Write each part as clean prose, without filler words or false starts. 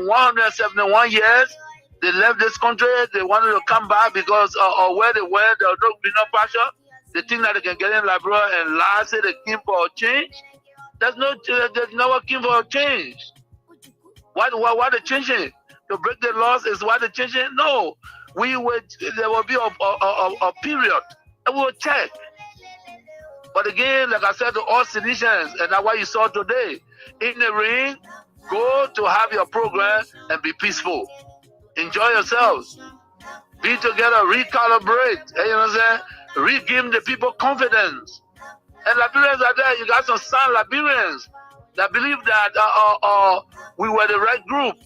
171 years. They left this country. They wanted to come back because of where they were. There was no pasture. They think that they can get in Liberia and last say they came for a change. There's no came for a change. Why they changing? To break the laws is why they changing? No. There will be a period and we will check. But again, like I said to all citizens, and that's what you saw today, in the ring, go to have your program and be peaceful. Enjoy yourselves. Be together, recalibrate. You know what I'm saying? Re-give the people confidence. And Liberians are there. You got some sound Liberians that believe that we were the right group.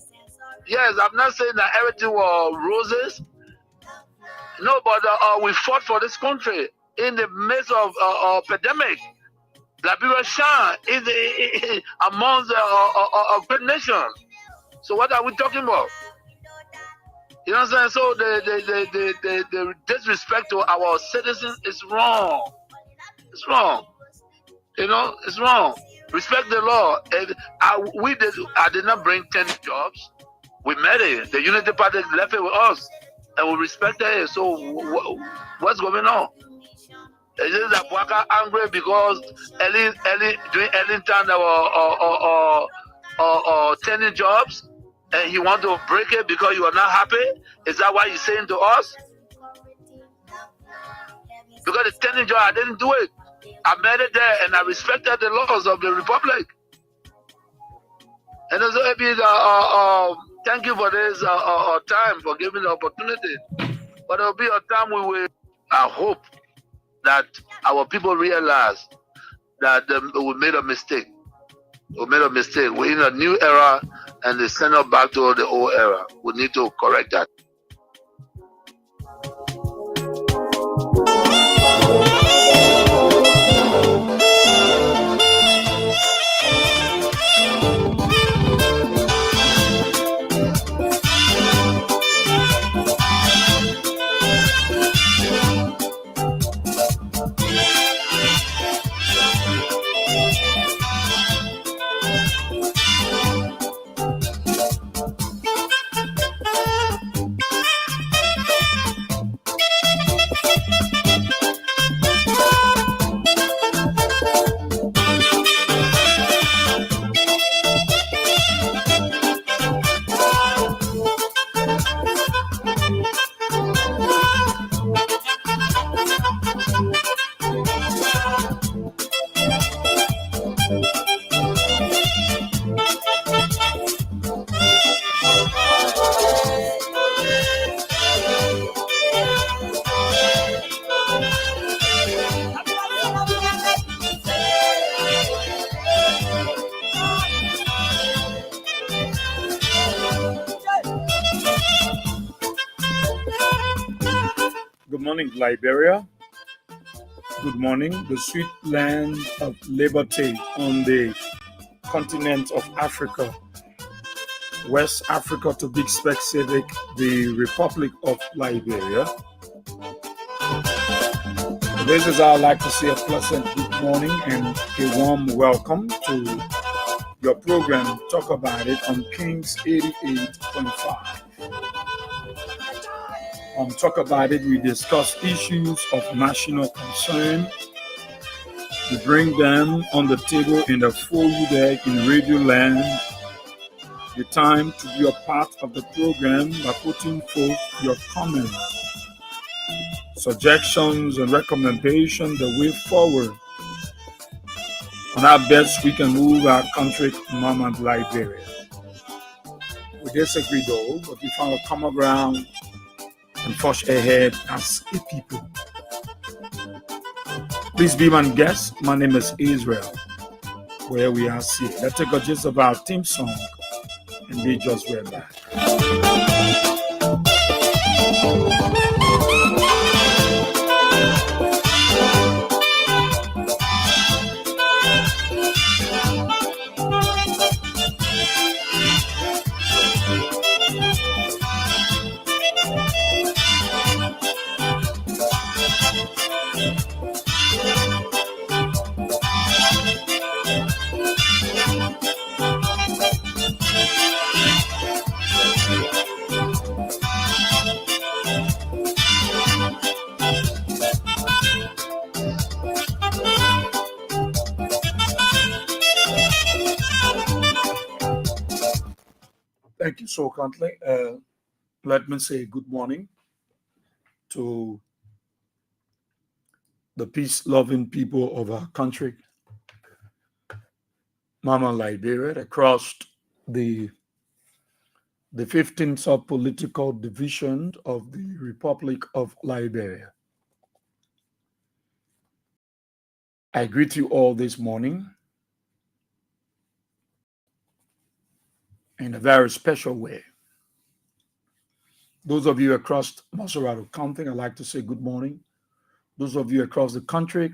Yes, I'm not saying that everything was roses. No, but we fought for this country in the midst of pandemic. Liberia shine is amongst a great nation. So what are we talking about? You know what I'm saying? So the disrespect to our citizens is wrong. It's wrong. You know, it's wrong. Respect the law. And I did not bring 10 jobs. We made it. The Unity Party left it with us. And we respected it. So what's going on? Is it that Waka angry because during early time there were 10 jobs? And he want to break it because you are not happy? Is that what he's saying to us? Because the 10 job, I didn't do it. I made it there and I respected the laws of the republic. And also, thank you for this time, for giving the opportunity. But there will be a time I hope that our people realize that we made a mistake. We made a mistake. We're in a new era and they send us back to the old era. We need to correct that. Liberia. Good morning, the sweet land of liberty on the continent of Africa, West Africa to be specific, the Republic of Liberia. This is how I'd like to say a pleasant good morning and a warm welcome to your program, Talk About It on Kings 88.5. On Talk About It, we discuss issues of national concern. We bring them on the table and for you there in Radio Land. The time to be a part of the program by putting forth your comments, suggestions, and recommendations the way forward on how best we can move our country, Mama Liberia. We disagree though, but we found a common ground and push ahead as a people. Please be my guest. My name is Israel, where we are here. Let's take a gist of our theme song and be just right back. Thank you so kindly. Let me say good morning to the peace-loving people of our country, Mama Liberia, across the 15th sub-political division of the Republic of Liberia. I greet you all this morning in a very special way. Those of you across Maserati County, I'd like to say good morning. Those of you across the country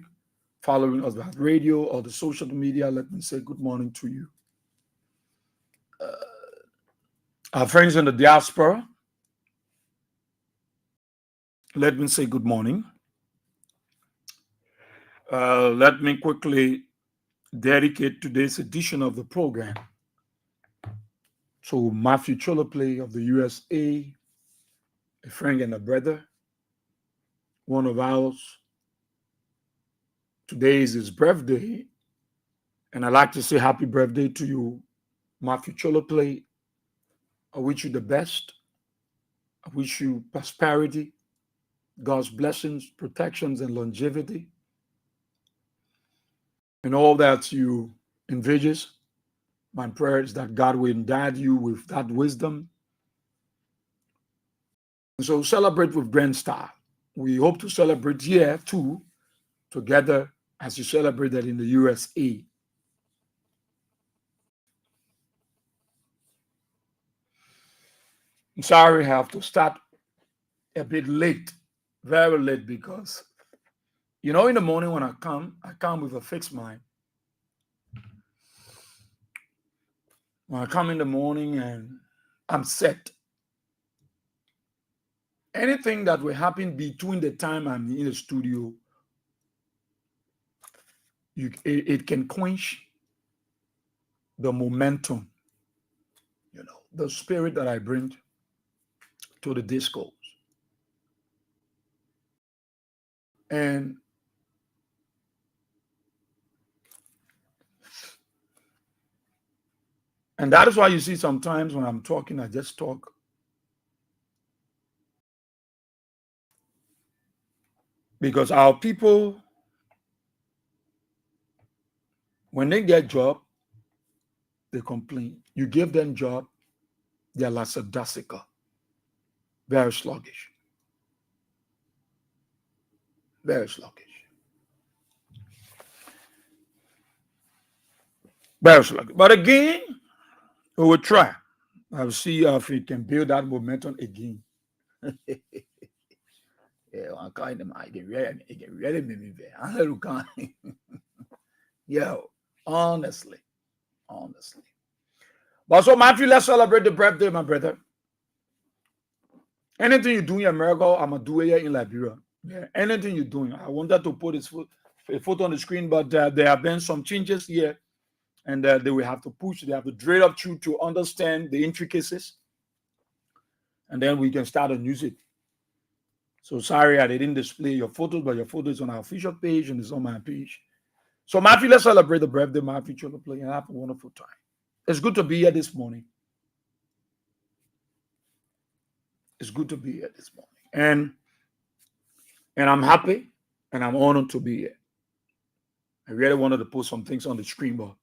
following us by radio or the social media, let me say good morning to you. Our friends in the diaspora, let me say good morning. Let me quickly dedicate today's edition of the program to Matthew Choloplay of the USA, a friend and a brother, one of ours. Today is his birthday, and I'd like to say happy birthday to you, Matthew Choloplay. I wish you the best. I wish you prosperity, God's blessings, protections, and longevity, and all that you envisage. My prayer is that God will endow you with that wisdom. And so celebrate with grand style. We hope to celebrate here too, together as you celebrated in the USA. I'm sorry I have to start a bit late, very late, because in the morning when I come with a fixed mind. When I come in the morning and I'm set, anything that will happen between the time I'm in the studio, it can quench the momentum, the spirit that I bring to the discourse. And that is why you see sometimes when I'm talking, I just talk. Because our people, when they get job, they complain. You give them job, they're lackadaisical, very sluggish. Very sluggish. Very sluggish. But again, we will try. I'll see if we can build that momentum again. Yeah, I'm kind of I get really me there. I'm a little kind. Yo, honestly. But so Matthew, let's celebrate the birthday, my brother. Anything you do in America, I'm gonna do it here in Liberia. Yeah, anything you're doing. I wanted to put a photo on the screen, but there have been some changes here, and they will have to push. They have to drill up through to understand the intricacies, and then we can start and use it. So sorry I didn't display your photos, but your photo is on our official page and it's on my page. So Matthew, let's celebrate the birthday, Matthew Choloplay, and have a wonderful time. It's good to be here this morning. It's good to be here this morning. And I'm happy and I'm honored to be here. I really wanted to put some things on the screen, but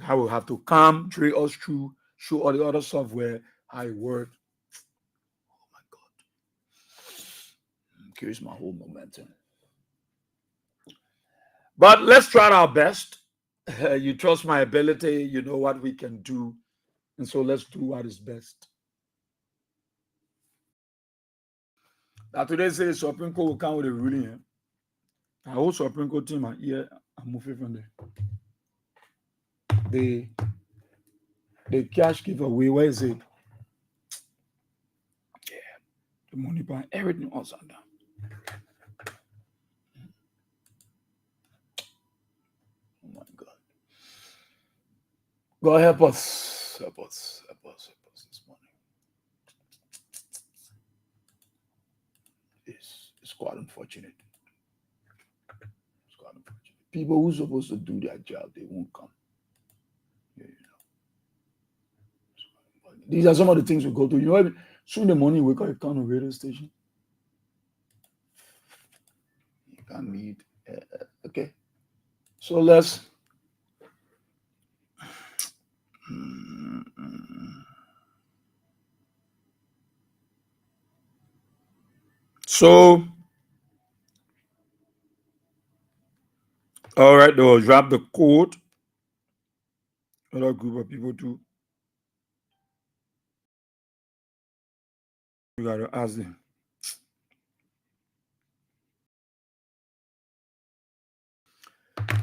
I will have to come, drill us through, show all the other software, how it works. Oh my God. Here's my whole momentum. But let's try our best. You trust my ability, you know what we can do. And so let's do what is best. Now today says Supreme Court will come with a ruling. I hope Supreme Court team are here. I'm moving from there. The cash giveaway, where is it? Yeah, the money by everything else under. Oh my God. God help us. Help us this morning. It's quite unfortunate. It's quite unfortunate. People who are supposed to do their job, they won't come. Yeah, These are some of the things we go through. You know, soon the morning we wake up, you come on radio station. You can meet. Okay. So let's. So, all right, they'll drop the code. Other group of people too. You gotta ask them.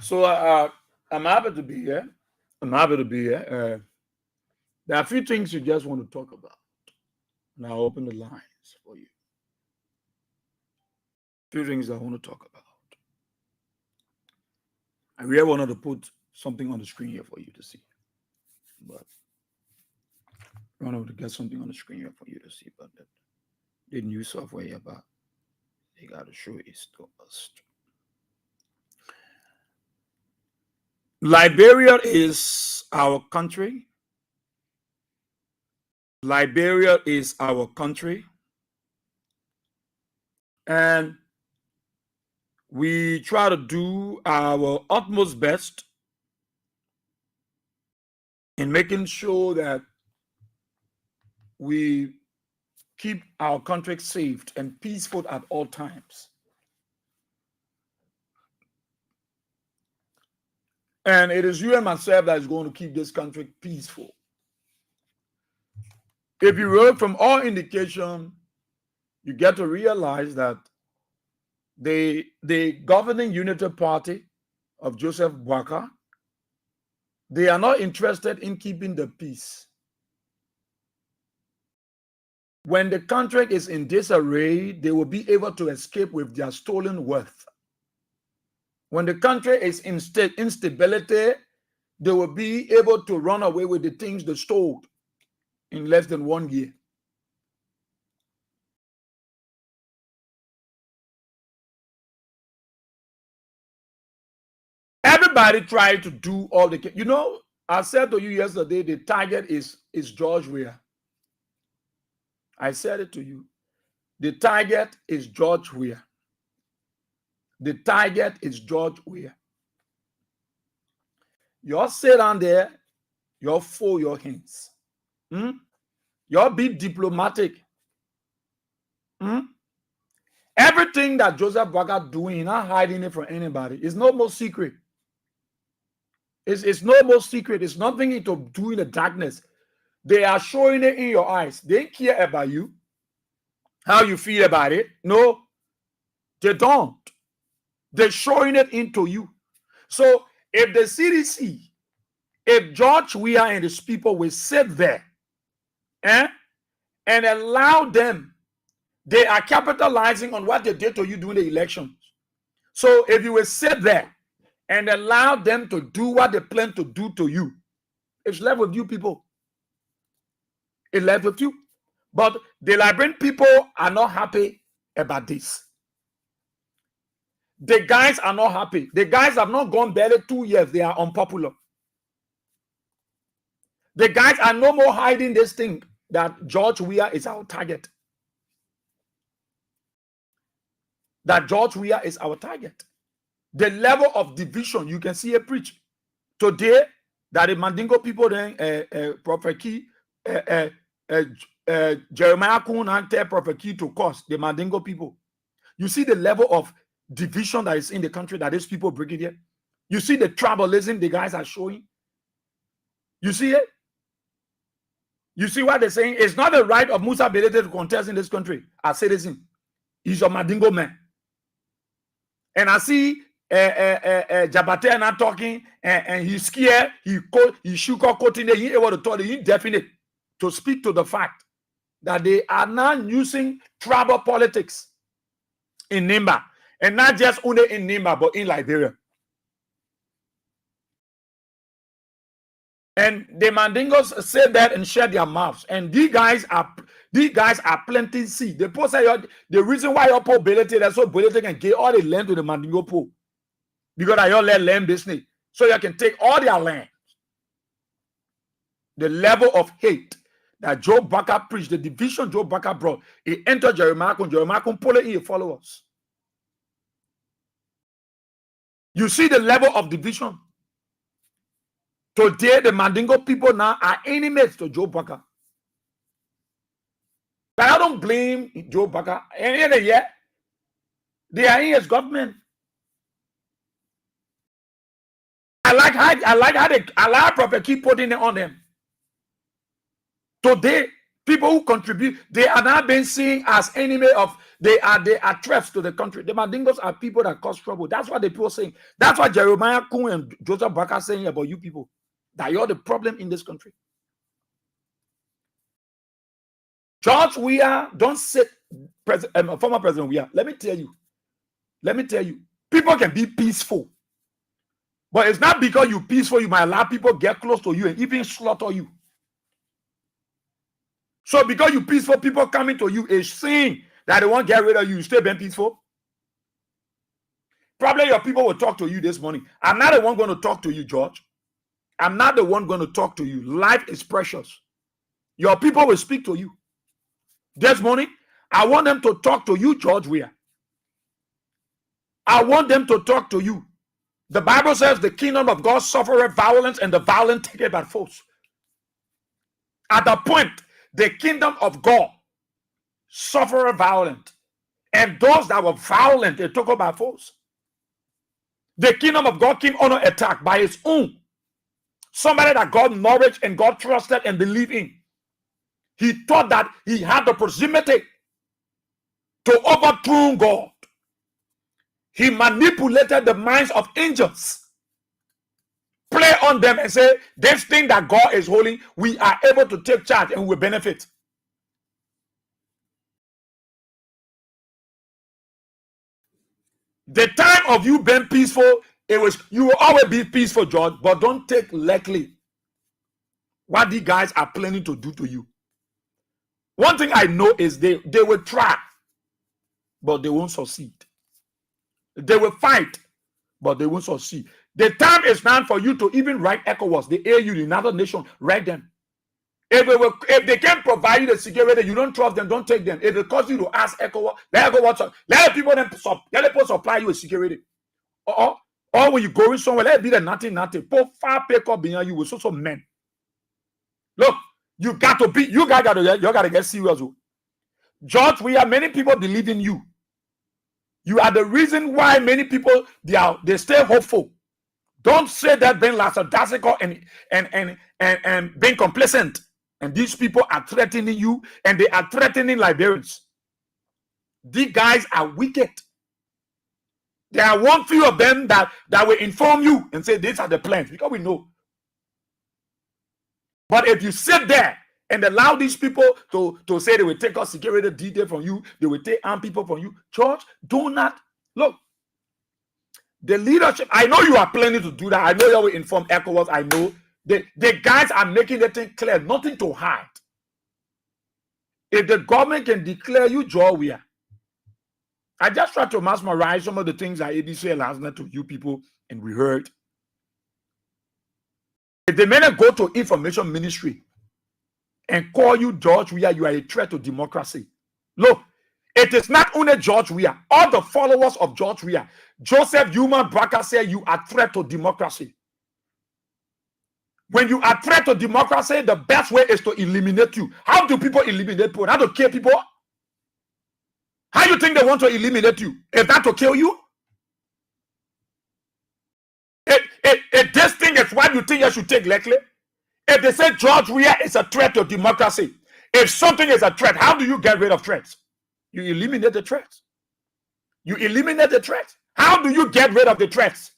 So I'm happy to be here. I'm happy to be here. There are a few things you just want to talk about. Now I'll open the lines for you. A few things I want to talk about. I really wanted to put something on the screen here for you to see. But I wanted to get something on the screen here for you to see. But the new software here, but they got to show it to us. Liberia is our country. Liberia is our country. And we try to do our utmost best in making sure that we keep our country safe and peaceful at all times. And it is you and myself that is going to keep this country peaceful. If you look from all indication, you get to realize that the governing unity party of Joseph Boakai, they are not interested in keeping the peace. When the country is in disarray, they will be able to escape with their stolen wealth. When the country is in instability, they will be able to run away with the things they stole in less than 1 year. Everybody tried to do all the, you know, I said to you yesterday, the target is George Weah. I said it to you. The target is George Weah. The target is George Weah. You sit down there, you fold your hands. You be diplomatic. Everything that Joseph Boakai doing, not hiding it from anybody. It's no more secret. It's no more secret. It's nothing to do in the darkness. They are showing it in your eyes. They care about you, how you feel about it. No, they don't. They're showing it into you. So if the CDC, if George Weah and his people will sit there and allow them, they are capitalizing on what they did to you during the elections. So if you will sit there and allow them to do what they plan to do to you, it's left with you people. It's left with you. But the Liberian people are not happy about this. The guys are not happy. The guys have not gone barely 2 years. They are unpopular. The guys are no more hiding this thing that George Weah is our target. That George Weah is our target. The level of division, you can see a preach. Today, that the Mandingo people, then Prophet Key, Jeremiah Kun and tell Prophet Key to cause the Mandingo people. You see the level of division that is in the country that these people bring it here. You see the tribalism the guys are showing. You see it? You see what they're saying? It's not the right of Musa Belete to contest in this country as citizen. He's a Mandingo man. And I see Jabate not talking, and he's scared. He shook out quoting. He able to talk. He indefinite to speak to the fact that they are now using tribal politics in Nimba, and not just only in Nimba but in Liberia. And the Mandingos said that and shut their mouths. And these guys are planting seed. The poor say the reason why your poor ability that's so ability can get all the land to the Mandingo poor. Because I all let land business. So you can take all their land. The level of hate, that Joe Barker preached, the division Joe Barker brought, he entered Jeremiah and pull it in followers. You see the level of division. Today, the Mandingo people now are enemies to Joe Barker. But I don't blame Joe Barker. And yet, they are in his government. I like how Prophet keep putting it on them. Today, people who contribute, they are now being seen as enemy of, they are threats to the country. The Mandingos are people that cause trouble. That's what the people saying. That's what Jeremiah Kun and Joseph Barker saying about you people. That you're the problem in this country. George Weah, don't sit, former President Weah. Let me tell you, people can be peaceful. But it's not because you're peaceful, you might allow people get close to you and even slaughter you. So because you're peaceful, people coming to you is saying that they won't get rid of you. You still being peaceful? Probably your people will talk to you this morning. I'm not the one going to talk to you, George. I'm not the one going to talk to you. Life is precious. Your people will speak to you. This morning, I want them to talk to you, George Weah. I want them to talk to you. The Bible says the kingdom of God suffereth violence and the violent take it by force. At the point, the kingdom of God suffereth violence, and those that were violent, they took it by force. The kingdom of God came under attack by its own. Somebody that God nourished and God trusted and believed in. He thought that he had the proximity to overthrow God. He manipulated the minds of angels, play on them and say, this thing that God is holding, we are able to take charge and we benefit. The time of you being peaceful, you will always be peaceful, George, but don't take lightly what these guys are planning to do to you. One thing I know is they will try, but they won't succeed. They will fight, but they won't succeed. The time is now for you to even write ECOWAS, the AU, the United Nations, write them. If they can't provide you the security, you don't trust them, don't take them. If it costs you to ask ECOWAS, let the people supply you with security. Or when you're going somewhere, let it be the nothing. Put far pick up behind you with so men. Look, you guys gotta get serious. George, many people believe in you. You are the reason why many people they stay hopeful. Don't say that being lackadaisical and being complacent. And these people are threatening you, and they are threatening Liberians. These guys are wicked. There are one few of them that will inform you and say these are the plans, because we know. But if you sit there and allow these people to say they will take out security detail from you, they will take armed people from you, George, do not. Look, the leadership, I know you are planning to do that. I know you will inform ECOWAS. I know. The guys are making the thing clear, nothing to hide. If the government can declare you George Weah, I just tried to mesmerize some of the things that AD said last night to you people, and we heard. If the men go to information ministry and call you George Weah, you are a threat to democracy. Look, it is not only George Weah, all the followers of George Weah. Joseph Human Barker said you are a threat to democracy. When you are a threat to democracy, the best way is to eliminate you. How do people eliminate people? How to kill people? How do you think they want to eliminate you? Is that to kill you? If this thing is what you think you should take lightly, if they say George Weah is a threat to democracy, if something is a threat, how do you get rid of threats? You eliminate the threats. You eliminate the threats. How do you get rid of the threats?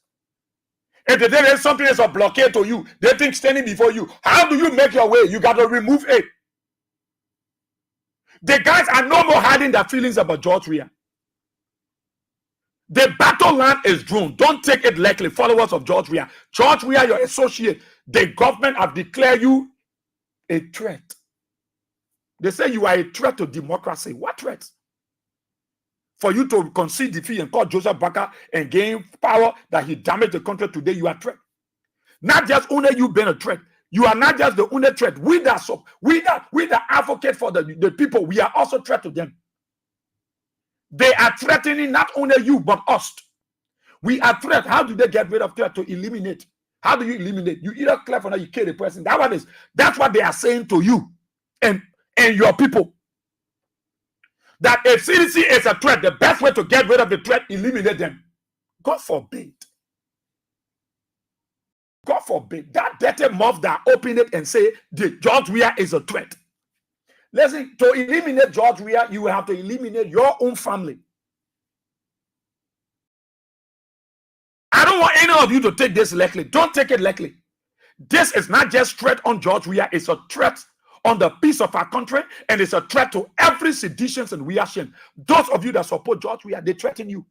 If they say something is a blockade to you, they think standing before you, how do you make your way? You got to remove it. The guys are no more hiding their feelings about George Weah. The battle line is drawn. Don't take it lightly, followers of George Weah. George Weah, your associate, the government have declared you a threat. They say you are a threat to democracy. What threat? For you to concede defeat and call Joseph Barker and gain power that he damaged the country today, you are a threat. Not just only you being a threat, You are not just the only threat. We that advocate for the people, we are also threat to them. They are threatening not only you, but us. We are threat. How do they get rid of threat? To eliminate. How do you eliminate? You either clap or you kill the person. That's what they are saying to you and your people. That if CDC is a threat, the best way to get rid of the threat, eliminate them. God forbid. God forbid. That dirty mouth that open it and say the George Weah is a threat. Listen, to eliminate George Weah, you will have to eliminate your own family. I don't want any of you to take this lightly. Don't take it lightly. This is not just threat on George Weah, it's a threat on the peace of our country, and it's a threat to every sedition and reaction. Those of you that support George Weah, they threaten you.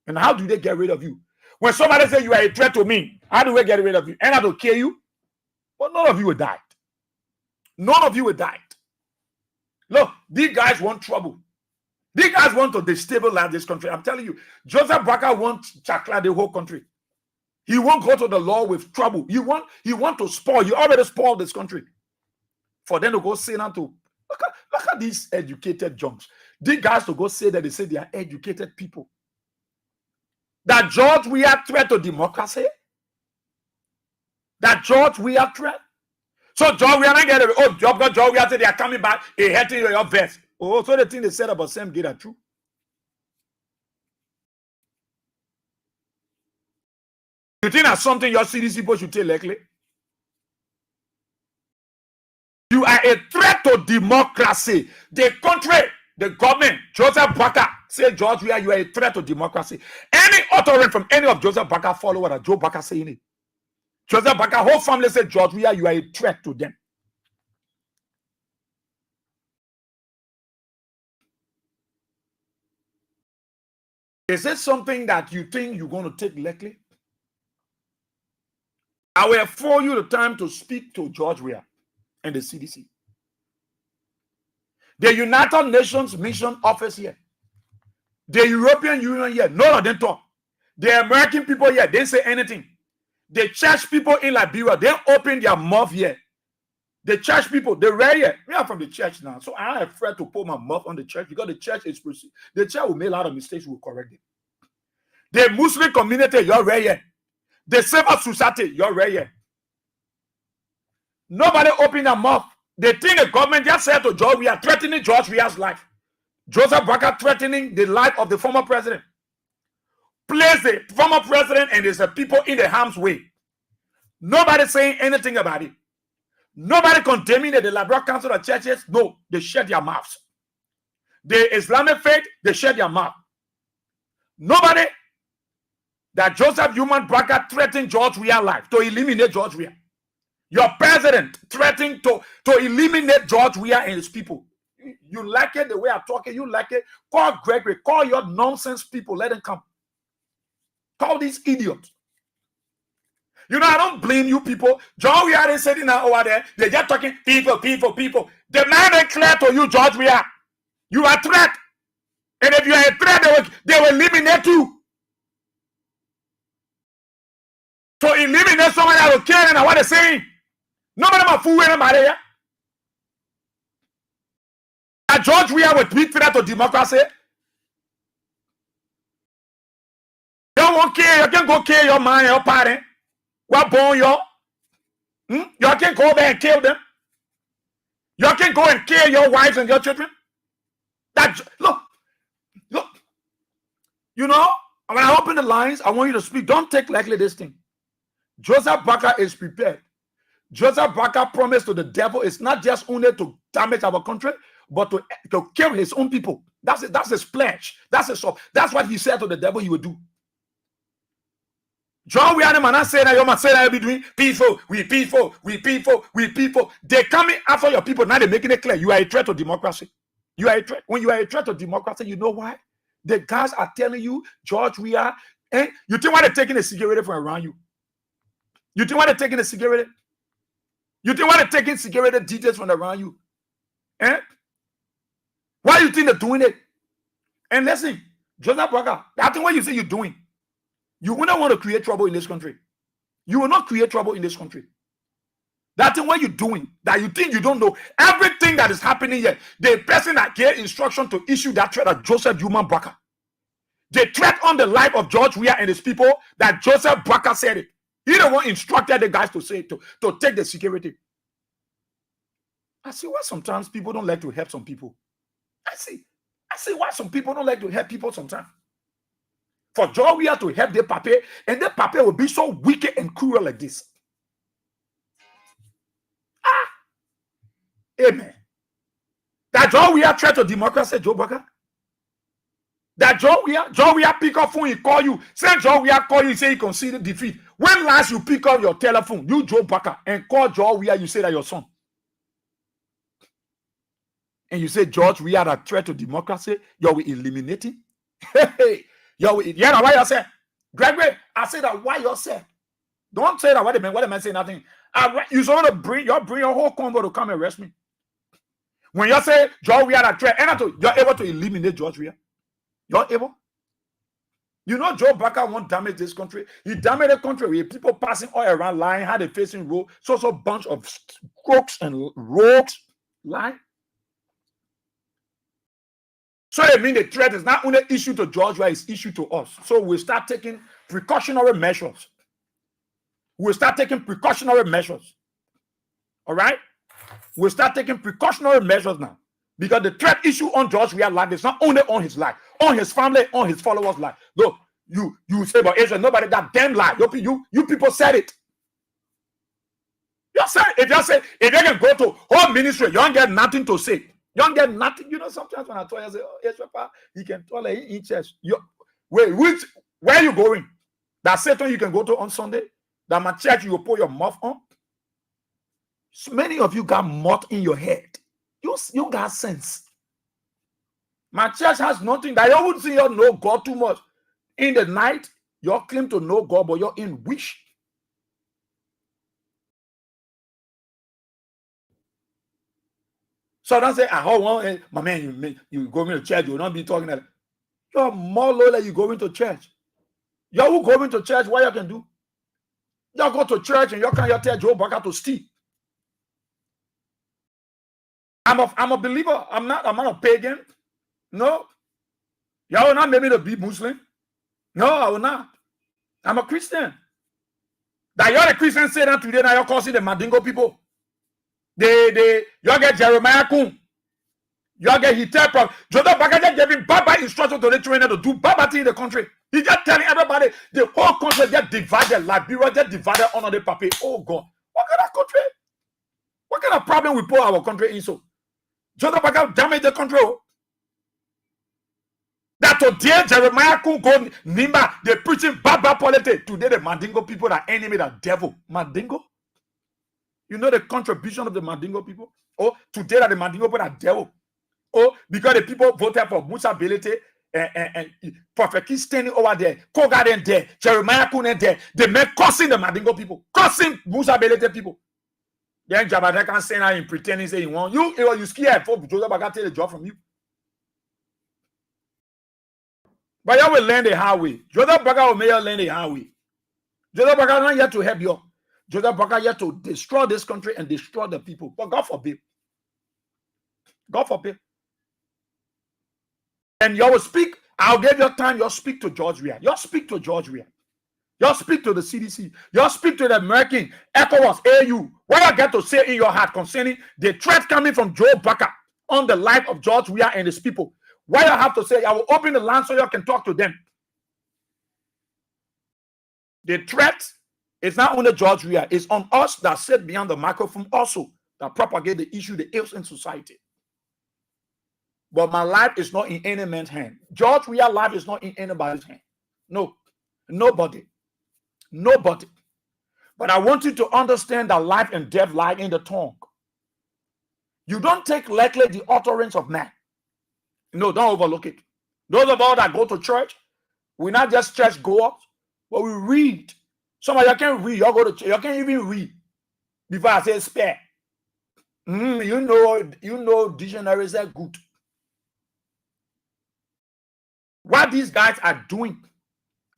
And how do they get rid of you? When somebody says you are a threat to me, how do we get rid of you? And I will kill you? But none of you will die. None of you will die. Look, these guys want trouble. These guys want to destabilize this country. I'm telling you, Joseph Baka wants chakla the whole country. He won't go to the law with trouble. He want to spoil. You already spoiled this country. For them to go say now to look at these educated junks. These guys to go say that they are educated people. That George Weah threat to democracy. That George Weah threat. So George Weah not get it. Oh, George Weah said they are coming back. He hurting your vest. Oh, so the thing they said about Sam Gate are true. You think that's something your CDC people should take likely? You are a threat to democracy. The country, the government, Joseph Baka say George Weah, you are a threat to democracy. Any utterance from any of Joseph Baka follower that Joe Baka saying it. Joseph Baka whole family said George Weah, you are a threat to them. Is it something that you think you're going to take lightly? I will afford you the time to speak to George Weah and the CDC. The United Nations Mission Office here. The European Union here. None of them talk. The American people here, they didn't say anything. The church people in Liberia, they open their mouth here. The church people, they're right here. We are from the church now. So I'm not afraid to put my mouth on the church because the church is the church will make a lot of mistakes, will correct it. The Muslim community, you're right here. The civil society, you're right here. Nobody opened their mouth. They think the government just said to George Weah, threatening George Weah's life. Joseph Baka threatening the life of the former president. Place the former president and there's people in the harm's way. Nobody saying anything about it. Nobody condemning the Liberal Council of Churches. No, they shut their mouths. The Islamic faith, they shut their mouth. Nobody that Joseph Human Baka threatened George Weah's life to eliminate George Weah. Your president threatening to eliminate George Weah and his people. You like it the way I'm talking, you like it. Call Gregory, call your nonsense people, let them come. Call these idiots. You know, I don't blame you people. George Weah is sitting over there. They're just talking people. The man is clear to you, George Weah. You are a threat. And if you are a threat, they will eliminate you. So eliminate someone that will kill them and what they're saying. Nobody ma fool anybody here. George Weah will be threat to democracy. You won't kill, you can go kill your man, your parent. What born you? You can go there and kill them. You can go and kill your wives and your children. Look. You know, when I open the lines, I want you to speak. Don't take lightly this thing. Joseph Baka is prepared. Joseph Baka promised to the devil it's not just only to damage our country, but to kill his own people. That's his pledge. That's what he said to the devil he would do. John, we are the man saying that you must say that you'll be doing peaceful, we people. They're coming after your people. Now they're making it clear. You are a threat to democracy. You are a threat. When you are a threat to democracy, you know why? The guys are telling you, George, we are. Eh? You think why they're taking a cigarette from around you? You think why they're taking a cigarette? You think why they're taking cigarette details from around you? Eh? Why do you think they're doing it? And listen, Joseph Baka, I think what you say you're doing, you will not want to create trouble in this country. You will not create trouble in this country. That thing what you're doing, that you think you don't know. Everything that is happening here, the person that gave instruction to issue that threat at Joseph Human Bracker. The threat on the life of George Weah and his people, that Joseph Bracker said it. He the one instructed the guys to say to take the security. I see why sometimes people don't like to help some people. I see why some people don't like to help people sometimes. For George Weah to help the pape, and the pape will be so wicked and cruel like this. Amen. That George Weah threat to democracy, Joe Bracker. That George Weah pick up phone, he call you. Say George Weah call you, say he conceded defeat. When last you pick up your telephone, you Joe Bracker, and call George Weah, you say that your son. And you say George Weah that threat to democracy, you will eliminate him. Hey, yeah, why you say? Gregory, I say that why you say? Don't say that what the man say nothing. You sort of bring your whole combo to come and arrest me. When you say George Weah that threat, and you're able to eliminate George Weah. You're able. You know Joe Bracker won't damage this country. He damaged the country with people passing all around lying, had a facing road, so bunch of crooks and rogues lying. So I mean the threat is not only issue to George Weah, it's issue to us. So we start taking precautionary measures. We'll start taking precautionary measures. All right? We'll start taking precautionary measures now. Because the threat issue on George Weah's life is not only on his life, on his family, on his followers' life. Look, you say about Israel, nobody that damn lie. You people said it. You said it. If you can go to whole ministry, you don't get nothing to say. You don't get nothing. You know, sometimes when I tell you, I say, oh, yes, Papa, he can tell you in church. Where are you going? That Satan you can go to on Sunday? That my church you will put your mouth on? So many of you got mouth in your head. You got sense. My church has nothing. That you would see you know God too much. In the night, you claim to know God, but you're in wish. So don't say, my man, you go into church, you will not be talking that. You're more low that you go into church. You who go into church, what you can do? You go to church and you can tell Joe Bracker to steal. I'm a believer. I'm not a pagan. No. You will not make me to be Muslim. No, I will not. I'm a Christian. That you're a Christian say that today, now you're causing the Mandingo people. You get Jeremiah Kun. You get Hitler. Joseph Bracker just giving bad instruction to the trainer to do bad thing in the country. He just telling everybody the whole country get divided. Liberia get divided under the paper. Oh God. What kind of country? What kind of problem we put our country in so? Joseph Bracker damage the country. That today Jeremiah Kun go Nimba, they preaching bad politics. Today the Mandingo people are enemy, the devil. Mandingo? You know the contribution of the Mandingo people? Oh, today that the Mandingo people are devil. Oh, because the people voted for Musa Belete and Prophet Key standing over there, Koga there, Jeremiah Kun there. They make cursing the Mandingo people, cursing Musa Belete people. Then Jabata can stand out and pretending say he want you scared for Joseph Bracker take the job from you. But you will learn the hard way. Joseph Bracker will make you learn the hard way. Joseph Bracker not yet to help you. Joseph Bracker yet to destroy this country and destroy the people. But God forbid. God forbid. And you will speak. I'll give you time. You'll speak to George Weah. You'll speak to George Weah. You'll speak to the CDC. You'll speak to the American ECOWAS, AU. What you get to say in your heart concerning the threat coming from Joe Bracker on the life of George Weah and his people. What you have to say, I will open the line so you can talk to them. The threat is not only George Weah, it's on us that sit behind the microphone also that propagate the issue, the ills in society. But my life is not in any man's hand. George Weah's life is not in anybody's hand. No, nobody. Nobody. But I want you to understand that life and death lie in the tongue. You don't take lightly the utterance of man. No, don't overlook it. Those of us that go to church, we're not just church goers, but we read. Some of you can't read. You go to church, you can't even read. Before I say spare. You know dictionaries are good. What these guys are doing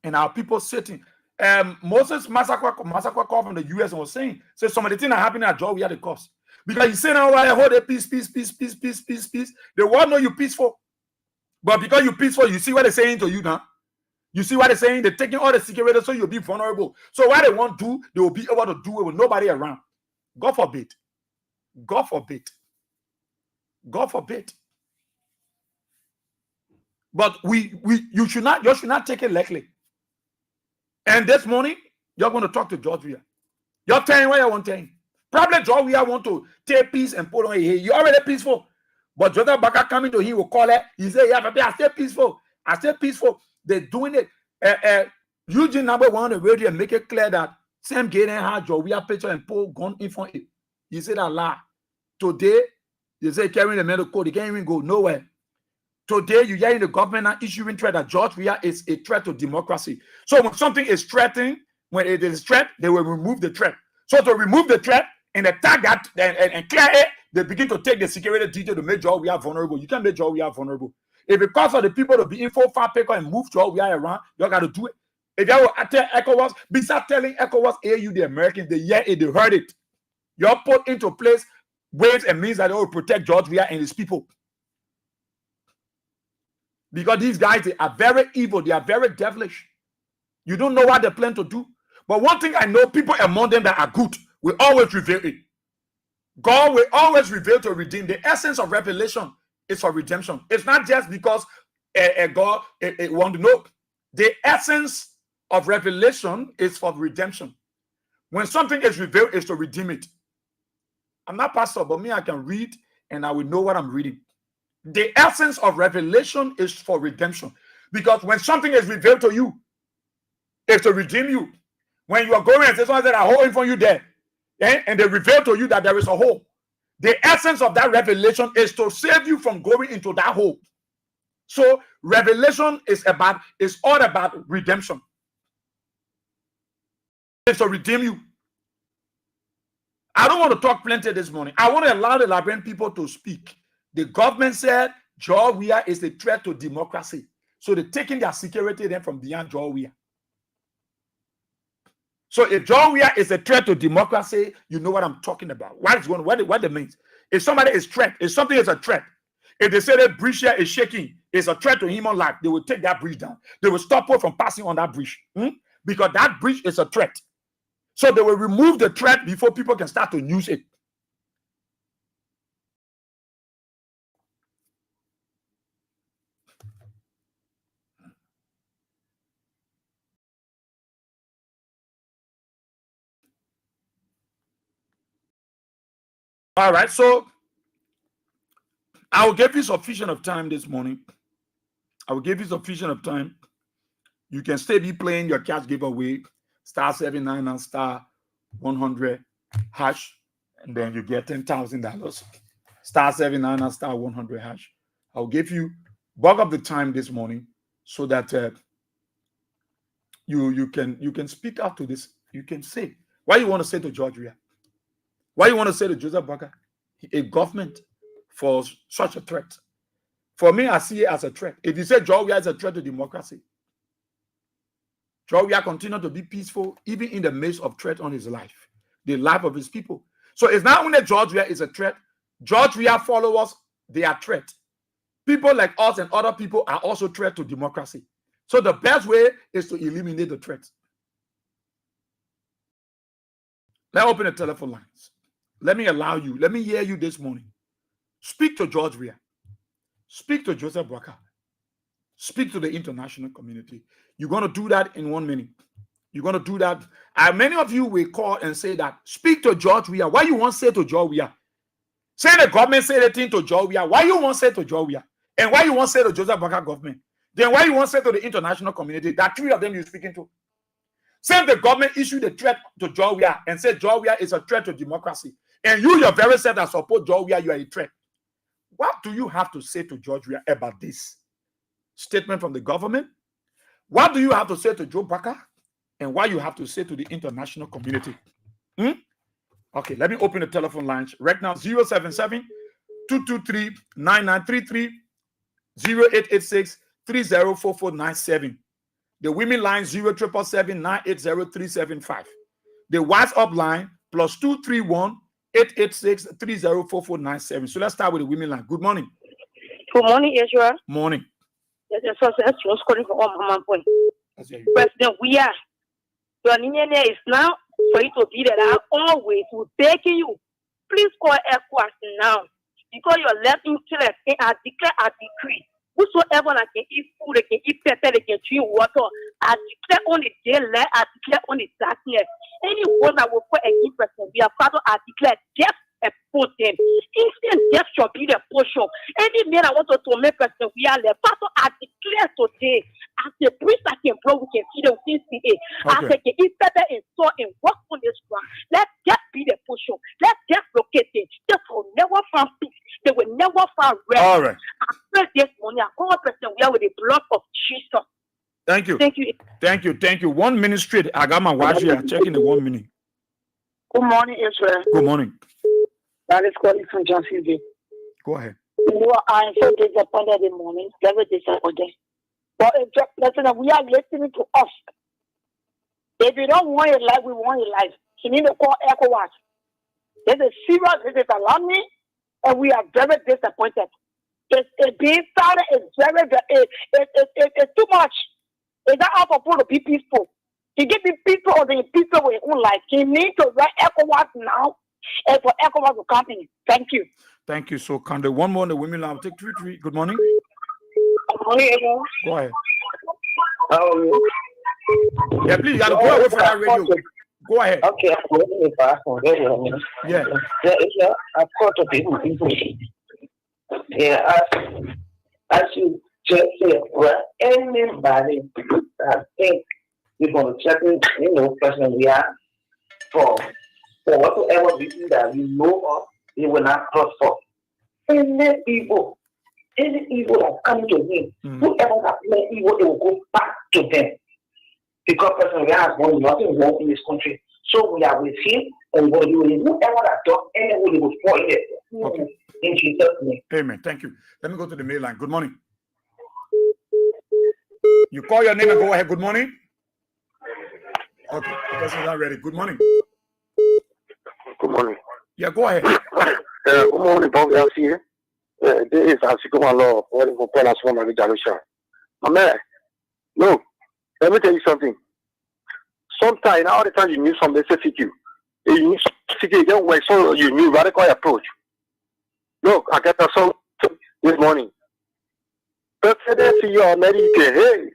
and our people sitting, Moses massacre call from the US and was saying, so some of the things that happening at Georgia, the cause. Because you say now, why hold a peace. The world know you peaceful. But because you peaceful, you see what they're saying to you now. You see what they're saying? They're taking all the security so you'll be vulnerable. So what they want to do, they will be able to do it with nobody around. God forbid. God forbid. God forbid. But you should not take it lightly. And this morning, you're going to talk to George Weah. You're telling what you want to. Probably George Weah want to take peace and put on here. You're already peaceful. But Joseph Baka coming to him will call it. He say, yeah, I stay peaceful. I stay peaceful. They're doing it. Eugene number one on the radio and make it clear that Sam Gaden had George Weah picture and pull gun in front of him. He said that lie. Today, they say carrying the medical code. They can't even go nowhere. Today, you're hearing the government now issuing threat that George Weah is a threat to democracy. So when something is threatening, when it is threat, they will remove the threat. So to remove the threat and attack that and clear it, they begin to take the security detail to make George Weah vulnerable. You can't make George Weah vulnerable. If it costs for the people to be info far paper and move George Weah around, you got to do it. If you tell ECOWAS, besides telling ECOWAS, AU, the Americans, they hear it, they heard it. You're put into place ways and means that they will protect George Weah and his people. Because these guys, they are very evil. They are very devilish. You don't know what they plan to do. But one thing I know, people among them that are good will always reveal it. God will always reveal to redeem. The essence of revelation is for redemption. It's not just because God want to know. The essence of revelation is for redemption. When something is revealed, it's to redeem it. I'm not pastor, but me, I can read and I will know what I'm reading. The essence of revelation is for redemption. Because when something is revealed to you, it's to redeem you. When you are going and there's someone that are holding for you there, and they reveal to you that there is a hole. The essence of that revelation is to save you from going into that hole. So revelation is all about redemption. It's to redeem you. I don't want to talk plenty this morning. I want to allow the Liberian people to speak. The government said George Weah is a threat to democracy. So they're taking their security then from beyond George Weah. So if George Weah is a threat to democracy, you know what I'm talking about. What it means. If somebody is threat, if something is a threat, if they say that bridge here is shaking, it's a threat to human life, they will take that bridge down. They will stop people from passing on that bridge. Because that bridge is a threat. So they will remove the threat before people can start to use it. All right, so I will give you sufficient of time this morning. I will give you sufficient of time. You can still be playing your cash giveaway, *79 and *100 hash, and then you get $10,000. *79 and *100 hash. I'll give you bulk of the time this morning so that you can speak out to this. You can say why you want to say to George Weah. Why you want to say to Joseph Baka, a government for such a threat? For me, I see it as a threat. If you say George Weah is a threat to democracy, George Weah continue to be peaceful even in the midst of threat on his life, the life of his people. So it's not only George Weah is a threat. George Weah followers, they are threat. People like us and other people are also threat to democracy. So the best way is to eliminate the threat. Let's open the telephone lines. Let me allow you. Let me hear you this morning. Speak to George Weah. Speak to Joseph Baka. Speak to the international community. You're going to do that in 1 minute. You're going to do that. Many of you will call and say that. Speak to George Weah. Why you want to say to George Weah? Say the government say the thing to George Weah. Why you want to say to George Weah? And why you want to say to Joseph Baka government? Then why you want to say to the international community? That three of them you're speaking to. Say the government issued a threat to George Weah and said George Weah is a threat to democracy. And you, your very self that support George Weah, you are a threat. What do you have to say to George Weah about this statement from the government? What do you have to say to Joe Baka? And what you have to say to the international community? Okay, let me open the telephone lines right now. 077-223-9933, 0886-304497. The women line 0777-980-375. The WhatsApp line +231-886-304497. So let's start with the women line. Good morning. Good morning, Israel. Morning. Yes, that's calling for all Mama Point. President, we are. Your name is now for you to be there. I always will beg you. Please call ECOWAS now. Because your left intellect, I declare, I decree. Whosoever that can eat food, they can eat pepper, they can drink water. I declare on the daylight, I declare on the darkness. Anyone that will put against President, we are Father, I declare death and put them. Instant death shall be the portion. Any man I want to make President, we are the Father, I declare today, as the priest I can blow, we can see them CCA. As they can eat pepper and saw and walk on this ground. Let death be the portion. Let death locate them. Death will never find peace. They will never find rest. All right. I pray this morning, I call President, we are with the blood of Jesus. Thank you. Thank you. Thank you. Thank you. 1 minute straight. I got my watch here. Checking the 1 minute. Good morning, Israel. Good morning. That is calling from Johnsonville. Go ahead. You know, I'm so disappointed in the morning. Very disappointed. But President, we are listening to us. If you don't want your life, we want your life. You need to call ECOWAS. This is serious. This is alarming. And we are very disappointed. It's being started. It's it's too much. It's not out to be peaceful. To get the people or the people with their own life. You need to write ECOWAS now and for ECOWAS to come in. Thank you. Thank you. So, can the one more on the women line take 3-3? Good morning. Good morning, everyone. Go ahead. How are you? Yeah, please. You got to go away from that radio. Go ahead. Okay, I'm going to pass on radio. Yeah. Yeah, I've got to be. Yeah, as you just said, well, anybody that thinks you're going to check in, person we are for whatever reason that you know of, you will not cross for. Any evil that comes to him, whoever that play evil, it will go back to them. Because person we are going nothing wrong in this country. So we are with him and we're going to do whoever that does anyone will fall in it. Okay. In Jesus' name. Amen. Thank you. Let me go to the mail line. Good morning. You call your name and go ahead. Good morning. Okay. The person is not ready. Good morning. Good morning. Yeah, go ahead. Good morning, Bob. I'll see you. This is Asiko Law. What is the plan as one of the Jarusha? My man, no. Let me tell you something. Sometimes, all the time you knew something, they say you. You knew something, don't work, so you knew radical approach. Look, I get a song this morning. President, your American, hey.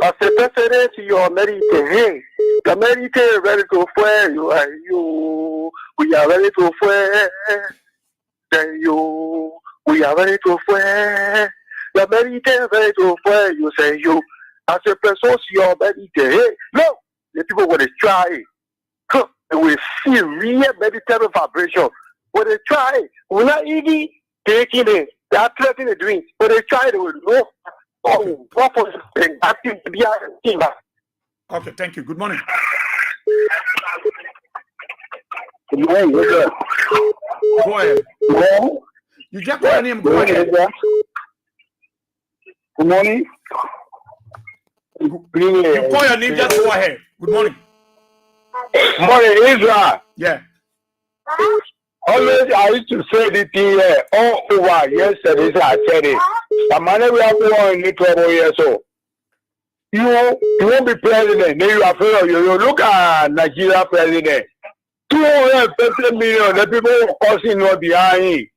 I said, President, your American, hey. The American ready to fire you. We are ready to fire. Then you. We are ready to fire. The American ready to fire you. Say you. I said, President, your American, hey. No, the people when they try, they will see real meditative vibration. When they try, we're not easy taking it. They are threatening the dream. When they try, they will know. Oh, what was acting to be acting. Okay, thank you. Good morning. Good morning. Go ahead. Hello? You just call your name. Go ahead. Good morning. You call your name. Just go ahead. Good morning. Morning, Israel. Yeah. Always, I used to say this thing here all over. Yesterday, I said it. The man we have one in trouble here, so you won't be president. Then you are afraid of you. Look at Nigeria president. 250 million. The people causing no behind him.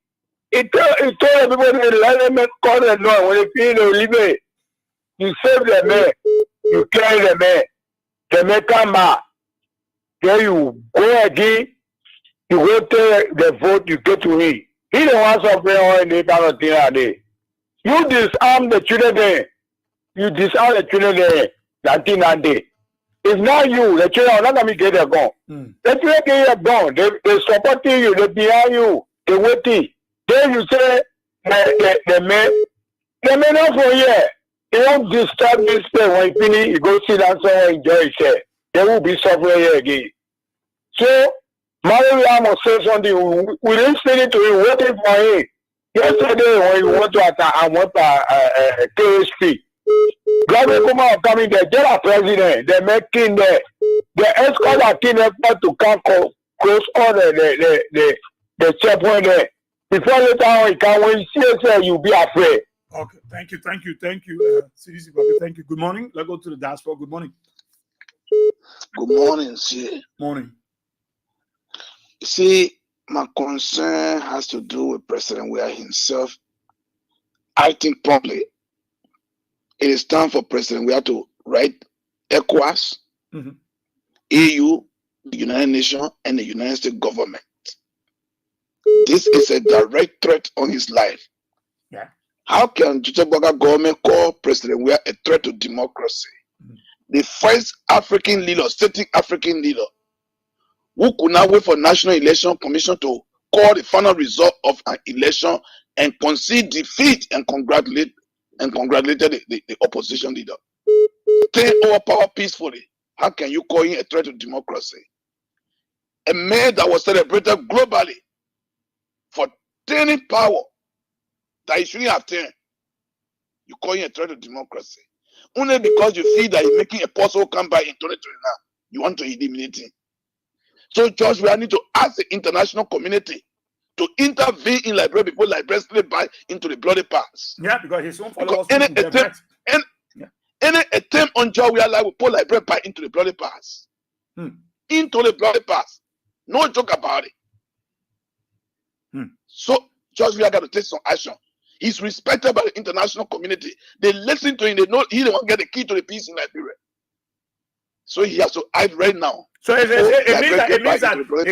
It told everybody let them call them no. When they feel they leave it, you save the man. You carry the man. The man come back. Then you go again. You go take the vote, you get to him. He don't want something on the ballot there. You disarm the children there. You disarm the children there. That thing that day. It's not you. The children are not going to get their gun. The children get their gun. They supporting you. They behind you. They waiting. Then you say the man not for here. They won't disturb this place when you finish. You go sit down somewhere and enjoy yourself. They will be suffering here again. So Mario must say something. We didn't say it to him, waiting for him. Yesterday, when you went to attack, I went to KSP. Government come out coming there, get a president, they're making the escort are king to come close all the checkpoint there. Before later on, you can when you see yourself, you'll be afraid. Okay, thank you. CDC, thank you. Good morning. Let's go to the dashboard. Good morning. Good morning, see. Morning. See, my concern has to do with President Weah himself. I think probably it is time for President Weah to write ECOWAS, EU, the United Nations, and the United States government. This is a direct threat on his life. Yeah. How can Jutabaga government call President Weah a threat to democracy? The first African leader, stating African leader, who could now wait for National Election Commission to call the final result of an election and concede defeat and congratulated the opposition leader. Stay over power peacefully. How can you call him a threat to democracy? A man that was celebrated globally for turning power that he shouldn't have turned. You call him a threat to democracy. Only because you feel that he's making a possible comeback in 2029. You want to eliminate him. So, George, we need to ask the international community to intervene in Liberia before Liberia slip back into the bloody past. Yeah, because his own followers any attempt on George Weah will put Liberia back into the bloody past. Into the bloody past. No joke about it. So, George Weah got to take some action. He's respected by the international community. They listen to him. They know he won't get the key to the peace in Liberia. So he has to act right now. So it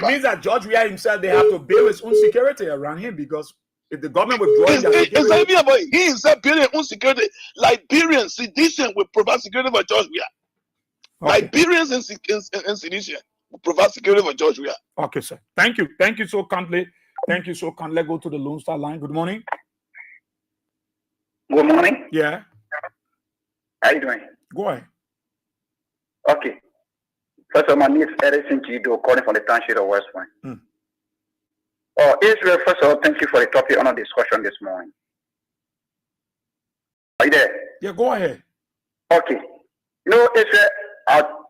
means that George Weah himself, they have to build his own security around him, because if the government withdraws their security, he himself building his own security. Liberians, sedition will provide security for George Weah. Okay. Liberians and sedition will provide security for George Weah. Okay, sir. Thank you so kindly. Let's go to the Lone Star line. Good morning. Good morning. Yeah. How you doing? Go ahead. Okay. First of all, my name is Edison Gido, calling from the township of West Point. Israel, first of all, thank you for the topic on our discussion this morning. Are you there? Yeah, go ahead. Okay. You know, Israel,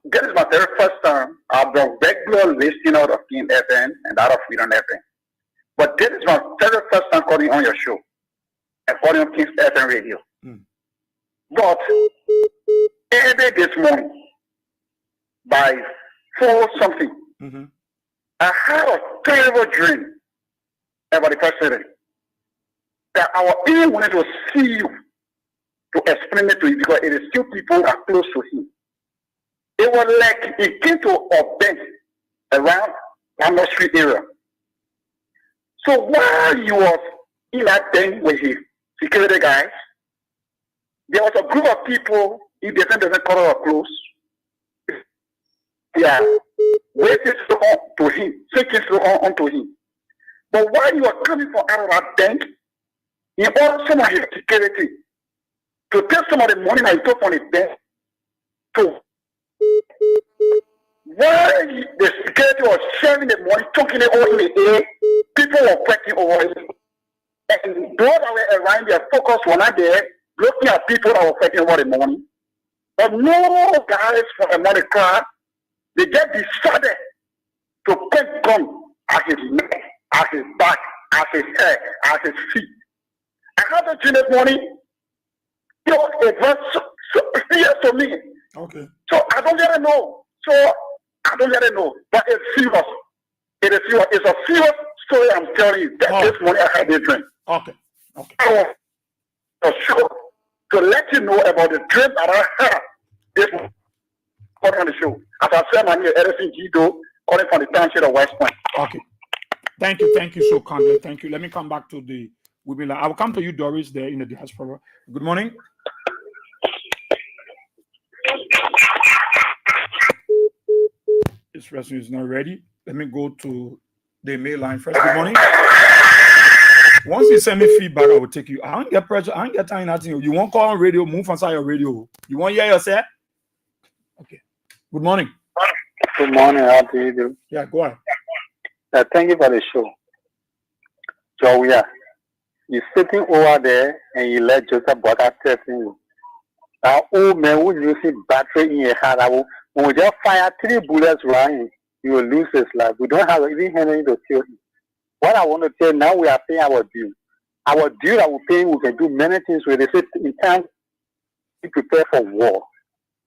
this is my very first time I've been regular listening out of King FM and out of Freedom FM. But this is my very first time calling on your show and calling on King's FM radio. But early this morning, by 4 something, I had a terrible dream about the president that I was even wanted to see you to explain it to you, because it is still people that are close to him. It was like he came to a bench around Palmer Street area. So while you was in that thing with his security guys, there was a group of people in different color of clothes. Yeah, waiting to him, taking onto him. But while you are coming from out of that bank, he ordered some of his security to take some of the money that he took from the bank to while the security was sharing the money, talking it over in the air, people were fighting over it. And those that were around their focus were not there, looking at people that were fighting over the money. But no guys from the money crowd, they just decided to put gun at his neck, at his back, at his head, at his feet. I had to dream this morning. It was so serious to me. Okay. So I don't get to know. But it's serious. It is serious. It's a serious story I'm telling you. That this morning I had this dream. Okay. I was sure to let you know about the dream that I had this morning on the show. As I said, my name is Edison Gido, calling from the township of West Point. Okay. Thank you so kindly. Thank you. Let me come back to the women. I will come to you, Doris, there in the diaspora. Good morning. This person is not ready. Let me go to the mail line first. Good morning. Once you send me feedback, I will take you. I don't get pressure. I don't get time. Nothing. You won't call on radio. Move inside your radio. You want to hear yourself? Okay. Good morning. Good morning. How do you do? Yeah, go ahead. Thank you for the show. So, yeah, you're sitting over there and you let Joseph Butler threaten you. Now, old man who using battery in your hand, when we just fire 3 bullets around, you will lose his life. We don't have even anything to kill him. What I want to tell now, we are paying our due. Our due that we pay, we can do many things with it. In time, be prepared for war.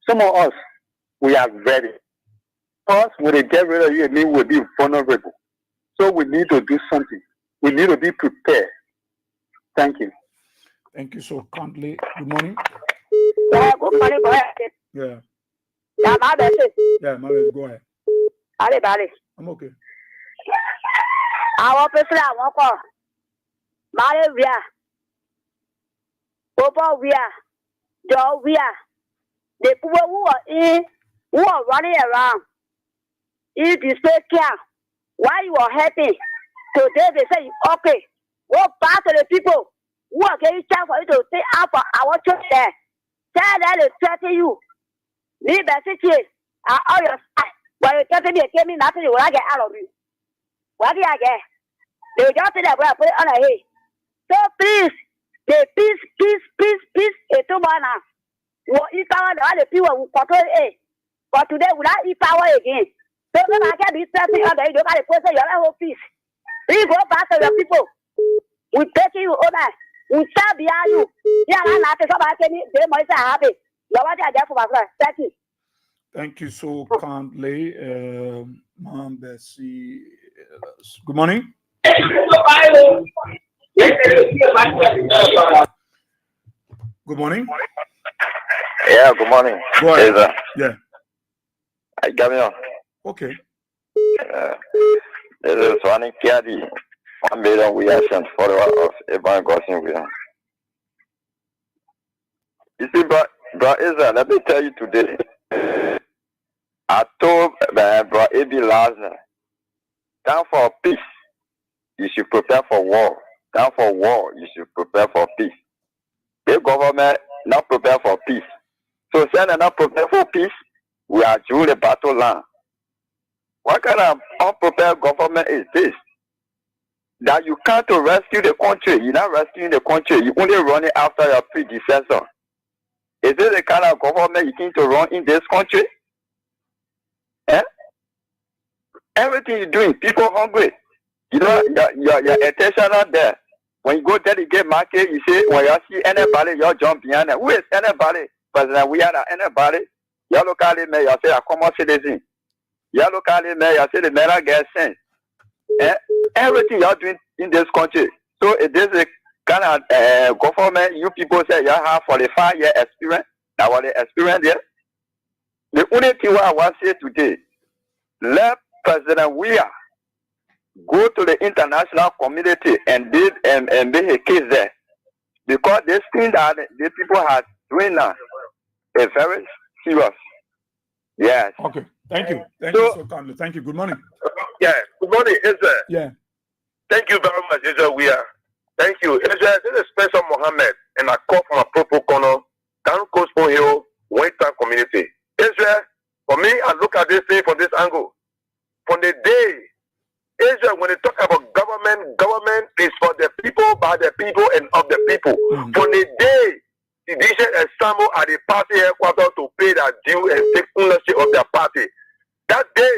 Some of us, we are ready. Us, when they get rid of you, it means we'll be vulnerable. So we need to do something. We need to be prepared. Thank you. Thank you so kindly. Good morning. Yeah, good morning, go ahead. Yeah. Yeah, my bad. Yeah, Mary, go ahead. Bale. I'm okay. Our people are walking. Male, we are. Papa, we are. Joe, we are. The people who are running around. If you stay care, why you are happy? Today they say, okay, go back to the people who are getting chance for you to stay up for our church there. Tell them to threaten you. Leave the city. All your side. But you threaten me, tell me nothing, you will get out of you. What do I get? They just say that we are put it on a hay. So please, the peace, it's too much now. You will eat power, the people will control it. But today, we not eat power again. So when I get this threatening on the you got to put your whole peace. Please go back to your people. We take you over. We stand behind you. Yeah, I'm not somebody saying they might say happy. You're what I get for my friend. Thank you. Thank you so kindly, Mom Bessie. Good morning. Good morning. Yeah, good morning. Go ahead. Yeah. I got me on. Okay. This is Swanee Kiadi. 1 million we are sent follower of Evan Gossin William. You see, bro Israel, let me tell you today. I told bro AB last night, down for peace, you should prepare for war. Down for war, you should prepare for peace. The government not prepare for peace. So since they're not prepared for peace, we are due the battle line. What kind of unprepared government is this? That you can't to rescue the country. You're not rescuing the country. You're only running after your predecessor. Is this the kind of government you think to run in this country? Eh? Everything you're doing, people hungry. You know, your attention not there. When you go delegate market, you say, when you see anybody, you jump behind them. Who is anybody? President, we are anybody. You look at it, you say, a common citizen. You look at it, you say, the matter gets sent. Everything you're doing in this country. So it is a kind of government you people say you have 45-year experience. Now what the experience there? The only thing I want to say today, let President Weah go to the international community and make a case there. Because this thing that the people are doing now is very serious. Yes. Okay. Thank you. Thank you so kindly. Thank you. Good morning. Yeah. Good morning, Israel. Yeah. Thank you very much, Israel. We are. Thank you, Israel. This is Spencer Mohammed, and I call from a Propo Corner, down Coastal Hill, White Town community. Israel, for me, I look at this thing from this angle. From the day, Israel, when they talk about government is for the people, by the people, and of the people. From the day the decision assembled at the party headquarters to pay their due and take ownership of their party, that day,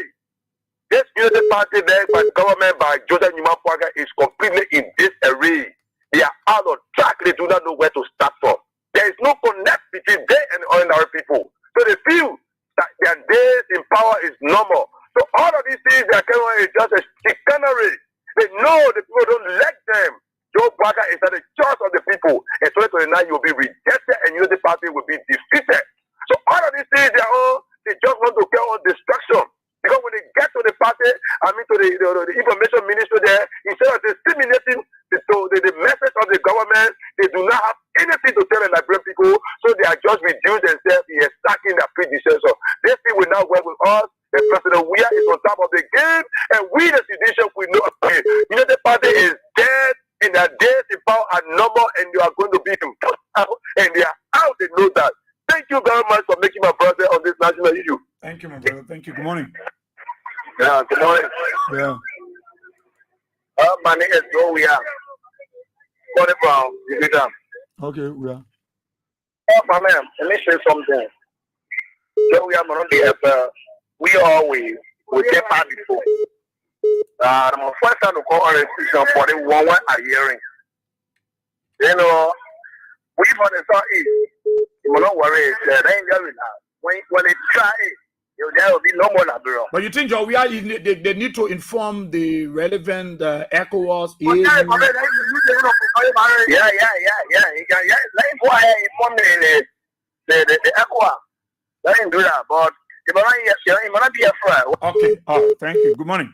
this unity party led by government by Joseph Nyimakwaga is completely in disarray. They are out of track. They do not know where to start from. There is no connect between they and ordinary people. So they feel that their days in power is normal. So all of these things they are carrying on is just a chicanery. They know the people don't let them. Joe Biden is at the choice of the people. In 2029, you will be rejected and unity party will be defeated. So all of these things they just want to carry on destruction. Because when they get to the party, to the information minister there, instead of disseminating the message of the government, they do not have anything to tell the Liberian people, so they are just reduced themselves in attacking their predecessor. This thing will not work with us. The President Weah is on top of the game, and we, the citizens, we know the party is dead, and their days in power are number, and they are going to be out, and they are out. They know that. Thank you very much for making my brother on this national issue. Thank you, my brother. Thank you. Good morning. Yeah, good morning. Yeah. My name is Joe. We are calling from Uganda. Okay, we are. Oh, my man, let me say something. So we are going to be we always take part before. The first time to call on a decision for the one are hearing. You know, we for the start is, you don't worry, when they try it, there will be no more labor. But you think, Joe, they need to inform the relevant ECOWAS? Yeah. You can let him go ahead and inform the ECOWAS. Let him do that, but it might not be a friend. Okay. Oh, thank you. Good morning.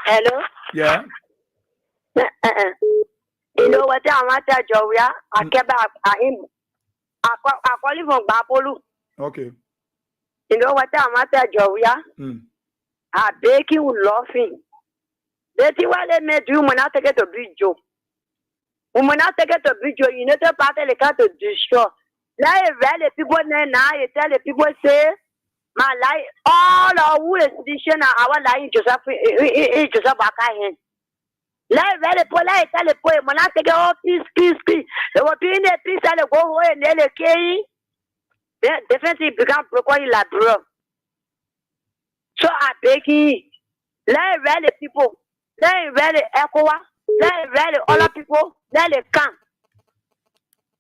Hello? Yeah. You know what I want to do? I kept I call him from Bapolu. Okay. You know what I want to do? I beg you laughing. That's why they made you when I take it to video. When I take it to video, you know the part of the car to destroy. Now, the people now, you tell the people say, my life, all our who is decision, our life, Joseph Bakahen. Let the police tell the poem when I take it all, peace. They were doing the peace and go away and then okay. They definitely become proclaiming la bro. So I beg you, let the people, let the ECOWAS, let other people, let the come.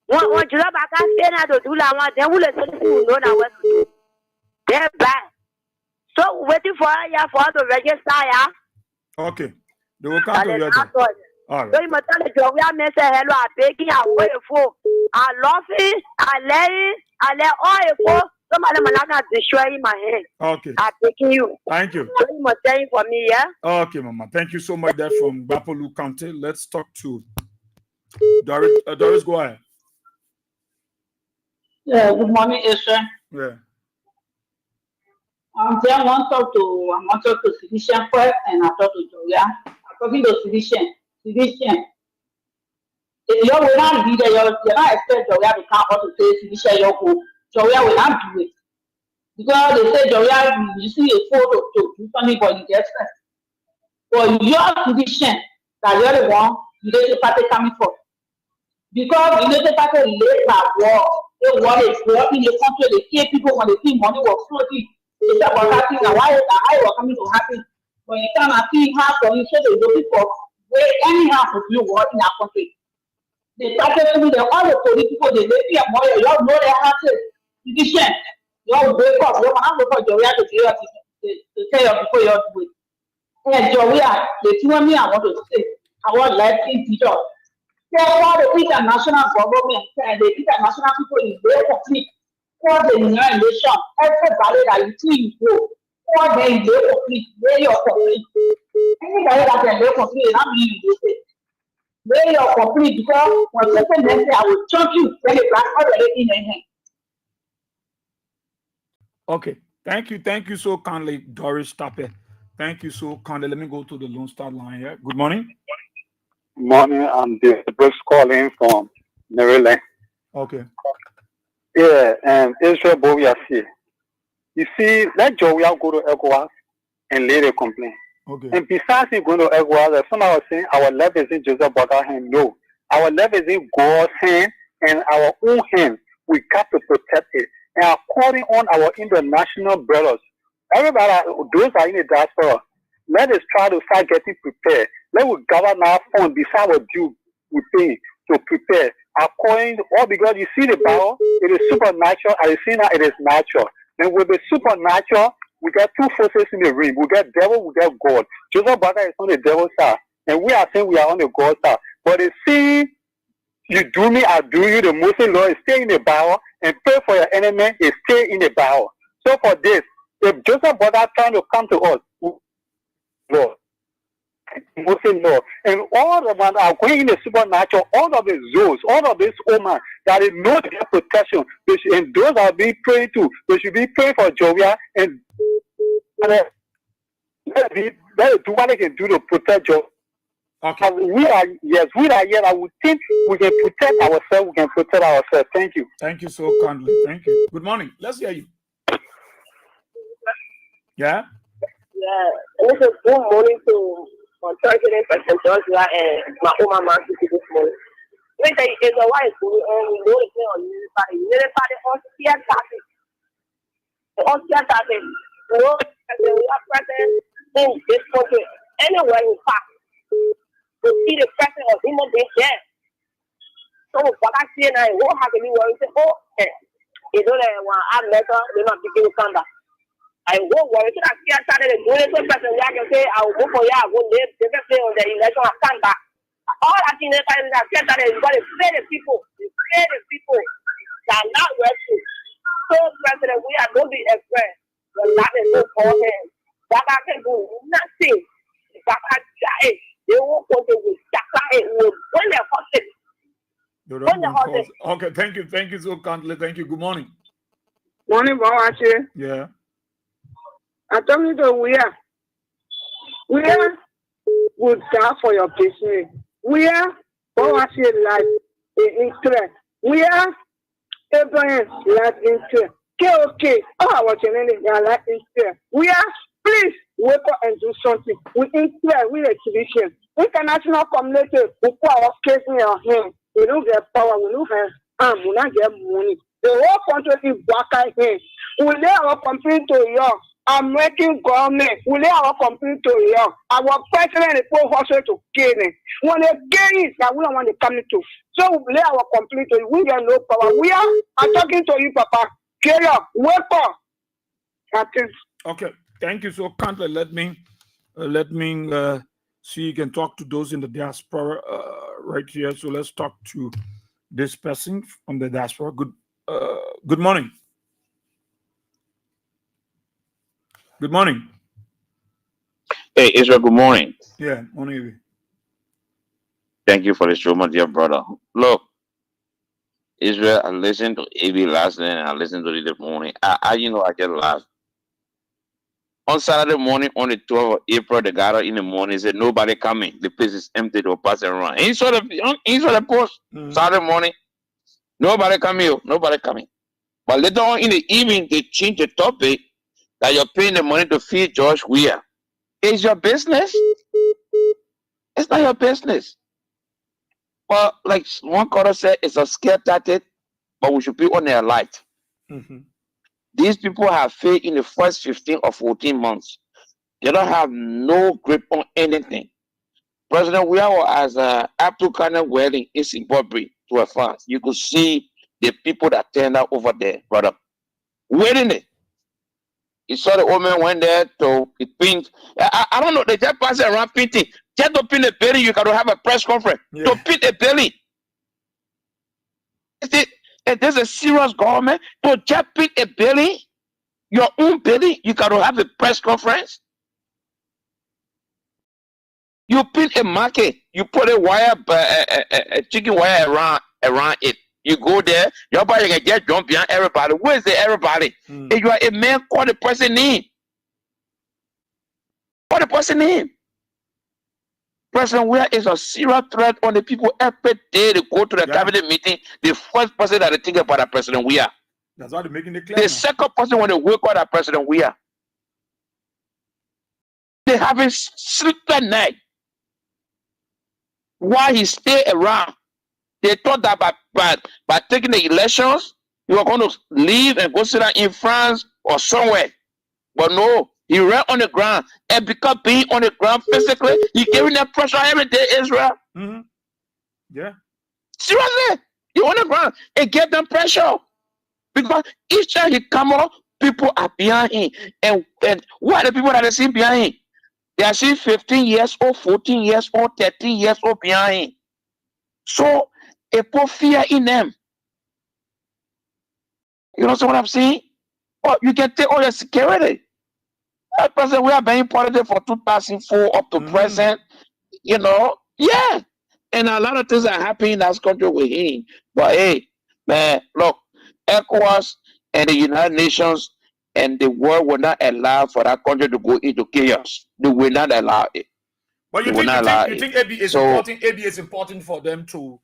One job I can't say that to do that one, then we'll know now what to do. They're bad. So waiting for us to register, yeah? Okay. They will come to your door. All right. So you must tell the job, we are messing hello, I begging, I wait for. I love it, I let all it for. Somebody will destroy my head. Okay. I'm begging you. Thank you. So you must tell for me, yeah? Okay, Mama. Thank you so much there from Bapolu County. Let's talk to Doris. Doris, go ahead. Yeah, good morning, Esther. Yeah. I want to talk to Citizen first, and I talk to Joya. I'm talking to Citizen. If you will not be there, you're not expect Joya to come out to say Citizen your home. Joya will not do it. Because they say Joya, you see a photo to do something, but you get stressed. But your Citizen, that you're the one, you need to start coming for. Because you need to start later war. They want to war in the country, they kill people when they think money was floating. It's about happening and why was coming to happen. When you come and see how for you say they're looking for where anyhow to do war in our country. They started to me all the political they make you more, you all know their houses. Division. You all wake up, you have to go for Joria to tell you before you do it. And Joria, the two of me I want to say, I want life in teacher. Tell all the international government and the international people in their country. For the nation, everybody that you see you go, for the complete, where you're complete. Anybody that can be complete, not me, you say. Where you're complete, because when certain men say, I will chunk you, when the black already in their hand. Okay. Thank you so kindly, Doris Tape. Thank you so kindly. Let me go to the Lone Star line here. Good morning. Morning, I'm Bruce calling from Maryland. Okay. Yeah, and Israel Bovia here. You see, let Joya go to ECOWAS and lay a complaint. Okay. And besides him going to ECOWAS, somebody was saying our left is in Joseph Boga's hand. No, our left is in God's hand and our own hand. We got to protect it. And according on our international brothers, everybody, those are in the diaspora, let us try to start getting prepared. Let us gather our funds beside our due we pay to prepare. According to all, because you see the Bible, it is supernatural, and you see now it is natural. And with the supernatural, we got two forces in the ring. We got devil, we got God. Joseph Baga is on the devil's side, and we are saying we are on the God's side. But you see, you do me, I do you. The Muslim law is stay in the Bible, and pray for your enemy is stay in the Bible. So for this, if Joseph Baga trying to come to us, Lord, Muslim law, and all the ones are going in the supernatural, all of the zones, all of this woman that is know their protection, and those are being prayed to. They should be praying for Joya and let it do what they can do to protect Joya. Okay. We are here. I would think we can protect ourselves. We can protect ourselves. Thank you. Thank you so kindly. Thank you. Good morning. Let's hear you. Yeah. Yeah. It's a good morning to President Joshua and my Oma Marcy this morning. We say it's a white school, and we know the thing on unify on theater. On theater, we are present in this country. Anywhere we pass, to see the presence of human beings there. So, what I see now, what have to be worried? Oh, you don't want to letter, they're not begin to come back. I won't worry. So, I started doing it so person where I can say, I will go for you, I will live, they can say on the election, I come back. All I think is that you've got to pay the people. You pay the people that are not working. So, President, we are going to be afraid. We're not in no forehead. That I can do nothing. That I try. They won't go to the Jacka. When they're hostage. Okay, thank you so kindly. Thank you. Good morning. Morning, Bawachi. Yeah. I told you that we are good job for your business. We are Bawachi life in interest. We are Abraham life interest. Okay. Oh, what's your name? Life interest. We are please wake up and do something. We interest with exhibition. International community who put our case in our hand. We don't get power, we don't have we don't get money. The whole country is black here. We lay our complaint to you. American government, we lay our complaint to you. Our president is for hustle to gain it. When they gain it, that we don't want to come to. So we lay our complaint to you. We get no power. We are I'm talking to you, Papa. Get up, wake up. Okay, thank you so kindly. Let me see you can talk to those in the diaspora right here. So let's talk to this person from the diaspora. Good morning. Good morning. Hey, Israel, good morning. Yeah, morning. Thank you for the show, my dear brother. Look, Israel, I listened to AB last night and I listened to it this morning. I just laughed. On Saturday morning, on the 12th of April, they got out in the morning, said, nobody coming. The place is empty, they'll pass it around. He saw the post Saturday morning. Nobody coming, nobody coming. But later on in the evening, they changed the topic that you're paying the money to feed George Weah. It's your business. It's not your business. Well, like one caller said, it's a scare tactic, but we should be on their light. Mm-hmm. These people have faith in the first 15 or 14 months. They don't have no grip on anything. President Weah was at Abdul Kanem wedding in Zimbabwe to a fast. You could see the people that turned out over there, brother, waiting it. You saw the old man went there to paint. I don't know, they just pass it around painting. Just to paint a building, you got to have a press conference. Yeah. To paint a building. There's a serious government. To just paint a building, your own building, you got to have a press conference. You paint a market, you put a chicken wire around it. You go there, your body can just jump behind everybody. Where is the everybody? If you are a man, call the person name. Call the person name. President Weah is a serious threat on the people every day they go to the cabinet meeting. The first person that they think about is President Weah. That's why they're making it clear. The second person when they wake up at President Weah. They haven't slept at night. Why he stay around? They thought that by taking the elections, you were going to leave and go sit down in France or somewhere. But no, he ran on the ground. And because being on the ground physically, he giving them pressure every day, Israel. Mm-hmm. Yeah. Seriously, he on the ground. It gave them pressure. Because each time he come up, people are behind him. And what are the people that are seen behind him? They are seeing 15 years old, 14 years old, 13 years old behind him. So, it put fear in them. You know what I'm saying? Oh, you can take all your security. That person, we are being politics for 2004 up to present. You know? Yeah. And a lot of things are happening in that country with him. But hey, man, look, ECOWAS and the United Nations and the world will not allow for that country to go into chaos. They will not allow it. But you think AB is important for them to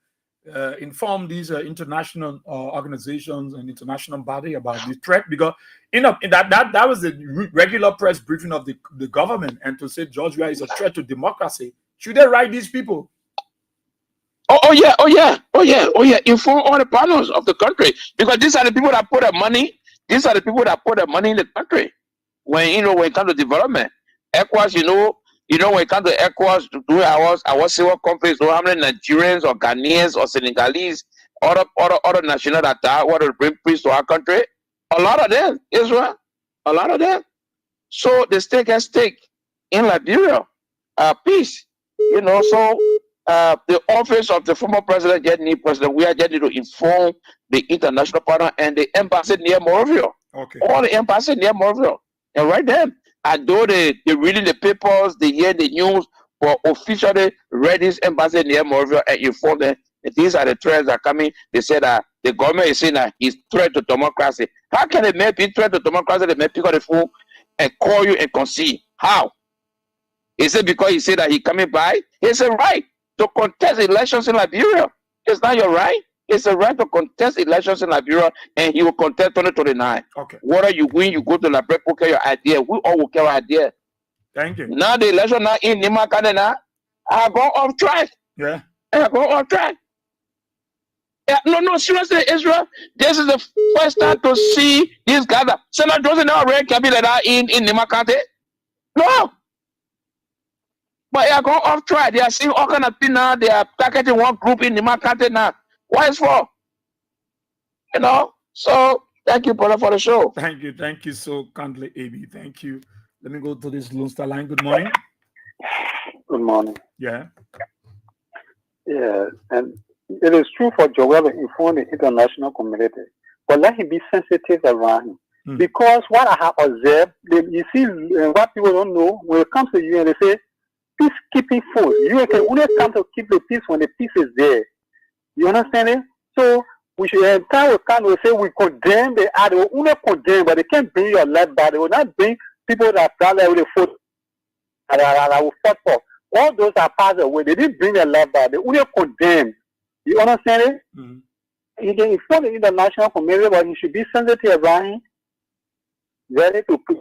inform these international organizations and international body about the threat? Because that was the regular press briefing of the government, and to say George Weah is a threat to democracy, should they write these people? Oh Inform all the partners of the country, because these are the people that put the money. These are the people that put the money in the country. When it comes to development, ECOWAS, when it comes to ECOWAS, to do our civil conflicts, how many Nigerians or Ghanaians or Senegalese, other national that want to bring peace to our country? A lot of them, Israel, a lot of them. So the stake at stake in Liberia, peace. So the office of the former president, we are getting to inform the international partner and the embassy near Monrovia. Okay. All the embassy near Monrovia. And right then, although they reading the papers, they hear the news, but officially read this embassy near Monrovia and inform them that these are the threats that are coming. They said that the government is saying that it's threat to democracy. How can it make threat to democracy? They may pick up the phone and call you and concede. How? Is it because he said that he coming by? It's a right to contest elections in Liberia. It's not your right. It's a right to contest elections in Liberia, and he will contest 2029. Okay. Whether you win, you go to Liberia, carry your idea. We all will carry our idea. Thank you. Now the election now in Nimakane now, I have gone off track. Yeah. I have gone off track. Yeah, no, seriously, Israel. This is the first time to see these guys. Senator Johnson now already can be like that in Nimakane. No. But they are going off track. They are seeing all kind of things now. They are targeting one group in Nimakane now. Why is for? So thank you, brother, for the show. Thank you so kindly, AB. Thank you. Let me go to this Lone Star line. Good morning. Good morning. Yeah. Yeah, and it is true for Joel to inform the international community, but let him be sensitive around him. Because what I have observed, you see, what people don't know, when it comes to UN, they say, peacekeeping force. UN can only come to keep the peace when the peace is there. You understand it? So we should time will come to say we condemn the other. They will only condemn, but they can't bring your left back. They will not bring people that stand there with the foot that will fight for. All those are passed away. They didn't bring their left back. They only condemn. You understand it? Mm-hmm. He can inform the international community, but he should be sensitive around him. Ready to peace.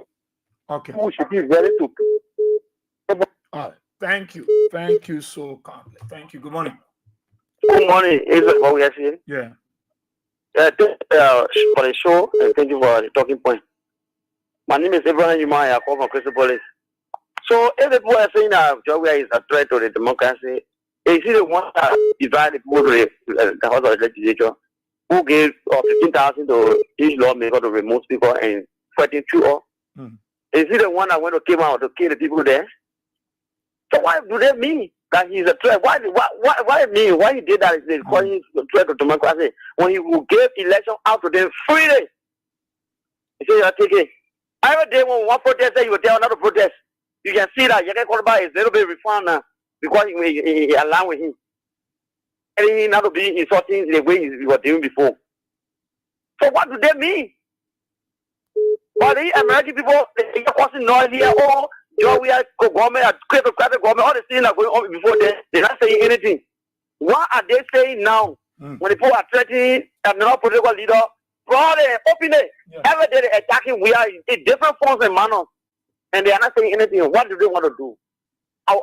Okay. We should be ready to peace. All right. Thank you. Thank you so kindly. Thank you. Good morning. Good morning. Is it what we are saying? Yeah. Thank you for the show and thank you for the talking point. My name is Abraham Umaya. I come from Crystal Police. So if the people are saying that Georgia is a threat to the democracy, is it the one that divided the people to the House of the Legislature who gave 15,000 to each lawmaker to remove people and fighting through all? Is it the one that went to came out to kill the people there? So why do they mean that he's a threat? Why mean? Why he did that? They call him a threat to democracy when he gave election out to them freely. He said, "You take it." Every day when one protester, you will tell another protest. You can see that Yeke Korba is a little bit refined now because he aligned with him. And he not to be insulting the way he was doing before. So what do they mean? But the American people, they are causing noise here. Oh, Georgia government, private government, all the things are going on before they're not saying anything. What are they saying now? When the people are threatening another political leader, broadly, openly, every day they're attacking, we are in different forms and manners. And they are not saying anything. What do they want to do?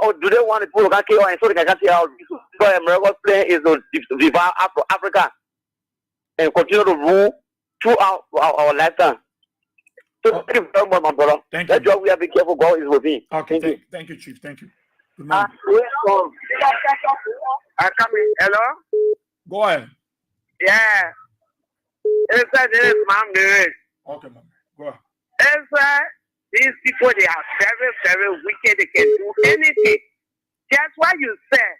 Or do they want to put a kill and so they can see how America's plan is to divide Africa and continue to rule throughout our lifetime? So thank you very much, my brother. Thank That's you. why we have to be careful. God is with me. Okay. Thank you, Chief. Thank you. Good morning. I come in. Hello? Go ahead. Yeah. This is Mom. Okay, Mom. Go ahead. These people, they are very, very wicked. They can do anything. That's why you said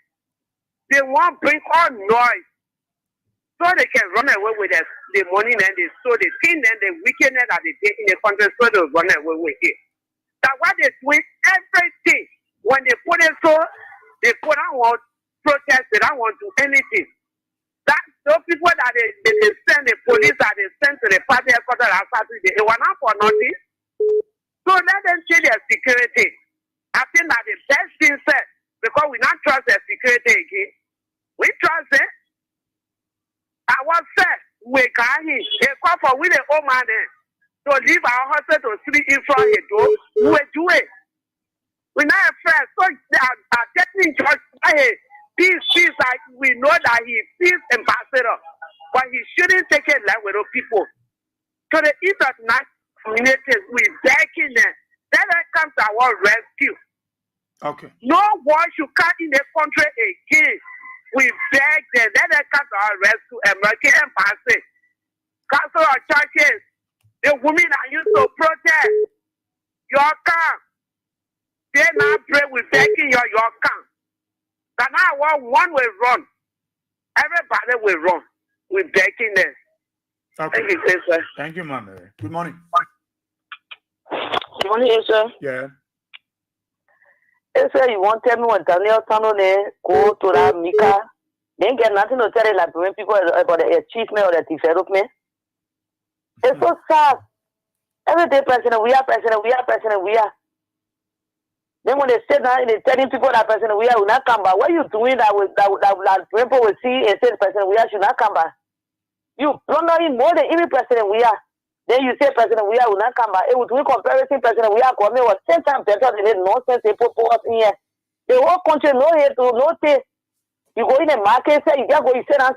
they want to bring all noise so they can run away with the money and so the thing and the wickedness that they take in the country so they run away with it. That's why they twist everything. When they put it so, they put on want protest, they don't want to do anything. That's those people that they send the police that they send to the party headquarters outside, they were not for nothing. So let them change their security. I think that the best thing said, because we not trust their security again. We trust it. I was said, we got him. They call for with the old man to leave our hospital to sleep in front of the door. We do it. We're not afraid. So they are getting in charge. peace. Like we know that he is peace ambassador, but he shouldn't take it like with those people. So the international communities, we begging them. Let them come to our rescue. Okay. No war should come in the country again. We beg them. Let them come to our rescue. American embassy, council of churches, the women are used to protest. Your camp. They now pray with begging your camp. But now one will run. Everybody will run. We're begging them. Okay. Thank you, sir. Thank you, Mama. Good morning. Good morning, sir. Yeah. Sir, you want to tell me when Daniel Tanone go to that Mika? They ain't get nothing to tell you like when people about the achievement or the development. It's so sad. Every day, president, we are. Then when they sit down and they're telling people that president we will not come back, what are you doing that people will see and say president we should not come back? You blunder him more than even president we are. Then you say president we will not come back. It was doing comparison president we are coming was 10 times better than the nonsense they put us in here. The whole country no here to no take. You go in the market, say you just go, you sit down,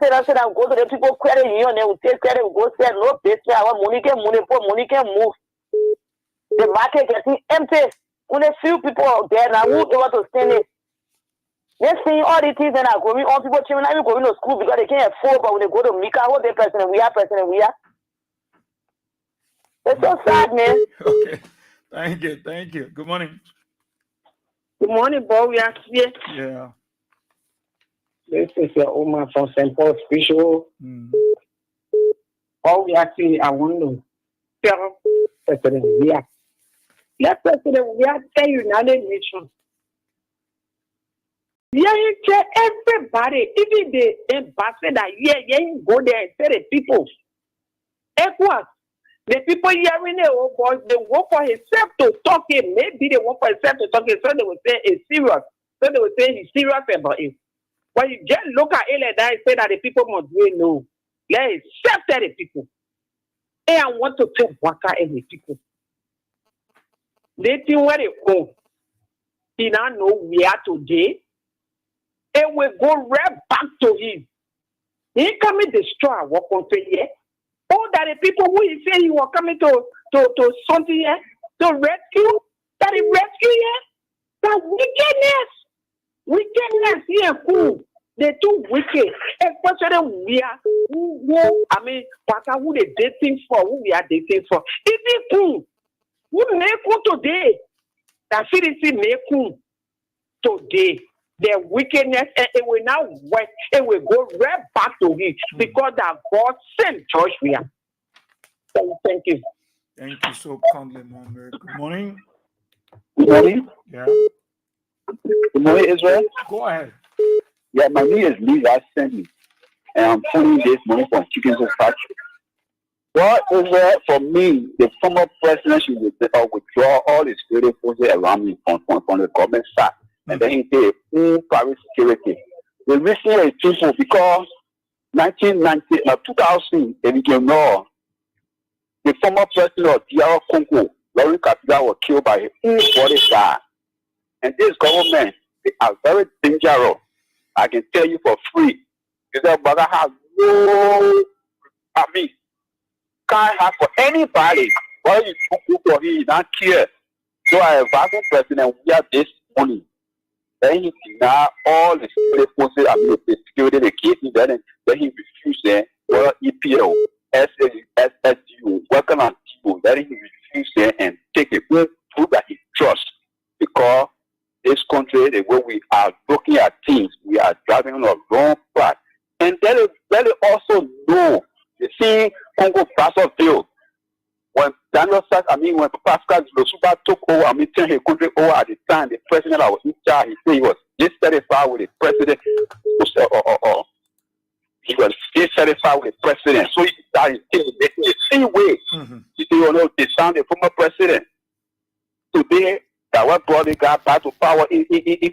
go to the people credit union, they will take credit, go say no business, our money can move. The market getting empty. When a few people out there now who don't want to stand it. They're seeing all these things and are going on people children not even going to school because they can't afford, but when they go to Mika, what they president we are. It's so sad, man. Okay. Thank you. Good morning. Good morning, boy. We are here. Yeah. This is your Oma from St. Paul Special. All we are seeing, I want to tell President we are. Let President we are say United Nations. Yeah, everybody, even the ambassador, go there and tell the people. Equal. The people hearing it, oh boy, they want for himself to talk it. Maybe they want for himself to talk it, so they will say it's serious. So they will say he's serious about it. But you just look at it like that and say that the people must do it. No. Let's accept the people. And I want to take water in the people. They think where they go. He now know we are today. And we go right back to him. He come and destroy our country here. All that the people who he say you are coming to something here, to rescue, that is rescue here, that wickedness here, cool. They're too wicked. Especially we are who they dating for, who we are dating for. It is cool. Who make cool today? That CDC make cool today. Their wickedness, and it will now work. It will go right back to it because that God sent Joshua. Thank you. Thank you so kindly, Mama. Good morning. Good morning. Yeah. Good morning, Israel. Go ahead. Yeah, my name is Lisa Sandy, and I'm pulling this money from Chicken Factory. Well, Israel, for me, the former president should withdraw all the security forces around me from the government side. And then he did private security. The reason is simple because 2000, if you can know, the former president of DR Congo, Laurent Kabila, was killed by his own bodyguard. And this government, they are very dangerous. I can tell you for free. Because brother has no, can't have for anybody. Why you go for him, he don't care. So I advise the president, we have this money. Then he denied all the security forces, the security they gave him, then he refused them. Well, EPL, SSU, working on people, then he refused them and take it, prove that he trusts. Because this country, the way we are looking at things, we are driving on a wrong path. And then they also know, you see, Congo Brazzaville, when when Pascal Losuba took over, turned his country over at the time, the president was in charge, he said he was dissatisfied with the president, he was dissatisfied with the president, so he started the same way. They sound the former president. Today, that what brought the guy back to power in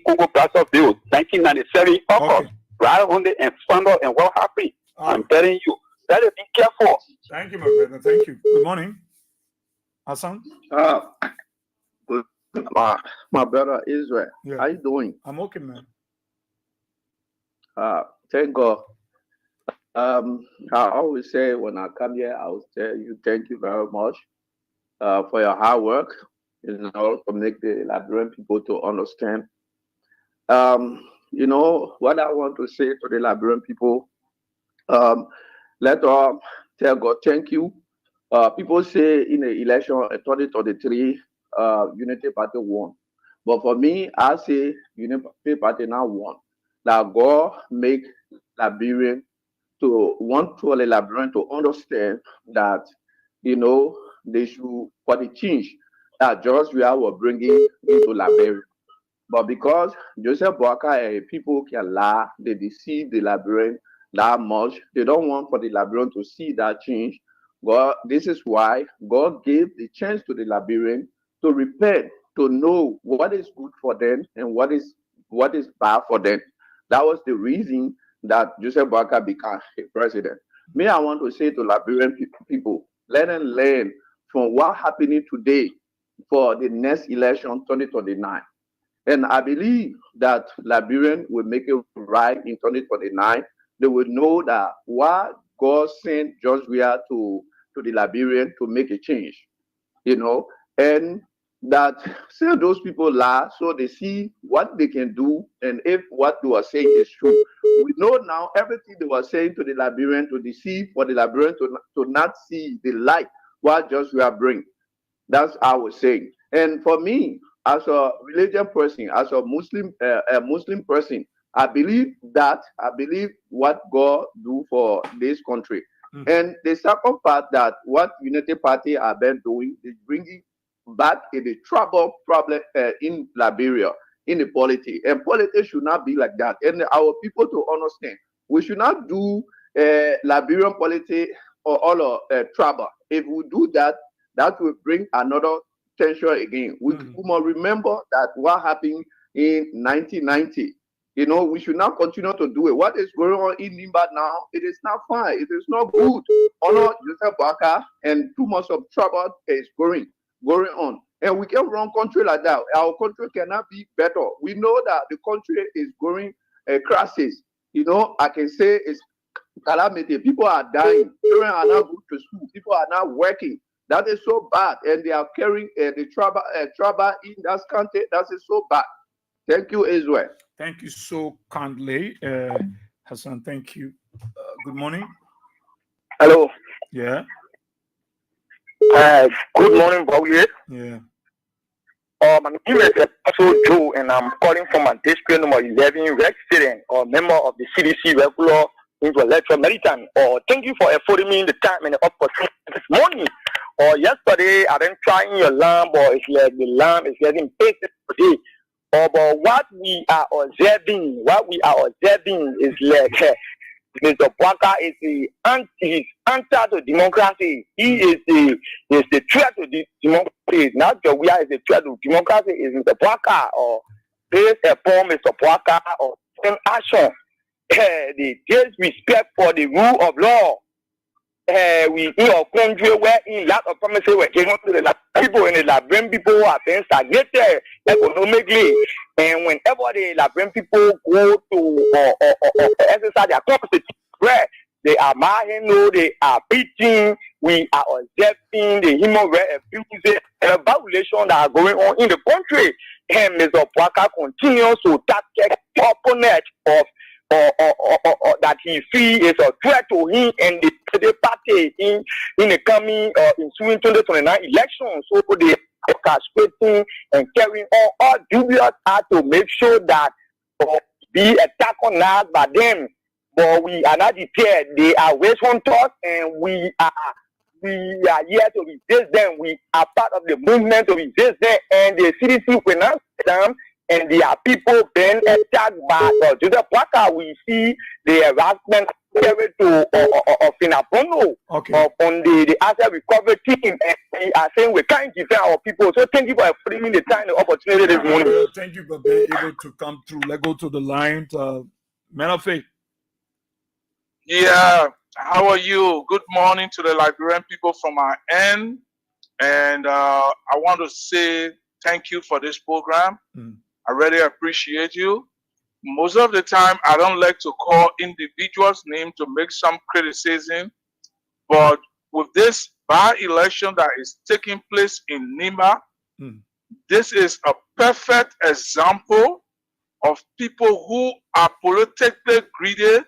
Congo Brazzaville, 1997, August, right on the and found out and what happened. I'm telling you, that is be careful. Thank you, my brother. Thank you. Good morning. Hassan? My brother Israel. Yeah. How you doing? I'm okay, man. Thank God. I always say when I come here, I will tell you thank you very much for your hard work, to make the Liberian people to understand. What I want to say to the Liberian people, um, let us tell God thank you. People say in the election 2023, Unity Party won. But for me, I say Unity Party now won. That God make Liberian to want to the Liberian to understand that, they should, for the change that George Weah were bringing into Liberia. But because Joseph Boakai and people can lie, they deceive the Liberian that much. They don't want for the Liberian to see that change. This is why God gave the chance to the Liberian to repent, to know what is good for them and what is bad for them. That was the reason that Joseph Boakai became a president. Me, I want to say to Liberian people, let them learn from what happening today for the next election 2029. And I believe that Liberian will make it right in 2029. They will know that why God sent George Weah to the Liberian to make a change, and that say those people lie so they see what they can do and if what they were saying is true. We know now everything they were saying to the Liberian to deceive for the Liberian to not see the light what George Weah bring. That's how I was saying. And for me, as a religious person, as a Muslim person, I believe what God do for this country. And the second part that what Unity Party have been doing is bringing back the trouble problem in Liberia, in the politics. And politics should not be like that. And our people to understand, we should not do Liberian politics or all trouble. If we do that, that will bring another tension again. We must remember that what happened in 1990. We should not continue to do it. What is going on in Nimba now? It is not fine. It is not good. Honor Joseph Baka and too much of trouble is going on. And we can run country like that. Our country cannot be better. We know that the country is going a crisis. I can say it's calamity. People are dying. Children are not going to school. People are not working. That is so bad. And they are carrying the trouble in that country. That is so bad. Thank you, Israel. Thank you so kindly, Hassan. Thank you. Good morning. Hello. Yeah. Good morning, Bobby. Yeah. My name is also Joe, and I'm calling from my district number 11, resident or member of the CDC regular intellectual militant. Thank you for affording me the time and the opportunity this morning. Yesterday, I didn't try in your lamb, or it's like the lamb is getting paid today. But what we are observing is like Mr. Baka is the anti to democracy. He is the threat to democracy. Not Jawia is the threat to democracy. Is Mr. Baka or based upon Mr. Baka or same action. The disrespect for the rule of law. We in our country where in lot of promises were given to the people, and the Liberian people are being stagnated economically. And whenever the Liberian people go to exercise their constitution, where they are marrying, they are beating, we are observing the human rights abuses and violations that are going on in the country. And Mr. Baka continues to target opponent of that he feels is a threat to him and the party in the coming ensuing 2029 elections. So they are castrating and carrying on all dubious acts to make sure that be attacked on us by them. But we are not deterred. They are wasteful thoughts, and we are here to resist them. We are part of the movement to resist them, and the CDC finance them. And there are people being attacked by Joseph Baka. We see the harassment carried to Finapono on the asset recovery team. And we are saying we can't defend our people. So thank you for bringing the time and the opportunity this morning. Thank you for being able to come through. Let's go to the line. Man of faith. Yeah. How are you? Good morning to the Liberian people from our end. And I want to say thank you for this program. I really appreciate you. Most of the time, I don't like to call individuals' name to make some criticism, but with this by-election that is taking place in Nima, this is a perfect example of people who are politically greedy,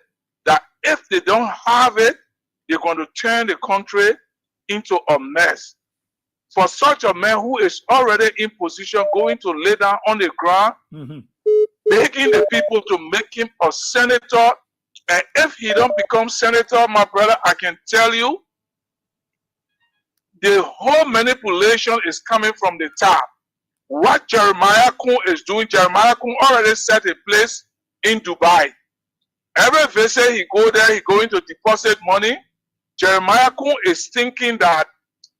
that if they don't have it, they're going to turn the country into a mess. For such a man who is already in position, going to lay down on the ground, begging the people to make him a senator, and if he don't become senator, my brother, I can tell you, the whole manipulation is coming from the top. What Jeremiah Kun is doing, Jeremiah Kun already set a place in Dubai. Every visit he go there, he going to deposit money. Jeremiah Kun is thinking that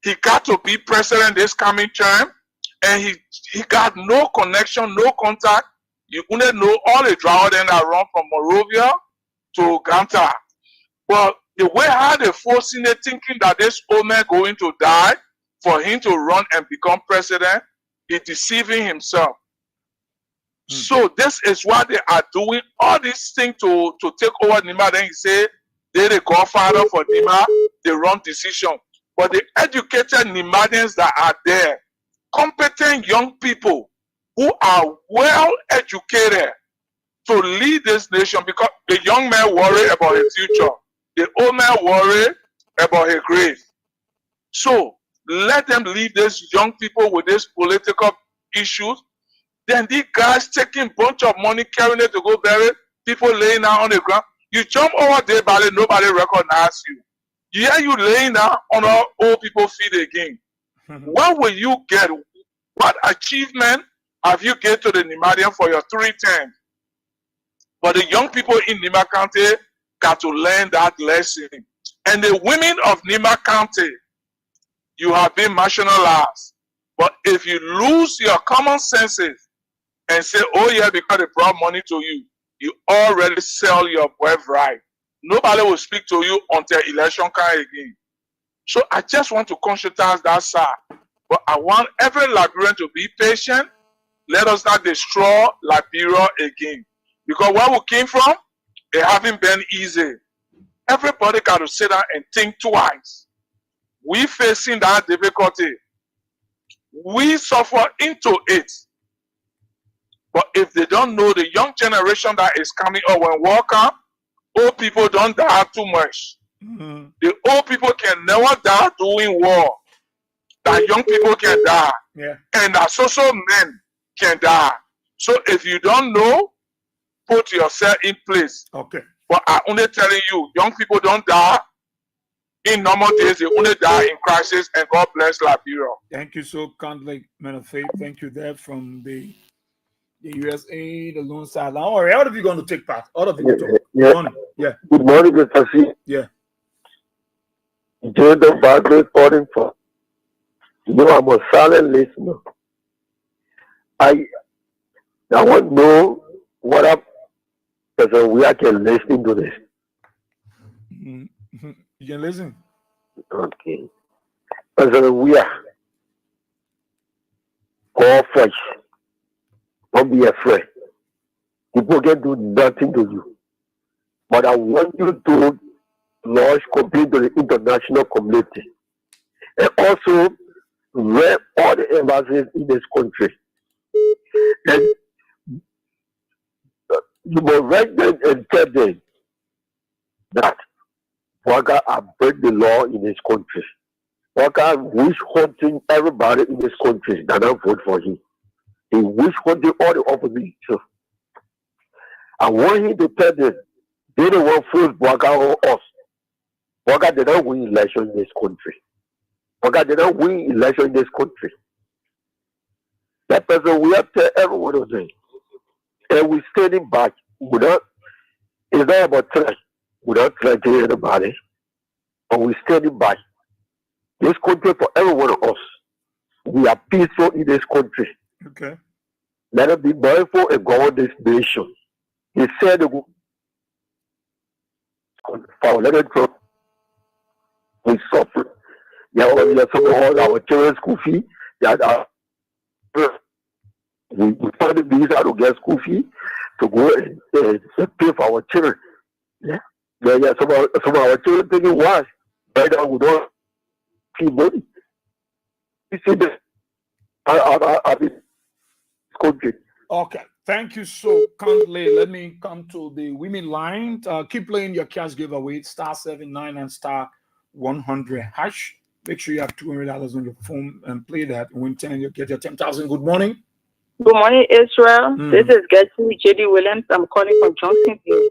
he got to be president this coming term, and he got no connection, no contact. You couldn't know all the drought that run from Morovia to Ganta. But the way how they forcing it, thinking that this old man going to die for him to run and become president, he's deceiving himself. So this is why they are doing all these things to take over Nima. Then he say they're the godfather for Nima, they run decision. But the educated Nimadians that are there, competent young people who are well educated to lead this nation, because the young man worry about his future, the old man worry about his grave. So let them leave these young people with these political issues. Then these guys taking bunch of money, carrying it to go bury, people laying down on the ground. You jump over there, but nobody recognize you. Yeah, you laying down on all old people feet again. What will you get? What achievement have you get to the Nimadian for your 3 terms? But the young people in Nima County got to learn that lesson. And the women of Nima County, you have been marginalized. But if you lose your common senses and say, oh yeah, because they brought money to you, you already sell your birthright. Nobody will speak to you until election comes again. So I just want to conscientize that side. But I want every Liberian to be patient. Let us not destroy Liberia again. Because where we came from, it haven't been easy. Everybody got to sit down and think twice. We facing that difficulty. We suffer into it. But if they don't know, the young generation that is coming up when war comes, old people don't die too much. The old people can never die doing war. That young people can die. And that social men can die. So if you don't know, put yourself in place. Okay. But I'm only telling you, young people don't die in normal days. They only die in crisis, and God bless Liberia. Thank you so kindly, man of faith. Thank you there from the USA, the Lone Side. Don't worry, all of you going to take part. All of you talk. Yeah. Good morning. Yeah. Good morning, Mr. C. Yeah. Joe the Barclay calling for. You know, I'm a silent listener. I want to know what up, because we are can listen to this. You can listen. Okay. Because we are call fresh. Don't be afraid. People can do nothing to you. But I want you to lodge complaint to the international community. And also rep all the embassies in this country. And you must write them and tell them that Waka have break the law in this country. Waka wish hunting everybody in this country that don't vote for him. He wish hunting all the opposition. I want him to tell them they don't want force Waka or us. Waka did not win election in this country. Waka did not win election in this country. That person we have to tell everyone of them. And we're standing back without, it's not about threat, without threatening anybody. But we're standing back. This country for every one of us. We are peaceful in this country. Okay. Let us be mindful and govern this nation. He said, let us go. We suffer. We suffer all our children's school fee. We find the visa to get school fee. to go and pay for our children. Yeah. Some of our children thinking, why? Right now we don't see money. You see this country. Okay. Thank you so kindly. Let me come to the women line. Keep playing your cash giveaway, *79 and *100 hash. Make sure you have $200 on your phone and play that. Win 10, you get your 10,000. Good morning. Good morning, Israel. This is Gertrude J.D. Williams. I'm calling from Johnsonville.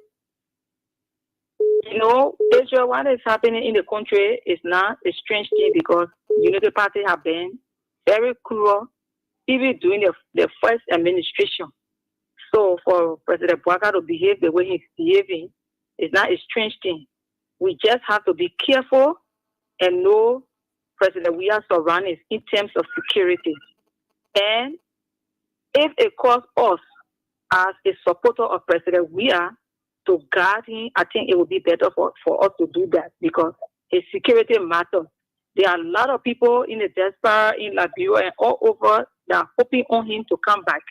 You know, Israel, what is happening in the country is not a strange thing because Unity Party have been very cruel, even during the first administration. So for President Bouaka to behave the way he's behaving is not a strange thing. We just have to be careful and know President Weah's surroundings in terms of security. And if it costs us as a supporter of President Weah to guard him, I think it would be better for us to do that because his security matters. There are a lot of people in the diaspora, in Liberia, and all over that are hoping on him to come back.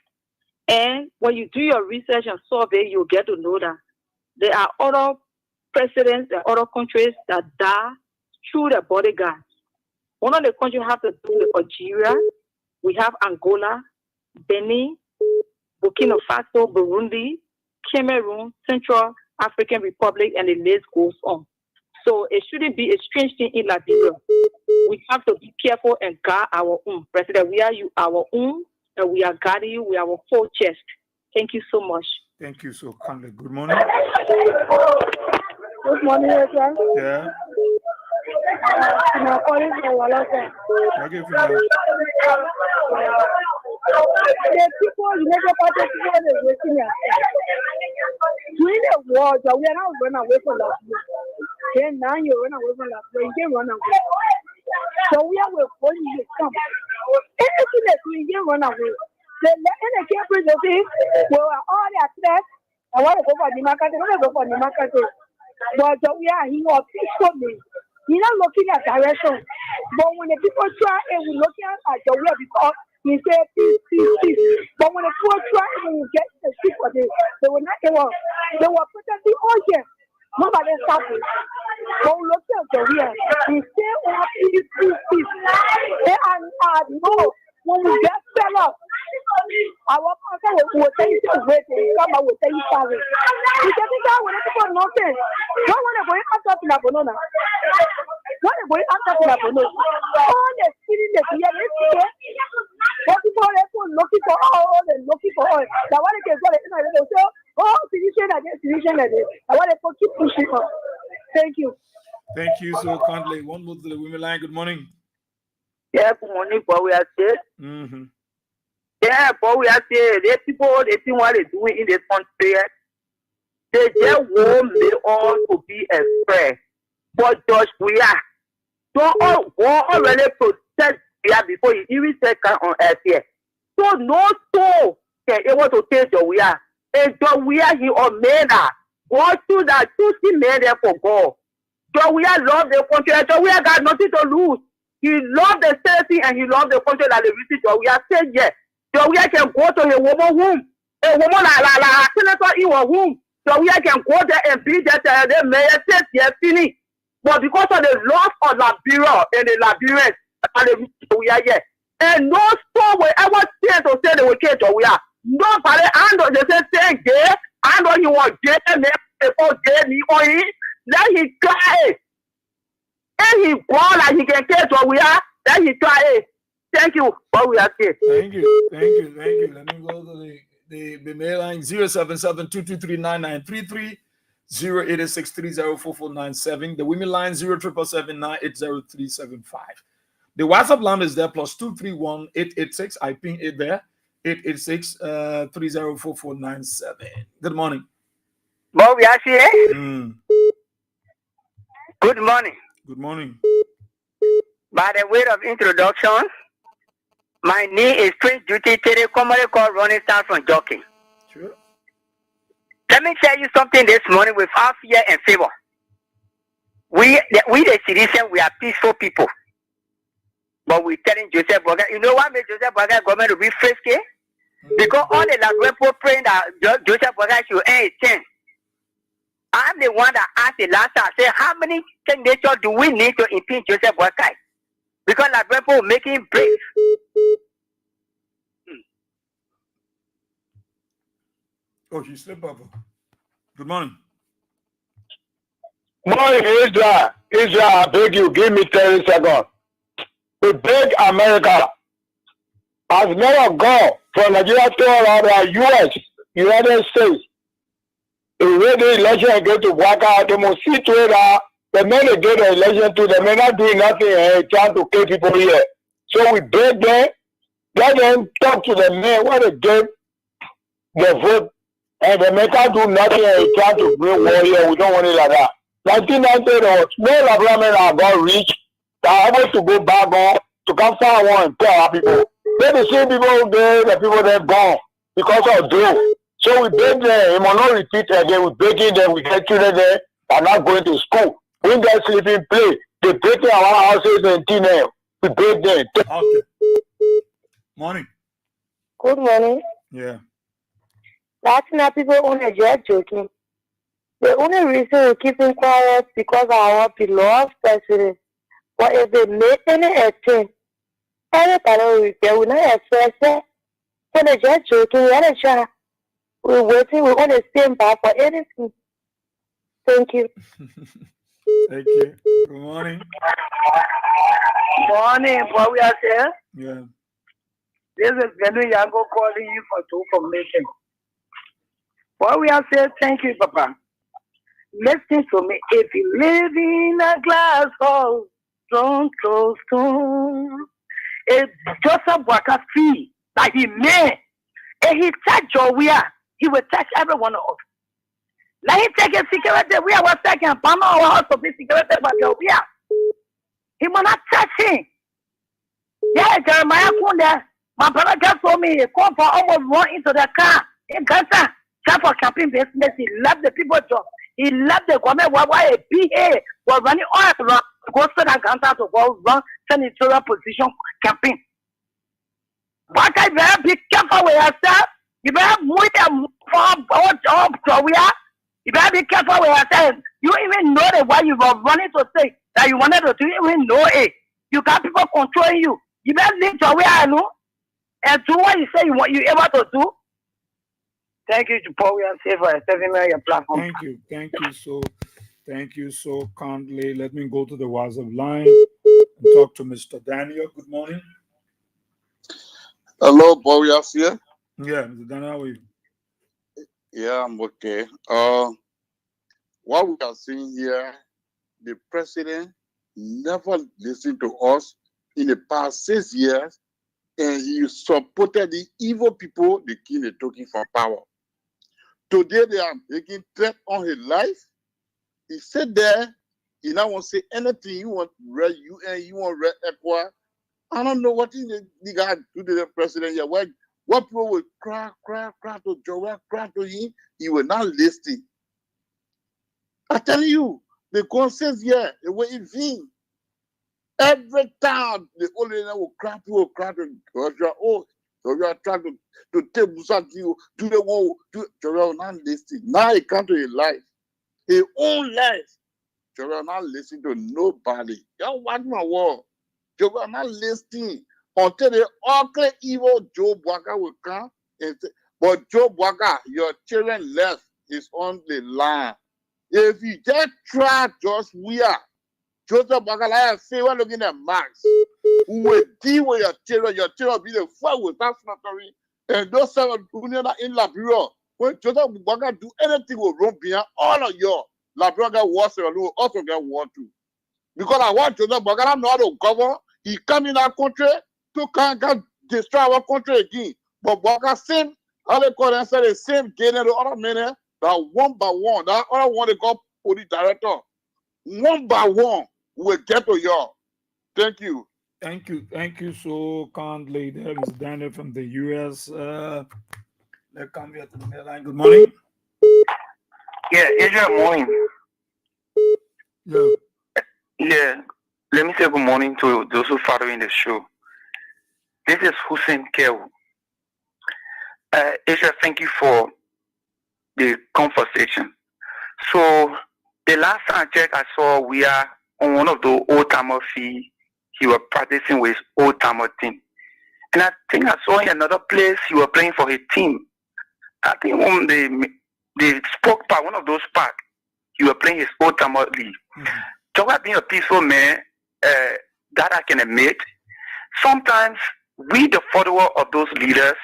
And when you do your research and survey, you'll get to know that there are other presidents and other countries that die through the bodyguards. One of the countries have to do with Algeria. We have Angola, Benin, Burkina Faso, Burundi, Cameroon, Central African Republic, and the list goes on. So it shouldn't be a strange thing in Liberia. We have to be careful and guard our own. President, we are our own, and we are guarding you with our full chest. Thank you so much. Thank you so kindly. Good morning. Good morning, sir. Yeah. I'm calling from Wallaka. Thank you for The people, you never party people, they're wasting their time. During the war, we are not running away from last year. Then now you run away from last year. You can't run away. So we are waiting you to come. Anything that we can run away. Then the campers will say, well, all the athletes, I want to go for the market. I want to go for the market. But we are here peacefully. You're not looking at direction. But when the people try and we looking at the way because we say peace. But when the people try and we get the shit for this, they will not give up. They will protect the audience. Nobody stop it. But we look at the way we say peace. They are no. When we get fed up, our pastor will tell you to wait and come out will tell you sorry. We can think that when people nothing. Don't want to go after the banana. What are going after the banana? All the feeling that we are what people are looking for all and looking for all. Now what they get so oh physician again. I want to keep pushing up. Thank you. Thank you so kindly. One more to the women line. Good morning. Yeah, good morning, but we are still. Yeah, but we are still. The people, they think what they're doing in this country. They just want me all to be expressed. But George, we are. Don't already protect Weah before you even say on earth here. So no soul can able to take the Weah. And the Weah he or made that. Go to that to see made there for God. The Weah love the country. The Weah got nothing to lose. He loved the city and he loved the country that they visit. So we are saying, yes, so we can go to a woman home. A woman like senator in her home. So we can go there and be there. The mayor says, yes, finish. But because of the loss of Liberia and the Liberians, and we are here. And no store will ever say to say they will change we are. Nobody, and they say, gay, and when you want gay, and before gay, then he cry. And he born like he can catch what we are. Then he try it. Thank you. What we are saying. Thank you. Let me go to the mail line 077-223-9933, 086-304497. The women line 07779800375. The WhatsApp line is there +231-886. I ping it there 886-304497. Good morning. What we are saying. Good morning. Good morning. By the way of introduction, my name is Prince Duty Terry, commonly called Ronnie Star from Joking. Sure. Let me tell you something this morning without fear and favor. We the citizens, we are peaceful people. But we're telling Joseph Boga, you know what made Joseph Boga government to be frisky? Because all the Labrador people praying that Joseph Boakai should earn a 10. I'm the one that asked the last time, say, how many signatures do we need to impeach Joseph Boakai? Because Labrador people making brave. Oh, you slept over. Good morning. Morning, Israel. Israel, I beg you, give me 30 seconds. We beg America, as men of God, from Nigeria to all the US, United States, the way the election go to work out, they must see to it that the men they get the election to, they may not do nothing and trying to kill people here. So we beg them, let them talk to the men when they give the vote, and they may not do nothing and try to bring war here. We don't want it like that. 1990, there was no government that got rich that are able to go back on to come find one and tell our people. Then the same people there, the people they're gone because of drugs. So we beg them, it must not repeat again. We begging them, we get children there that are not going to school. When they're sleeping, play. They break our houses and dinner. We beg them. Okay. Morning. Good morning. Yeah. That's not people only just joking. The only reason we keep him quiet because our beloved president. But if they make any attempt, everybody will repair. We not express it. So they just joking. We're waiting. We want to stand back for anything. Thank you. Thank you. Good morning. Morning, what we are saying? Yeah. This is Benny Yango calling you for two information. What we are saying, thank you, Papa. Listen to me. If you live in a glass house, don't close to. If Joseph Boakai fee that he made, and he touch your wear, he will touch every one of us. Let him take a security. We are taking Pama our house to be security by your wear. He will not touch him. Yeah, Jeremiah Kunda, my brother just told me he called for almost run into the car in Gaza. Just for campaign business, he left the people job. He left the government while a PA was running all around to go to the Gaza to go run senatorial position campaign. But I better be careful with yourself. You better move them from our job to we are. You better be careful with yourself. You even know the why you were running to say that you wanted to do, you even know it. You got people controlling you. You better leave to where I know and do what you say you want you able to do. Thank you to Paul and say for accepting your platform. Thank you so kindly. Let me go to the WhatsApp line and talk to Mr. Daniel. Good morning. Hello, Boreas here. Yeah, Mr. Daniel, how are you? Yeah, I'm okay. What we are seeing here, the president never listened to us in the past 6 years, and he supported the evil people the king is taking from power. Today they are making threat on his life. He said there, he now won't say anything. You want red UN, you want red Equa. I don't know what the guy do to the president here. What people will cry to Joel, cry to him, he will not listen. I tell you, the consensus here, it will in. Every time the old lady will cry, people will cry to Joel. Oh, Joel trying to take Musa to do the one, Joel not listen. Now he come to his life, his own life. Joel not listen to nobody. You watch my word. Joel not listening until the ugly evil Joe Boakai will come. And say, but Joe Boakai, your children left is on the line. If you just try just weird, Joseph Boakai, like I say, we're looking at Max, who will deal with your children will be the fuck with that snottery. And those 7 people in Liberia, when Joseph Boakai do anything will run behind all of you, Liberia get war, so also get war too. Because I want Joseph Boakai, I know how to govern. He come in our country to can destroy our country again. But Boakai same, how they call them, say the same getting the other men that one by one, that other one they call police director. One by one, we'll get to y'all. Thank you. Thank you so kindly. There is Daniel from the US. Let's come here to the main line. Good morning. Yeah, Israel, morning. Yeah. Yeah, let me say good morning to those who following the show. This is Hussein Kew. Israel, thank you for the conversation. So the last time I checked, I saw we are on one of the old timer feed. He was practicing with his old timer team. And I think I saw in another place he was playing for his team. I think on the spoke part, one of those parts, he was playing his old timer league. Talk being a peaceful man, that I can admit. Sometimes we, the follower of those leaders,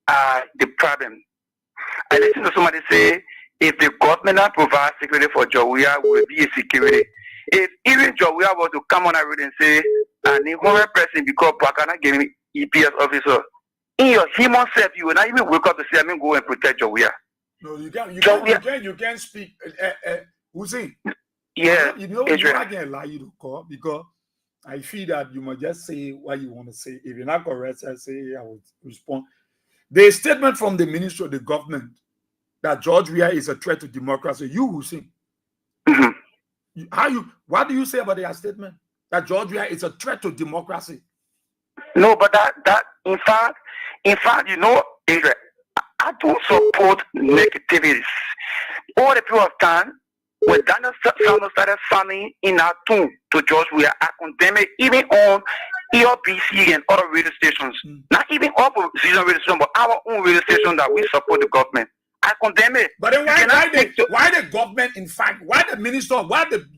are the problem. I listen to somebody say, if the government provides security for Jawia, will be a security. If even Jawia was to come on a road and say, I need 100 person because Pakana gave me EPS officer, in your human self, you will not even wake up to say, I'm going to go and protect Jawia. No, you can't speak. Hussein. Yeah, you know I can't allow you to call because I feel that you must just say what you want to say. If you're not correct, I say I will respond. The statement from the minister of the government that George Weah is a threat to democracy. You, Hussein, what do you say about their statement that George Weah is a threat to democracy? No, but that in fact, you know, Israel, I don't support negativities. All the people of time, when Daniel started farming in our tune to George Weah, I condemn it even on ERBC and other radio stations. Not even all radio stations, but our own radio station that we support the government. I condemn it. But then why the government, in fact, why the minister,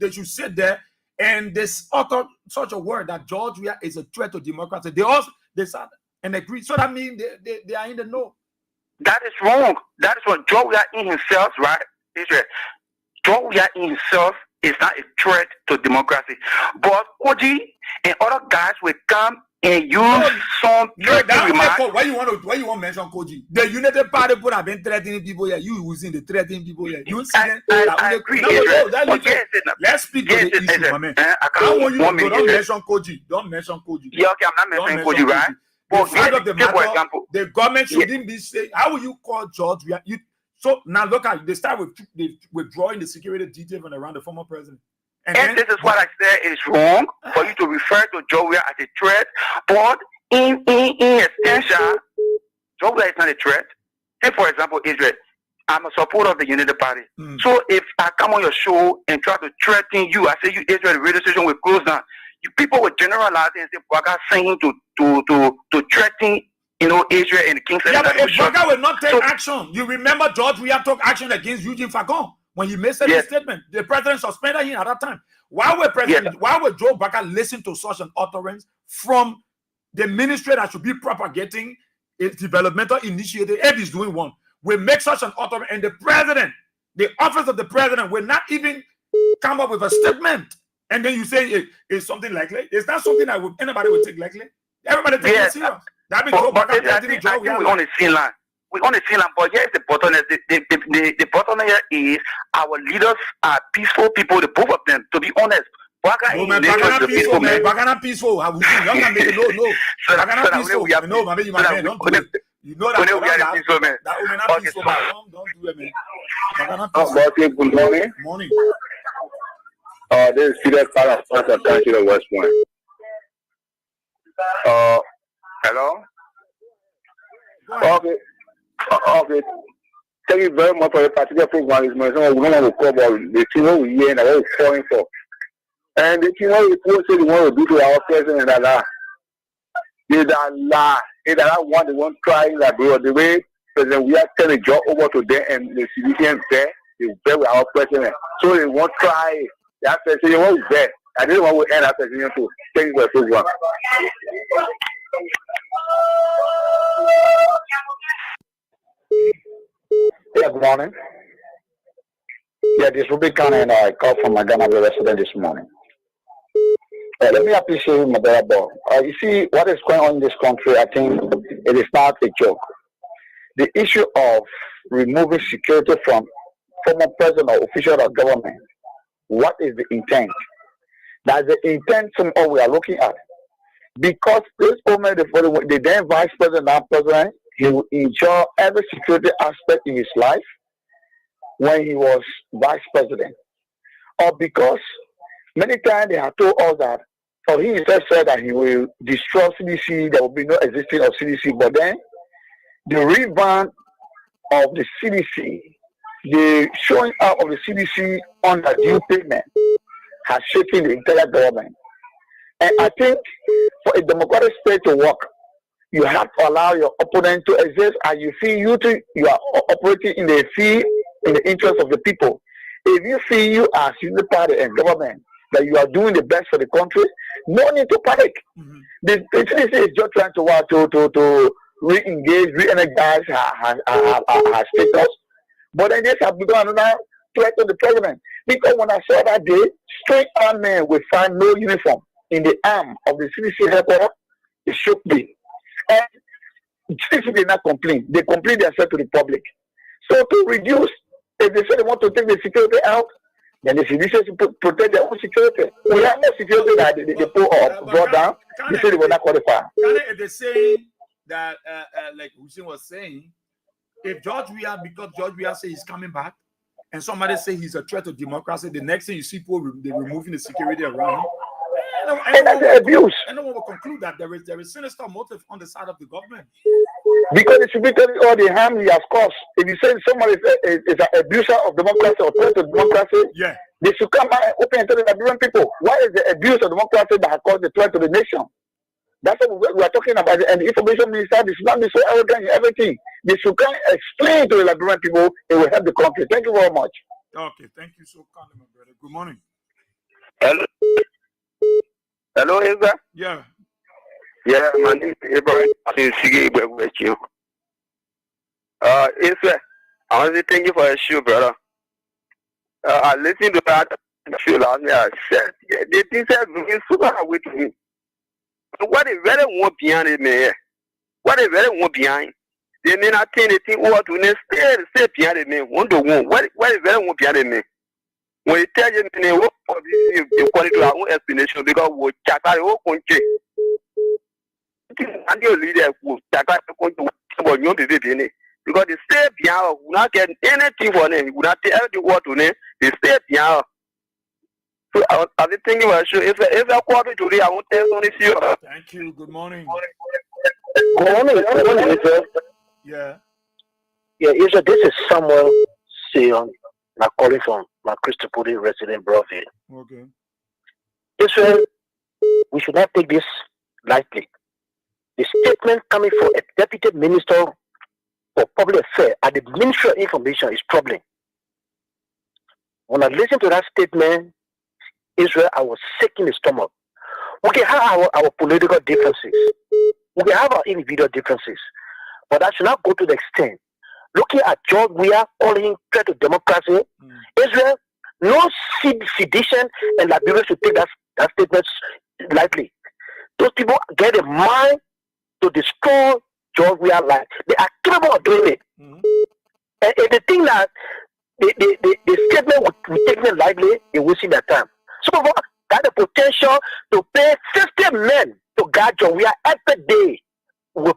they should sit there and this utter such a word that George Weah is a threat to democracy? They sat and agreed. So that means they are in the know. That is wrong. That is what George Weah in himself, right? Israel. George Weah in himself is not a threat to democracy. But Koji and other guys will come and use some remarks. Why you want to mention Koji? The United Party people have been threatening people here. You using the threatening people here. You see them? I agree. Let's speak to the issue, my man. I want you to don't mention Koji. Don't mention Koji. Yeah, okay, I'm not mentioning Koji, right? The fact of the matter, the government shouldn't be saying, how will you call George Weah? So now look at they start with withdrawing the security detail from around the former president. And this is what I said is wrong for you to refer to George Weah as a threat. But in extension, George Weah is not a threat. Say for example, Israel, I'm a supporter of the United Party. So if I come on your show and try to threaten you, I say you Israel, the radio station will close down. You people will generalize and say Baga saying to threaten, you know, Israel and the King. Yeah, but if Baga will not take action, you remember George Weah took action against Eugene Fagon when he made such a statement. The president suspended him at that time. Why would Joe Baga listen to such an utterance from the ministry that should be propagating a developmental initiative if he's doing one? We make such an utterance, and the president, the office of the president, will not even come up with a statement. And then you say it's something likely. It's not something that anybody would take likely. Everybody takes it serious. That means I think we're on the same line. We're on the same line, but here's the bottleneck. The bottleneck is our leaders are peaceful people, the both of them, to be honest. Bagana peaceful, man. Bagana peaceful. I will see. No. Bagana peaceful. No, man, you don't do it. You know that. That woman not peaceful, man. Don't do it, man. Bagana peaceful. Good morning. Morning. This is Peter Carter, Santa Township, West Point. Hello? Okay. Thank you very much for your particular program. It's my son. We don't want to call about the thing we hear and what we're calling for. And the thing we say we want to do to our president and Allah. They don't lie. They don't want the one trying that, bro. The way President we are turning the job over to them and the civilians there, they bear with our president. So they won't try. That president was there. I didn't want to end that president too. Thank you for the program. Yeah, good morning. Yeah, this Rubicon and I called from my Ghana resident this morning. Let me appreciate you, my brother. You see, what is going on in this country, I think it is not a joke. The issue of removing security from former president or official of government, what is the intent? That's the intent from all we are looking at. Because this moment, the then vice president, now president, he will ensure every security aspect in his life when he was vice president. Or because many times they have told us that, or he himself said that he will destroy CDC, there will be no existence of CDC, but then the revamp of the CDC, the showing up of the CDC under due payment has shaken the entire government. And I think for a democratic state to work, you have to allow your opponent to exist as you feel you are operating in the interest of the people. If you feel you as the party and government that you are doing the best for the country, no need to panic. Mm-hmm. The CDC is just trying to re-engage, re-energize her status. But then this has become another threat to the president. Because when I saw that day, straight armed men will find no uniform in the arm of the CDC headquarters, it shook me. And CDC did not complain. They complained themselves to the public. So to reduce, if they say they want to take the security out, then the CDC should protect their own security. We have no security that they brought down. They say they were not qualified. If they say that, like Hussein was saying, if George Weah, because George Weah say he's coming back, and somebody say he's a threat to democracy, the next thing you see people they're removing the security around him. And that's abuse. Anyone will conclude that there is sinister motive on the side of the government. Because it should be telling all the harm he has caused. If you say somebody is an abuser of democracy or threat to democracy, yeah, they should come back and open and tell the Nigerian people why is the abuse of democracy that has caused the threat to the nation. That's what we are talking about. And the information minister, they should not be so arrogant in everything. They should come explain to the Liberian people. It will help the country. Thank you very much. Okay, thank you so kindly, my brother. Good morning. Hello. Hello, Ezra? Yeah. Yeah, my name is Abraham. Ezra, I want to thank you for your show, brother. I listened to that show last night. I said, they think that it's super with me. What they really want behind it, man? What they really want behind? They may not think they think what to stay behind it, man. What they really want behind it, man? When you tell you, man, what you call it to our own explanation because we chat out your country. And your leader will chat out your country because they stay behind, will not get anything for them, will not tell the word to them, they stay behind. So I was thinking about sure if I quarter today, I won't tell only see you. Thank you. Good morning. Good morning, sir. Yeah. Yeah, this is Samuel Sion. I'm calling from my Christopoli resident Broadview. Okay. Israel, we should not take this lightly. The statement coming from a deputy minister for public affairs at the Ministry of Information is troubling. When I listened to that statement, Israel, I was sick in the stomach. We can have our political differences. We can have our individual differences. But that should not go to the extent. Looking at George Weah calling threat to democracy, Israel, no sedition and Liberia should take that statement lightly. Those people get a mind to destroy George Weah's life. They are capable of doing it. And the thing that the statement will take them lightly, they will see their time. Some of us got the potential to pay 50 men to guard George Weah every day. We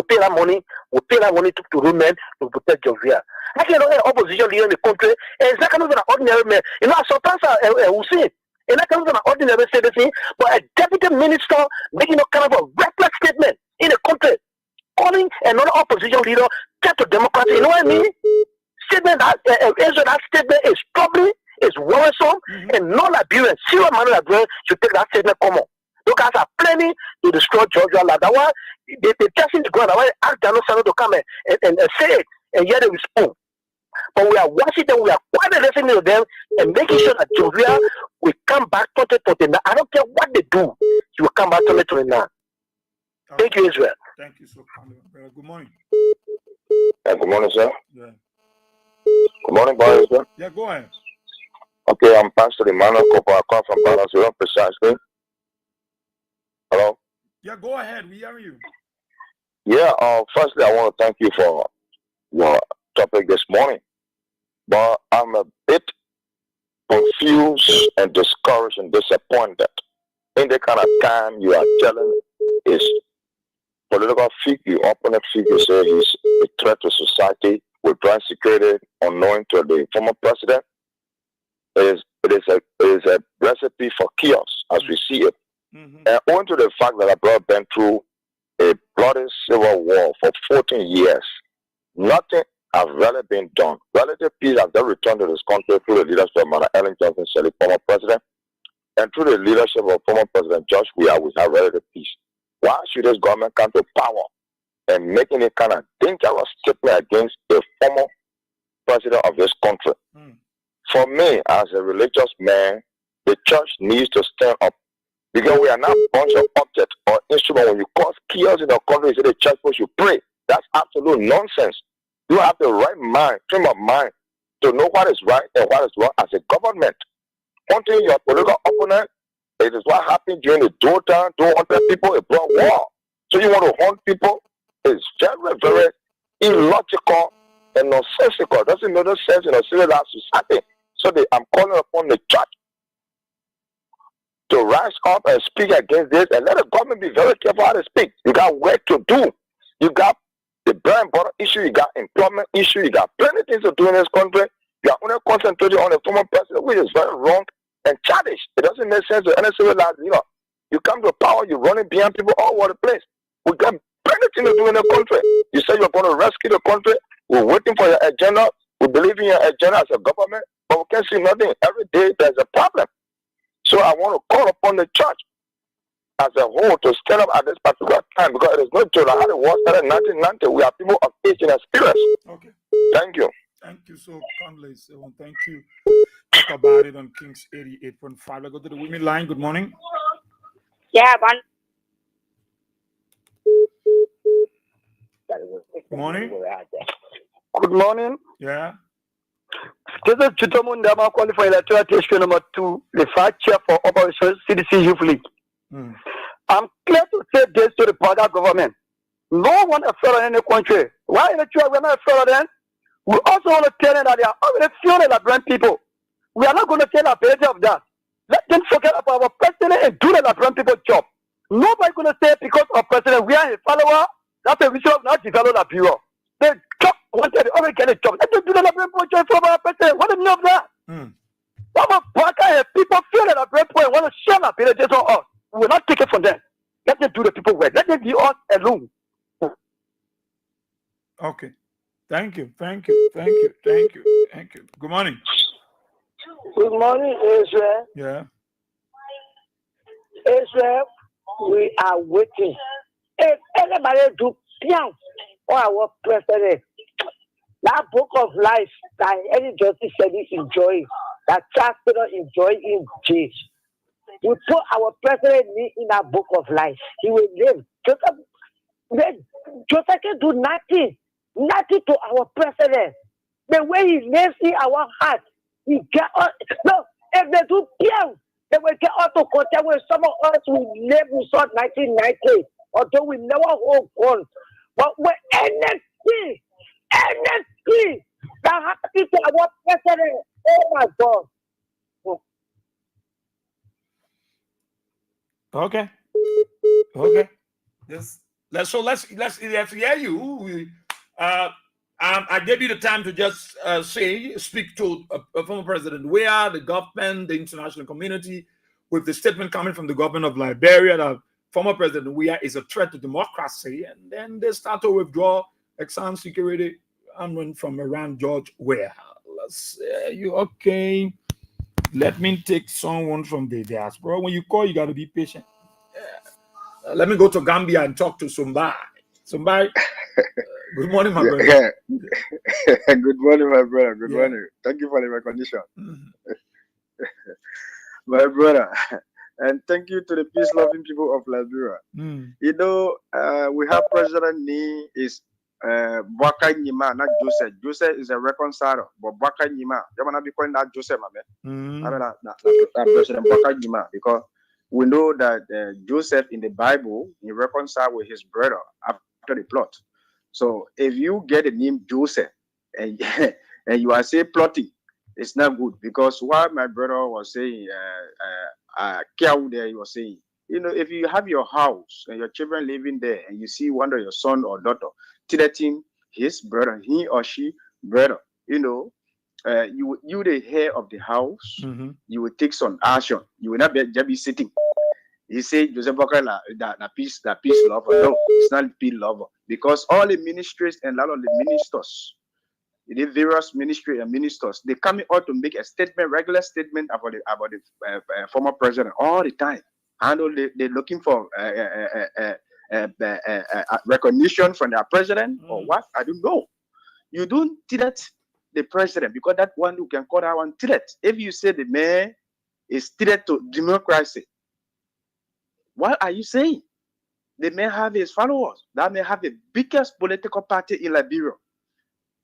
pay that money. We pay that money to women to protect George Weah. I can know an opposition leader in the country, and it's not going to be an ordinary man. You know, sometimes I will say, it's not going to be an ordinary citizen, but a deputy minister making a kind of a reckless statement in the country, calling another opposition leader threat to democracy. You know what I mean? Statement that statement is troubling, is worrisome, and no Liberian, serious man Liberian should take that statement common. Those guys are planning to destroy Georgia. That's why they're testing the ground. That's why they ask Daniel Sano to come and say it, and yet they respond. But we are watching them, we are quietly listening to them, and making sure that Georgia will come back 2029. I don't care what they do, she will come back 2029. Thank you, Israel. Thank you so much. Good morning. Good morning, sir. Yeah. Good morning, boys. Sir. Yeah, go ahead. Okay, I'm Pastor Emmanuel Kopa. I come from Balance, precisely. Hello? Yeah, go ahead. We hear you. Yeah, firstly, I want to thank you for your topic this morning. But I'm a bit confused and discouraged and disappointed in the kind of time you are telling is political figure, opponent figure say he's a threat to society, withdrawing security unknown to the former president. It is a recipe for chaos as we see it. And owing to the fact that I brought been through a bloody civil war for 14 years. Nothing has really been done. Relative peace has just returned to this country through the leadership of Madam Ellen Johnson Sirleaf, former president, and through the leadership of former President George Weah, we have relative peace. Why should this government come to power and make any kind of dangerous statement against a former president of this country? For me, as a religious man, the church needs to stand up, because we are not a bunch of objects or instruments. When you cause chaos in the country, you say the church should pray. That's absolute nonsense. You have the right mind, frame of mind, to know what is right and what is wrong as a government. Hunting your political opponent, it is what happened during the Joe time. 200 people, it brought war. So you want to hunt people? It's very, very illogical and nonsensical. It doesn't make no sense in a civilized society. So I'm calling upon the church to rise up and speak against this, and let the government be very careful how to speak. You got work to do. You got the bread and butter issue, you got employment issue, you got plenty of things to do in this country. You are only concentrating on the former president, which is very wrong and childish. It doesn't make sense to any civilized leader. You come to power, you're running behind people all over the place. We got plenty of things to do in the country. You say you're going to rescue the country. We're waiting for your agenda. We believe in your agenda as a government, but we can't see nothing. Every day there's a problem. So I want to call upon the church as a whole to stand up at this particular time, because it is not true. I had a war started in 1990. We are people of age and experience. Okay. Thank you. Thank you so kindly, Sean. Thank you. Talk about it on King's 88.5. I go to the women line. Good morning. Yeah, man. Good morning. Good morning. Yeah. This is Chitomun Dama calling for electoral district number 2, the vice chair for Operation CDC Youth League. I'm clear to say this to the Baga government. No one is failing in the country. Why electoral we're not failing then? We also want to tell them that they are already feeling like people. We are not going to tell the ability of that. Let them forget about our president and do the Labran people job. Nobody going to say because of president we are a follower. That's a result of not develop a bureau. They job wanted to already get a job. Let them do the Labran people job for our president. What do you know of that? Some of people feel that Labran people want to share the ability on us. We will not take it from them. Let them do the people work. Let them be us alone. Okay. Thank you. Thank you. Thank you. Thank you. Thank you. Good morning. Good morning, Israel. Yeah. Israel, we are waiting. If anybody do pian or our president, that book of life that any justice said he enjoy, that chancellor enjoy in jail. We put our president in that book of life. He will live. Joseph can do nothing. Nothing to our president. The way he lives in our heart, he get us. No, if they do pian, they will get us to contact with some of us who live in 1990, although we never hold on. But with anything that happens to our president, oh my God. Okay. Okay. Let's hear you. I gave you the time to just speak to a former president Weah, the government, the international community, with the statement coming from the government of Liberia that former President Weah is a threat to democracy, and then they start to withdraw exam security and from around George Weah. Let's you okay? Let me take someone from the diaspora. When you call, you got to be patient. Let me go to Gambia and talk to Sumbai. Sumbai, good morning, my brother. Good morning, my brother. Good morning. Thank you for the recognition. My brother. And thank you to the peace-loving people of Liberia. You know, we have President Ni is Bwaka Nyima, not Joseph. Joseph is a reconciler, but Bwaka Nyima, you want to be calling that Joseph, I mean, that President Bwaka Nyima, because we know that Joseph in the Bible, he reconciled with his brother after the plot. So if you get the name Joseph and you are saying plotting, it's not good, because what my brother was saying, there he was saying, you know, if you have your house and your children living there and you see one of your son or daughter threatening his brother, he or she brother, you know, you the head of the house, you will take some action. You will not just be sitting. He said Joseph Boakai that peace lover. No, it's not peace lover. Because all the ministries and a lot of the ministers, the various ministry and ministers, they come out to make a statement, regular statement about the former president all the time. And they're looking for recognition from their president or what? I don't know. You don't threat the president because that one you can call that one threat. If you say the man is threat to democracy, what are you saying? They may have his followers. That may have the biggest political party in Liberia.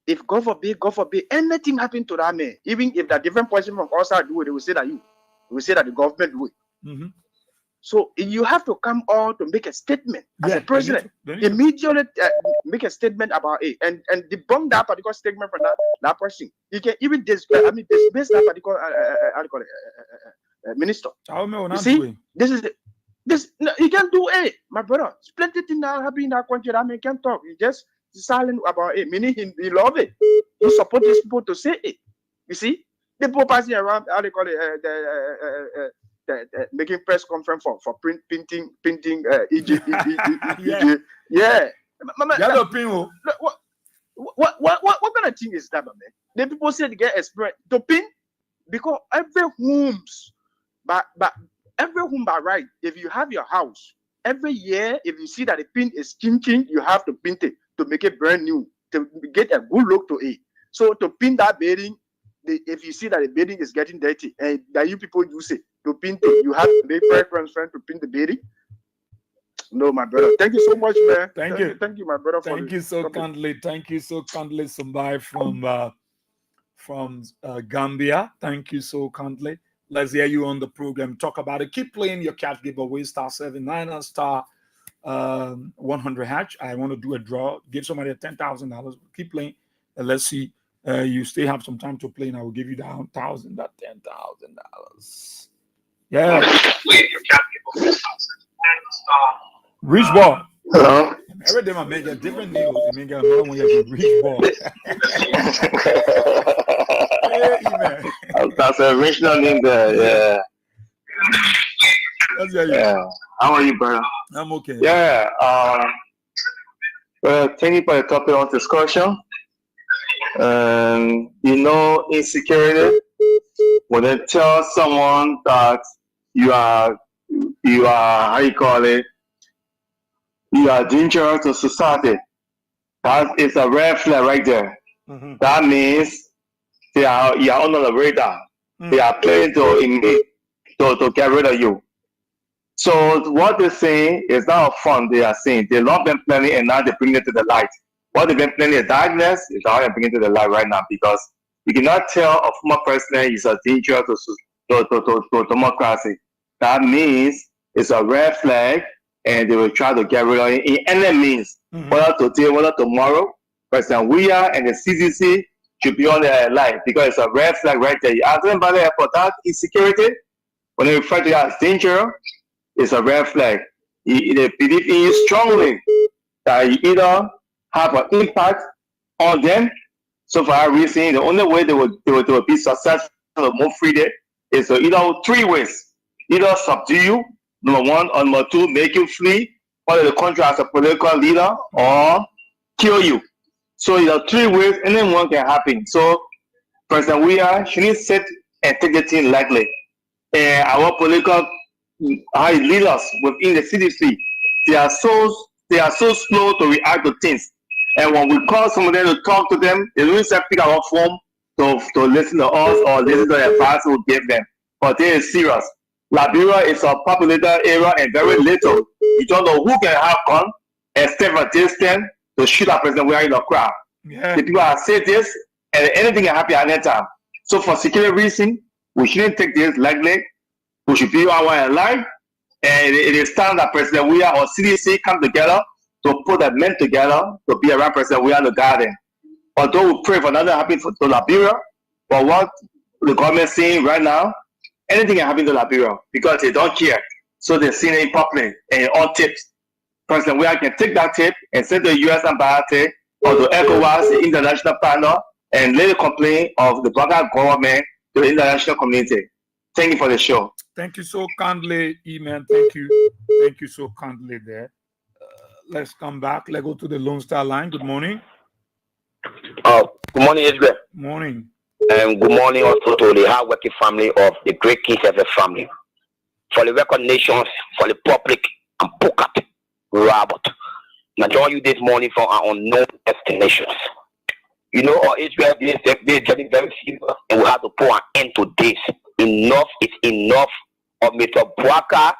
If God forbid, anything happen to that man, even if that different person from outside do it, they will say that you. They will say that the government do it. So you have to come out to make a statement as a president. Immediately make a statement about it and debunk that particular statement from that person. You can even dismiss that particular minister. You see, this you can't do it, my brother. It's plenty things that happen in that country that man can't talk. He just silent about it. Meaning he love it. He support these people to say it. You see, the people passing around how they call it making press conference for printing EJ. Yeah. What kind of thing is that, man? The people say they get experience to pin because every homes, but every home by right, if you have your house, every year, if you see that the pin is changing, you have to paint it to make it brand new, to get a good look to it. So to pin that building, if you see that the building is getting dirty and that you people use it to paint it, you have to make preference to paint the building. No, my brother. Thank you so much, man. Thank you, my brother. Thank you so kindly. Thank you so kindly, somebody from Gambia. Thank you so kindly. Let's hear you on the program. Talk about it. Keep playing your cash giveaway, *799 and *100 hatch. I want to do a draw. Give somebody $10,000. Keep playing. And let's see. You still have some time to play, and I will give you that $10,000. Yeah. Reach ball. Hello. Every day I make a different needle. I make another one you have to reach ball. That's a original name there. Yeah. How are you, brother? I'm okay. Yeah. Well, thank you for the topic of discussion. Insecurity. When they tell someone that you are how you call it, you are dangerous to society, that is a red flag right there. That means you are on the radar. They are planning to get rid of you. So what they're saying is not fun. They are saying they love them planning and now they bring it to the light. What they've been planning in darkness is how they're bringing it to the light right now, because you cannot tell a former president is a danger to democracy. That means it's a red flag and they will try to get rid of it in any means, whether today, whether tomorrow. President Weah and the CCC should be on their line because it's a red flag right there. You ask them about the airport, that insecurity, when they refer to it as danger, it's a red flag. They believe in you strongly that you either have an impact on them. So for that reason, the only way they will be successful or move freely is to either three ways. Either subdue you, number one, or number two, make you flee out of the country as a political leader, or kill you. So there are three ways anyone can happen. So President Weah shouldn't sit and take the thing lightly. And our political leaders within the CDC, they are so slow to react to things. And when we call some of them to talk to them, they don't pick our phone to listen to us or listen to the advice we give them. But they are serious. Liberia is a populated area and very little. You don't know who can have gun and stay from a distance to shoot at President Weah in the crowd. The people are say this, and anything can happen at any time. So for security reasons, we shouldn't take this lightly. We should be our line. And it is time that President Weah or CDC come together to put the men together to be around President Weah in the garden. Although we pray for nothing to happen to Liberia, but what the government is saying right now, anything can happen to Liberia because they don't care. So they're seeing it in public and on tips. President Weah can take that tip and send to the U.S. embassy or to ECOWAS, the international partner, and lay the complaint of the Baka government to the international community. Thank you for the show. Thank you so kindly, E-Man. Thank you. Thank you so kindly there. Let's come back. Let's go to the Lone Star line. Good morning. Good morning, Israel. Morning. And good morning also to the hardworking family of the Great Kings FF family. For the record nations, for the public, and Pukat, Robert. I join you this morning from our unknown destinations. You know, Israel, this is getting very serious, and we have to put an end to this. Enough is enough of Mr. Bwaka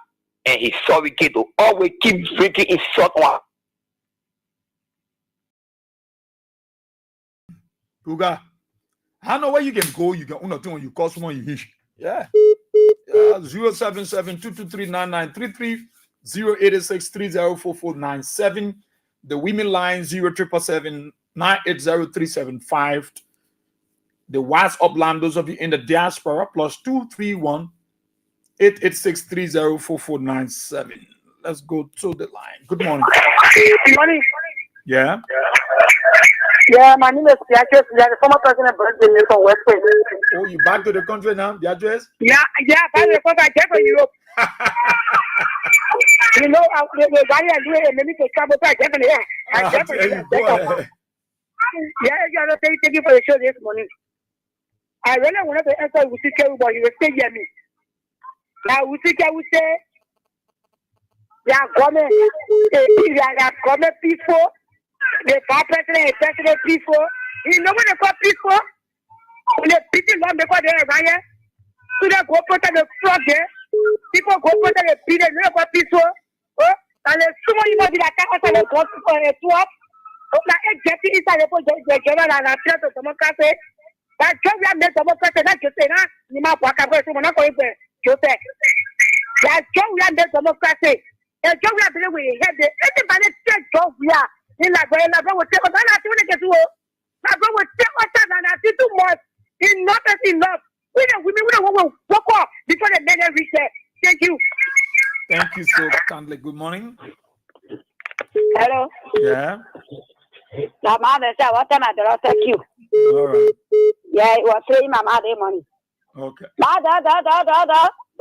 and his surrogate to always keep drinking his short one. Puga, I know where you can go. You can when you call someone you hish. Yeah. 077-223-9933, 086-304497. The women line 0777-980-375. The WhatsApp line, those of you in the diaspora, +231-886-304497. Let's go to the line. Good morning. Good morning. Yeah. Yeah, my name is Beatrice. The former president from West Point. Oh, you back to the country now, Beatrice? Yeah, back to the country. I came from Europe. You know, the guy I do it, and maybe to travel back. Definitely, yeah. I came from Europe. Yeah, thank you for the show this morning. I really wanted to answer Usike, but you will still hear me. Now, Usike will say, yeah, government peaceful. The vice president is president peaceful. You know what they call peaceful? When they beating them because they're right here. So they go protect the frog there. People go protect the beat and they call peaceful. Oh, and there's so many people that can't answer the God for a swap. Oh, now, getting inside the general and appear to democracy. That job we have made democracy, not just say, you might walk away from one of the Joseph. That job we have made democracy. The job we have been with, everybody said job we are. In la guerre, la guerre, c'est comme ça, la tourne que tu veux. La guerre, c'est comme ça, la c'est too much. Enough is enough. We don't walk off before the men reach there. Thank you. Thank you so kindly. Good morning. Hello. Yeah. La mother said, what time I don't thank you. All right. Yeah, it was 3 my mother money. Okay. Da. The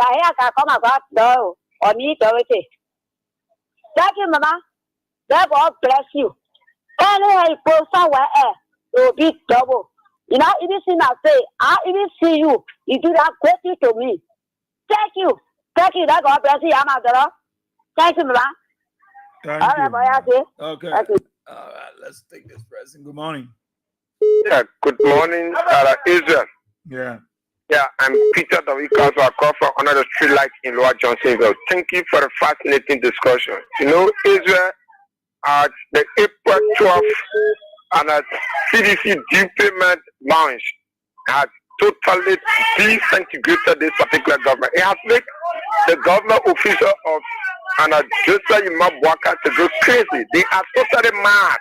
hair can come about, no, or me, authority. Thank you, Mama. God bless you. Anyway, you go somewhere else, it will be double. You know, even see I say, I even see you. You do that great thing to me. Thank you. Thank you. That God bless you. I'm out. Thank you, Mama. Thank all you. Right, boy, okay. Thank you. All right, let's take this person. Good morning. Yeah, good morning, Israel. Yeah. Yeah, I'm Peter Davikas. I call from under the street light in Lower Johnsonville. Thank you for the fascinating discussion. You know, Israel, at the April 12th and at CDC due payment launch has totally disintegrated this particular government. It has made the government official of Joseph Imabwaka to go crazy. They are totally mad.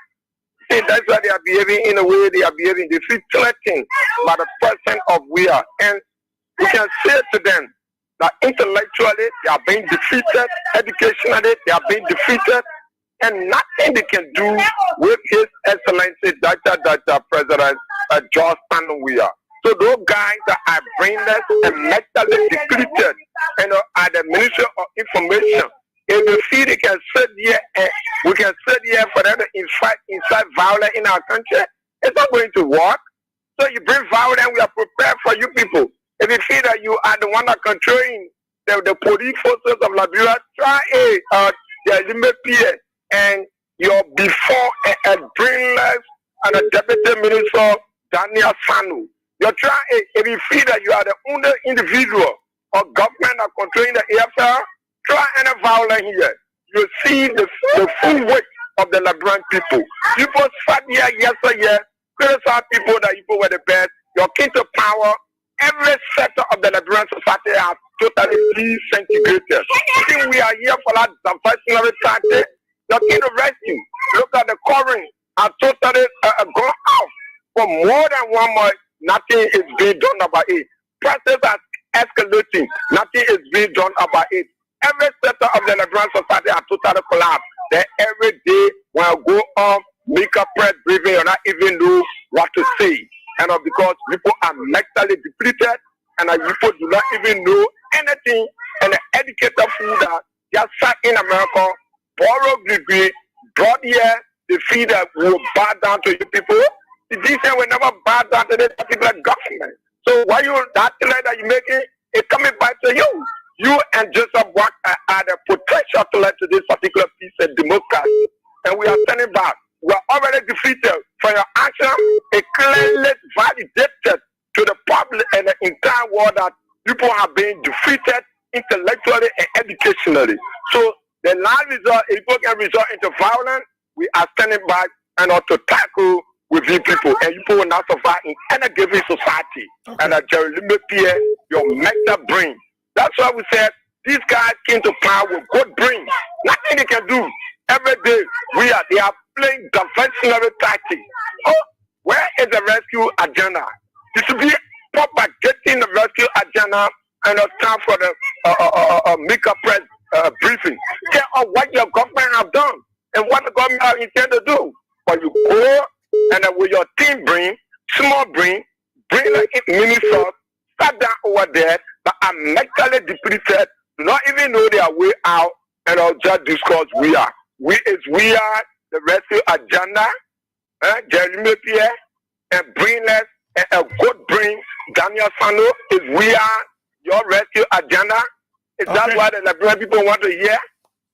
See, that's why they are behaving in the way they are behaving. They feel threatened by the person of we are. And we can say to them that intellectually they are being defeated, educationally they are being defeated, and nothing they can do with His Excellency Dr. President George Weah. So those guys that are brainless and mentally depleted, at the Ministry of Information, if you feel they can sit here and we can sit here for them to incite violence in our country, it's not going to work. So you bring violence, we are prepared for you people. If you feel that you are the one that controlling the police forces of Liberia, try and your before a brainless and a deputy minister, Daniel Sanu. You try if you feel that you are the only individual or government that controlling the AFL, try any violence here. You see the full weight of the Liberian people. People sat here yesterday, criticize people that people were the best. Your king to power, every sector of the Liberian society has totally disintegrated. I think we are here for that diversionary tactic. Your king to rescue. Look at the covering has totally gone out for more than 1 month. Nothing is being done about it. Prices are escalating. Nothing is being done about it. Every sector of the Liberian society has totally collapsed. Then every day when I go on, make a press briefing, and not even know what to say. And because people are mentally depleted and our people do not even know anything, and the educated food that just sat in America, borrow degree, brought here, the feed that will bow down to you people. The decent will never bow down to this particular government. So why you that thing that you making it coming back to you? You and Joseph Walker are the potential to lead to this particular piece of democracy, and we are standing back. We are already defeated for your action. It clearly validated to the public and the entire world that people have been defeated intellectually and educationally. So the last result, if people can result into violence, we are standing back and not to tackle with you people, and you people will not survive in any given society. Okay. And Jerry Limepierre, your mental brain. That's why we said these guys came to power with good brains. Nothing they can do. Every day they are playing diversionary tactics. Oh, where is the rescue agenda? It should be propagating the rescue agenda, and it's time for the make-up press briefing. Tell what your government have done and what the government have intended to do. But you go and with your team brain, small brain, bring like ministers, sat down over there that are mentally depleted, do not even know their way out, and I'll just discuss we are the rescue agenda, Jeremy Pierre, and brainless and a good brain, Daniel Sano, is we are your rescue agenda. Is that what the Liberian people want to hear?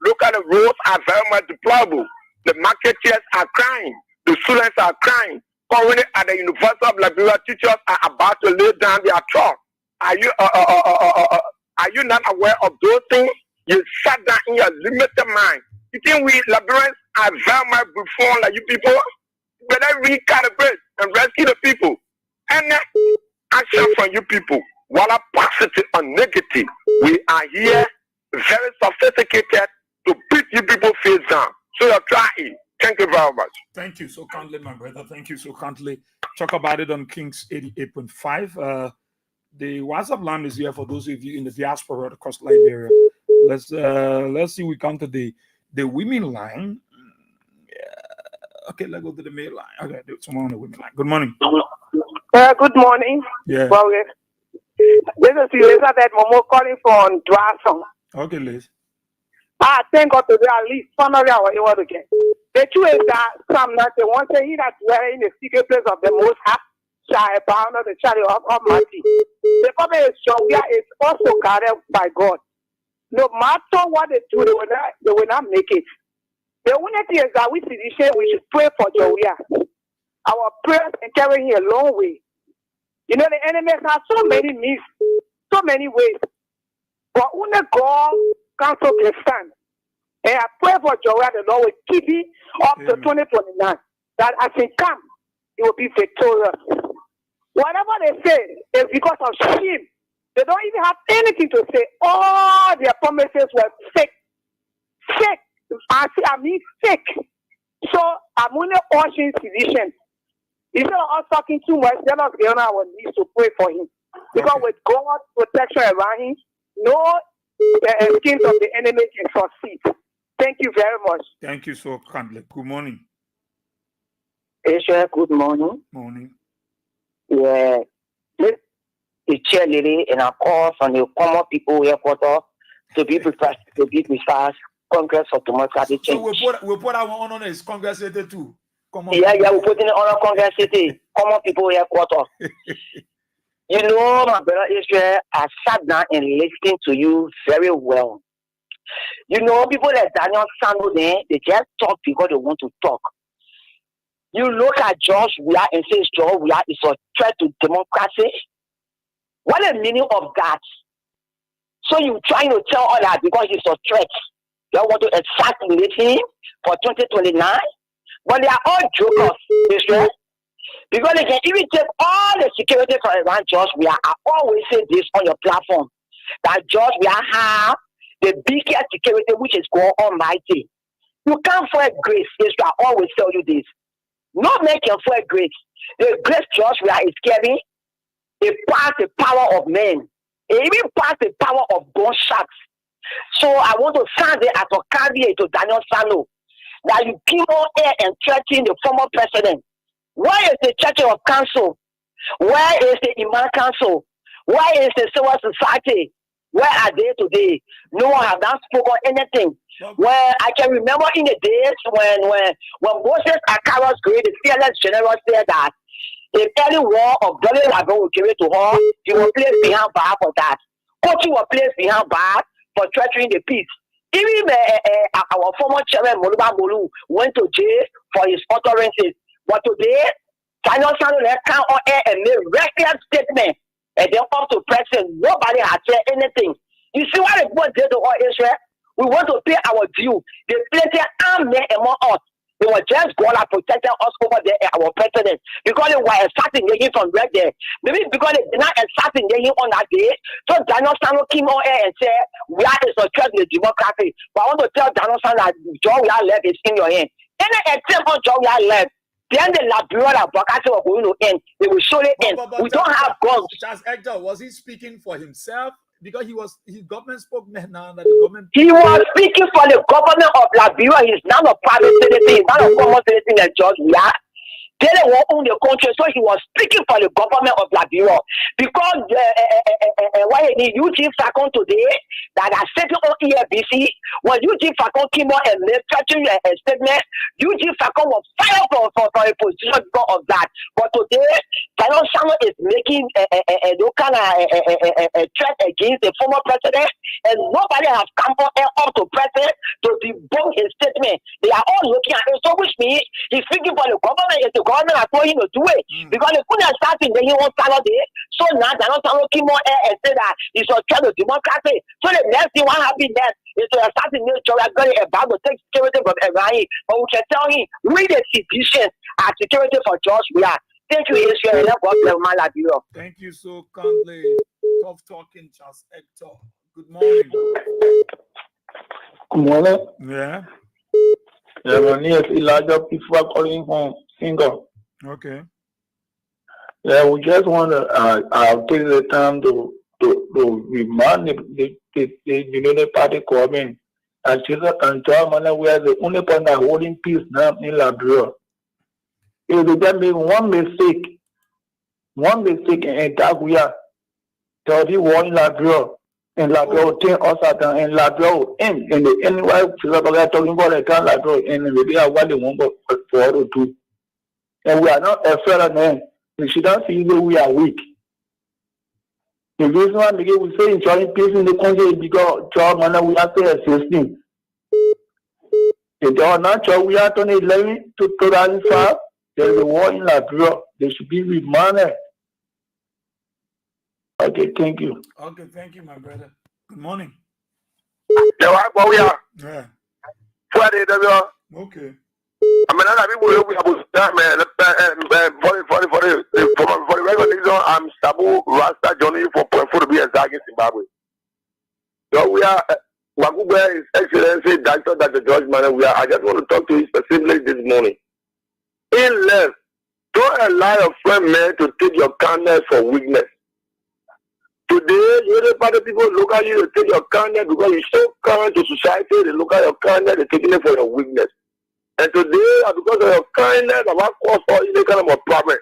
Look at the roads are very much deplorable. The marketeers are crying. The students are crying. Currently at the University of Liberia, teachers are about to lay down their chalk. Are you not aware of those things? You sat down in your limited mind. You think we Liberians are very much reformed like you people? Better recalibrate and rescue the people. And action from you people, whether positive or negative, we are here very sophisticated to beat you people face down. So you're trying. Thank you very much. Thank you so kindly, my brother. Thank you so kindly. Talk about it on Kings 88.5. The WhatsApp line is here for those of you in the diaspora across Liberia. Let's see. We come to the women line. Okay, let's go to the male line. Okay, someone on the women line. Good morning. Good morning. Yeah. Well, this is Elizabeth Momo calling from Dwasson. Okay, Liz. Thank God today at least finally I was able to get. The truth is that some not the one thing he that dwelling in the secret place of the Most High shall abound of the shadow of Almighty. The problem is Jowia is also guarded by God. No matter what they do, they will not make it. The only thing is that we should pray for Jowia. Our prayers can carry him a long way. You know, the enemy has so many means, so many ways. But only God counsel can stand. And I pray for Jowia, the Lord will keep him up to 2029. That as he comes, he will be victorious. Whatever they say is because of shame. They don't even have anything to say. All their promises were fake. Fake. I mean fake. So I'm only urging physicians. Instead of us talking too much, let us get on our knees to pray for him. Because with God's protection around him, no schemes of the enemy can succeed. Thank you very much. Thank you so kindly. Good morning. Asia, good morning. Morning. Yeah. This is cheerleading and I call from the common people headquarters to be prepared to be precise. Congress of Democratic Change. So we'll put our one on this Congress City too. Come on. Yeah, we're putting it on Congress City. Common people headquarters. You know, my brother Israel, I sat down and listened to you very well. You know, people like Daniel Sando, they just talk because they want to talk. You look at George Weah and say George Weah is a threat to democracy. What is the meaning of that? So you're trying to tell all that because he's a threat. You want to assassinate him for 2029? But they are all jokers, Israel. Because they can even take all the security from around George Weah. I always say this on your platform, that George Weah have the biggest security, which is God Almighty. You can't fight grace, Israel. I always tell you this. No man can fight grace. The grace George Weah is carrying, it passes the power of men. It even passes the power of gunshots. So I want to send it as a caveat to Daniel Sano that you keep on air and threatening the former president. Where is the Church of Council? Where is the Imam Council? Why is the civil society? Where are they today? No one have not spoken anything. Well, I can remember in the days when Moses Akaros Gray, the fearless general, said that if any war of Dolly Lago will give it to her, he will place behind bar for that. Kochi will place behind bar for threatening the peace. Even our former chairman Moluba Molu went to jail for his utterances. But today, Daniel Sano come on air and made reckless statement. And then up to president, nobody has said anything. You see what the boys did to all Israel? We want to pay our due. They planted armed men among us. They were just going to protect us over there, our president, because they were assassinating from right there. Maybe because they did not assassinate him on that day. So Daniel Sano came on air and said, we are a threat to the democracy. But I want to tell Daniel Sano that John we are left is in your hand. Any attempt on John we are left, then the Labrador Bokati were going to end. They will surely end. We don't have guns. Charles Hector, was he speaking for himself? Because his government spokesman now that the government. He was speaking for the government of Liberia. He's not a private citizen. He's not a common citizen like George we are. They won't own the country, so he was speaking for the government of Liberia. Because why did Eugene Facon today that are sitting on EFBC, when Eugene Facon came out and made such a statement, Eugene Facon was fired for a position because of that. But today, Daniel Sano is making a threat against the former president, and nobody has come up to president to debunk his statement. They are all looking at it, so which means he's speaking for the government. It's the government has told him to do it because they couldn't start in the whole Saturday. So now Daniel Sano came on air and said that he's a threat to democracy. So the next thing what happened next is to assassinate George about to take security from Iran. But we can tell him read the situation as security for George we are. Thank you, Israel. Thank you so kindly. Tough talking, Charles Hector. Good morning. Good morning. Yeah. Yeah, my name is Elijah. People are calling from Single. Okay. Yeah, we just want to take the time to remind the United Party government and children and Germany, we are the only person that holding peace now in Liberia. If they just make one mistake and that we are the war in Liberia, and Liberia will take us out, and Liberia will end. And the end why people are talking about the time Liberia and maybe what they want for us to do. And we are not afraid of them. We should not feel that we are weak. The reason why we say enjoying peace in the country is because Germany we are still existing. If they are not sure we are 2011 to 2005, there is a war in Liberia. They should be remanded. Okay, thank you. Okay, thank you, my brother. Good morning. Yeah. Okay. I mean, I mean, we have for the recognition, I'm Sabu Rasta Johnny for to be exact in Zimbabwe. So we are Magubwa, His Excellency Dr. George Mann. I just want to talk to you specifically this morning. In left, don't allow your friend man to take your kindness for weakness. Today, the other people look at you to take your kindness because you're so kind to society. They look at your kindness, they're taking it for your weakness. And today, because of your kindness, about caused all this kind of a problem.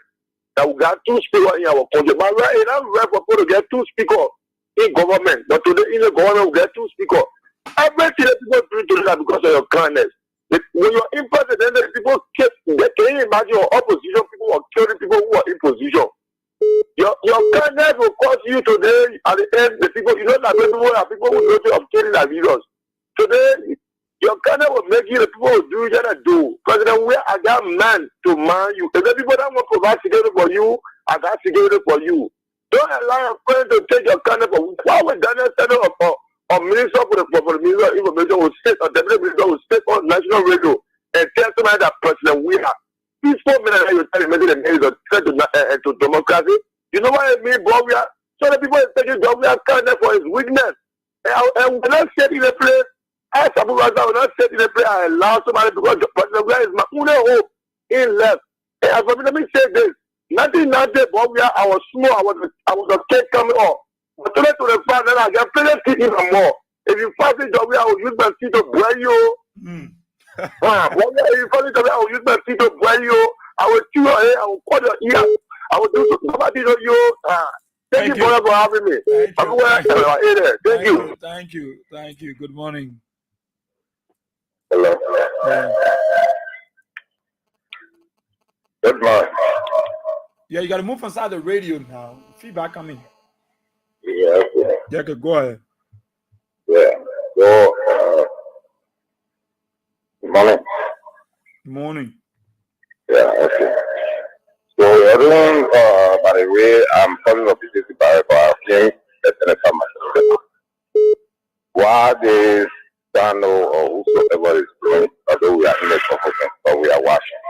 That we got two speakers in our country. But right now, we're supposed to get two speakers in government. But today, in the government, we get two speakers. Everything that people do today because of your kindness. When you're in president, people can you imagine your opposition people are killing people who are in position. Your kindness will cause you today, at the end, the people, you know that people who know of killing their leaders. Today, your kindness will make you the people who do what they do. President, we are that man to man you. If the people that want to provide security for you, I got security for you. Don't allow your friend to take your kindness for you. Why would Daniel Sano or minister for the Minister of Information will sit, or the minister will sit on national radio and tell somebody that President, we are peaceful men and you tell him maybe the name is a threat to democracy. You know what I mean, bro? We are, so the people are taking job, we are kindness for his weakness. And we're not sitting in a place. I will not sit in a place and allow somebody because the President is my only hope in left. And as for me, let me say this. Nothing but we are our small, I was a kid coming up. But today to the fact that I get plenty even more. If you pass it, I will use my feet to blame you. If you pass it, I will use my feet to blame you. I will chew your hair, I will cut your ear. I will do something to you. Thank you, brother, for having me. Thank you. Good morning. Hello. Good morning. Yeah, you got to move inside the radio now. Feedback coming. Yeah, okay. Yeah, okay, go ahead. Yeah. So, good morning. Morning. Yeah, okay. So, everyone, by the way, I'm calling up this about asking why this channel or whosoever is doing, although we are in the government, but we are watching.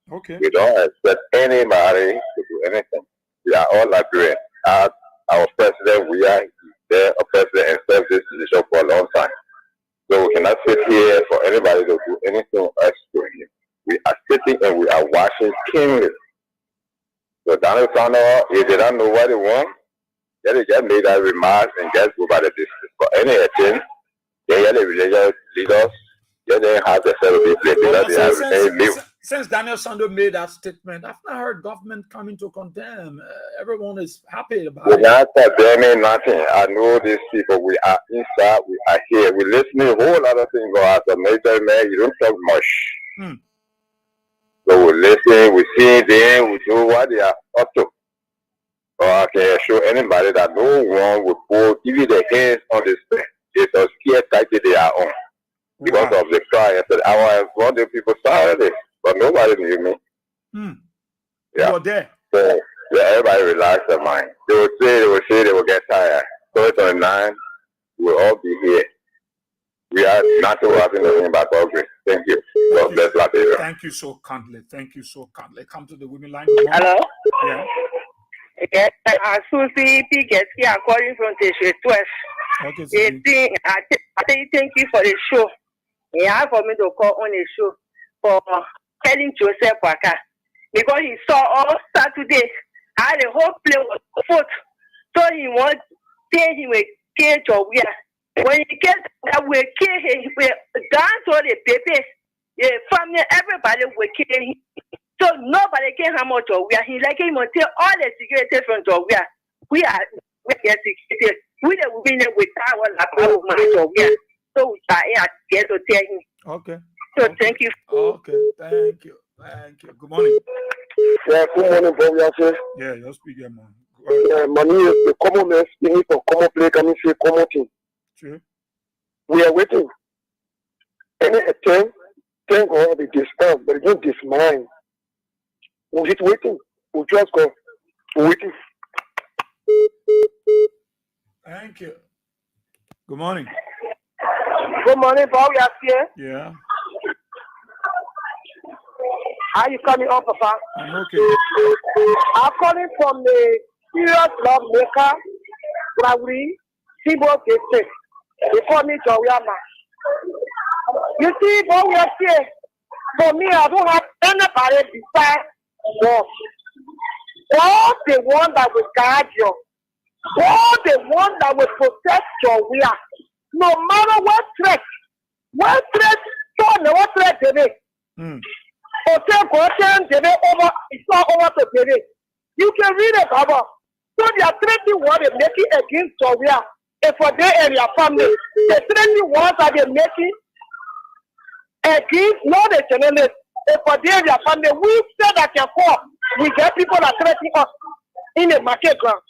Okay. We don't expect anybody to do anything. We are all Liberians. As our president, we are there, a president and served this position for a long time. So we cannot sit here for anybody to do anything else to him. We are sitting and we are watching keenly. So Donald Trump, if they don't know what they want, then they just made that remark and just go by the distance. For anything, they are the religious leaders. They didn't have the celebrity. Since Daniel Sando made that statement, I've not heard government coming to condemn. Everyone is happy about it. We're not condemning nothing. I know these people. We are inside. We are here. We listening a whole lot of things. But as a military man, you don't talk much. So we listen. We see them. We do what they are up to. So I can assure anybody that no one will put even their hands on this thing. It's a scare tactic they are on. Because of the cry. I said, I was one of the people started it, but nobody knew me. Yeah. You were there. So, yeah, everybody relax their mind. They will say, they will get tired. So it's on 9, we'll all be here. We are not to happen anything but all great. Thank you. God bless Liberia. Thank you so kindly. Come to the women line. Hello? Yeah. Yes, Susie P. calling from the 12. Okay, I thank you for the show. Yeah, for me to call on the show for telling Joseph Waka. Because he saw all Saturday how the whole play was foot. So he wants to say he will cage or wear. When he gets that will kill him, he will dance all the babies. The family, everybody will kill him. So nobody can have much or wear. He like him until all the security from Jowia. We are security. We the women with our laptop or wear. So we are here to tell him. Okay. So thank you. Okay, thank you. Good morning. Yeah, good morning, brother. Yeah, you're speaking, man. Money is the common man speaking for common play, can you say common thing? True. We are waiting. Any attempt, thank God, they discuss, but don't dismine. We're just waiting. We'll just go. We're waiting. Thank you. Good morning. Good morning, Paul. We are here. Yeah. Are you coming on, Papa? I'm okay. I'm calling from the serious love maker, Brawi, Sibo Gate. They call me Jowiama. You see, when we are here, for me, I don't have anybody beside God. God, the one that will guide you. God, the one that will protect your will. No matter what threat, what threat they make. It's not over to David. You can read the Bible. So they are threatening what they're making against your will. And for them and your family, the threatening words that they're making against not the journalists. And for them and your family, we said that before, we get people that threaten us in the market ground.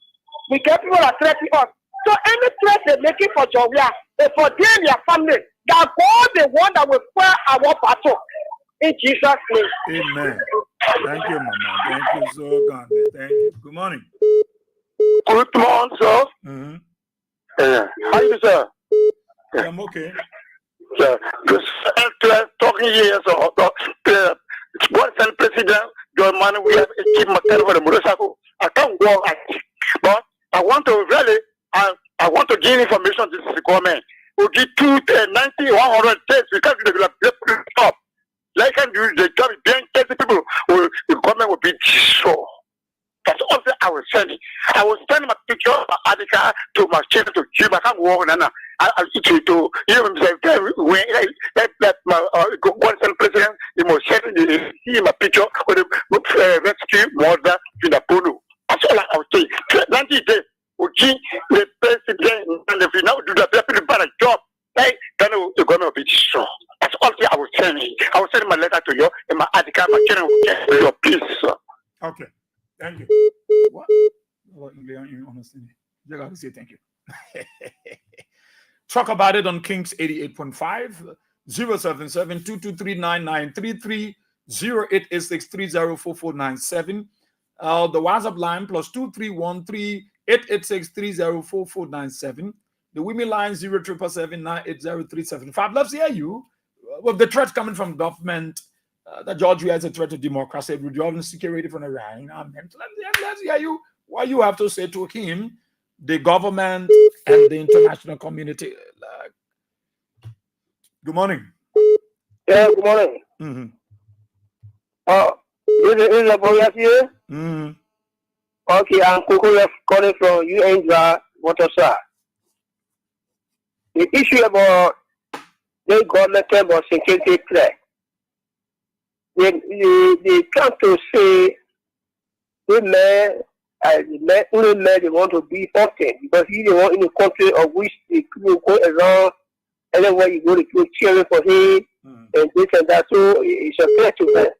We get people that threaten us. So any threat they're making for Jovia, and for them and your family, that God the one that will fight our battle. In Jesus' name. Amen. Thank you, Mama. Thank you so kindly. Thank you. Good morning. Good morning, sir. How you, sir? I'm okay. Sir, talking here, so one president, your money we have keep my for the motorcycle. I can't go, but I want to really, I want to give information to the government. We'll give 90, 100 tests because they stop. Like I do the job, then 30 people, the government will be destroyed. That's all that I was sending. I was sending my picture, my article to my children to keep my hand walking. I to even let my one president, he was sending see my picture with the rescue mother in the polo. That's all I would say. The president and if you now do the people about a job, then you're gonna be strong. That's all I was saying. I was sending my letter to you in my article, my channel with your peace. Okay, thank you. What you understand? You gotta say thank you. Talk about it on Kings 88.5 077-223-9933 0886304497. The WhatsApp line +2313886304497. The women line 0777-980-375. Let's hear you. With the threat coming from government that Georgia has a threat to democracy, withdrawing security from Iran. Let's hear you. What you have to say to him, the government, and the international community. Good morning. Yeah, good morning. This is a boy here. Okay, I'm Coco calling from UNDRA, Waterside. The issue about the government was security clear. They come to say the man, only man they want to be often because he the one in the country of which they go around anywhere you go to go cheering for him and this and that. So it's a threat to them.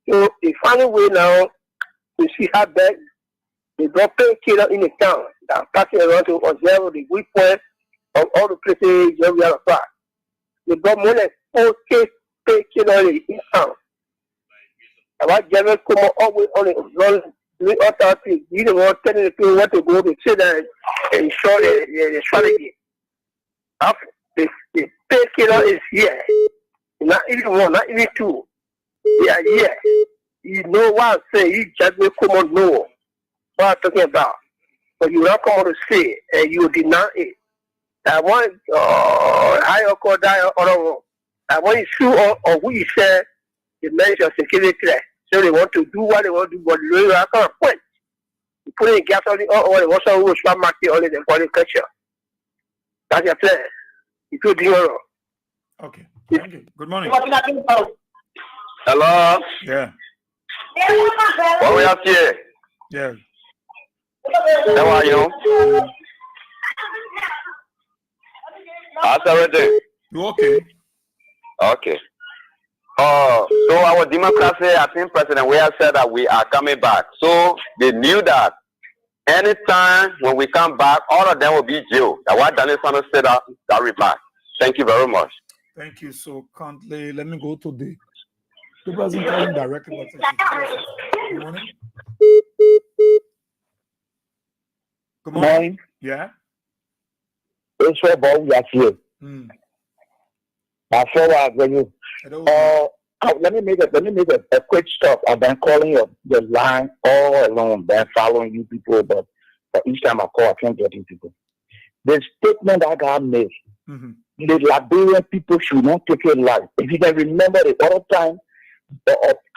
So they find a way now to see how bad they got painkiller in the town that are passing around to observe the weak point of all the places where we are apart. They got more than 40 painkiller in town. About general come always on doing authority. You don't want telling the people what to go to say that ensure the strategy. After the painkiller is here. Not even one, not even two. They are here. You know what I'm saying. You just will come on know what I'm talking about. But you not come on to say and you deny it. I want I call that or I want you sure or who you say the measure security clear. So they want to do what they want to do, but they are kind of point. You put in gasoline or the water will swap market only the body culture. That's your plan. You could do it. Okay. Thank you. Good morning. Hello. Yeah. What we have here? Yeah. How are you? How's everything? You okay? Okay. So our democracy, I think President Weah said that we are coming back. So they knew that anytime when we come back, all of them will be jailed. That's why Daniel Sanders said that we back. Thank you very much. Thank you. So kindly, let me go to the president calling directly. Good morning. Good morning. Yeah. It's about we are here. Let me make a quick stop. I've been calling your line all along, been following you people, but each time I call, I can't get you people. The statement I got made, the Liberian people should not take it light. If you can remember the other time,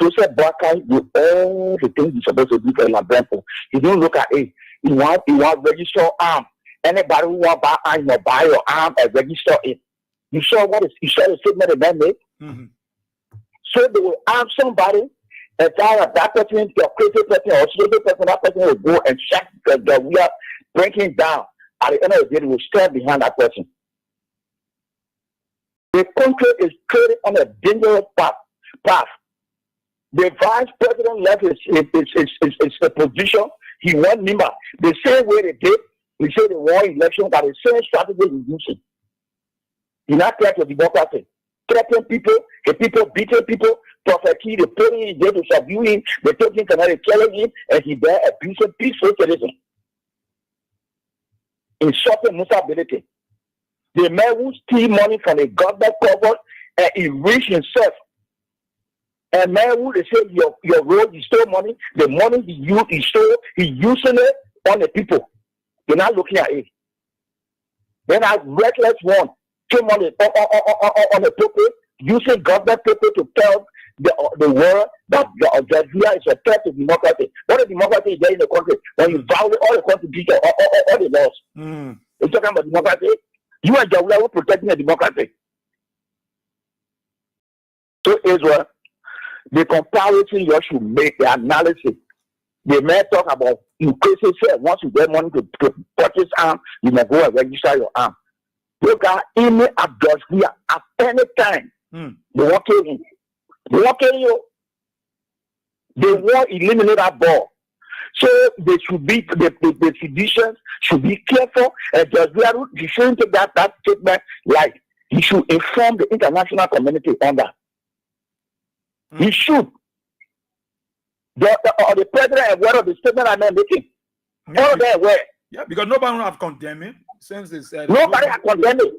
Joseph Boakai with all the things you're supposed to do for Liberian people, you don't look at it. You want register arm. Anybody who want buy arm, you buy your arm and register it. You saw the statement that made. So they will arm somebody and that person, your crazy person or stupid person, that person will go and check that we are breaking down. At the end of the day, they will stand behind that person. The country is trading on a dangerous path. The vice president left his position. He won Nima. The same way they did, we say they won election, but the same strategy is using. He not threat to democracy. Threatening people, the people beating people, property, they put him in jail to subdue him, they took him to another killing him, and he died a peaceful citizen. Insulting instability. The man who steal money from the government cover and enrich himself. And man who they say your road, you stole money, the money he stole, he using it on the people. You're not looking at it. Then a reckless one came on the people, using government people to tell the world that Georgia is a threat to democracy. What is democracy is there in the country? When you violate all the constitution, all the laws. You're talking about democracy. You and Georgia were protecting the democracy. So Israel, the comparison you should make, the analysis. The may talk about increasing share. Once you get money to purchase arm, you may go and register your arm. Look at any abuse here at any time. They won't kill him. They won't kill you. They won't eliminate that ball. So they should be the physicians should be careful and just you shouldn't take that statement like he should inform the international community on that. He should. The president aware of the statement I'm making. All they aware. Yeah, because nobody will have condemned it since they said nobody has condemned it.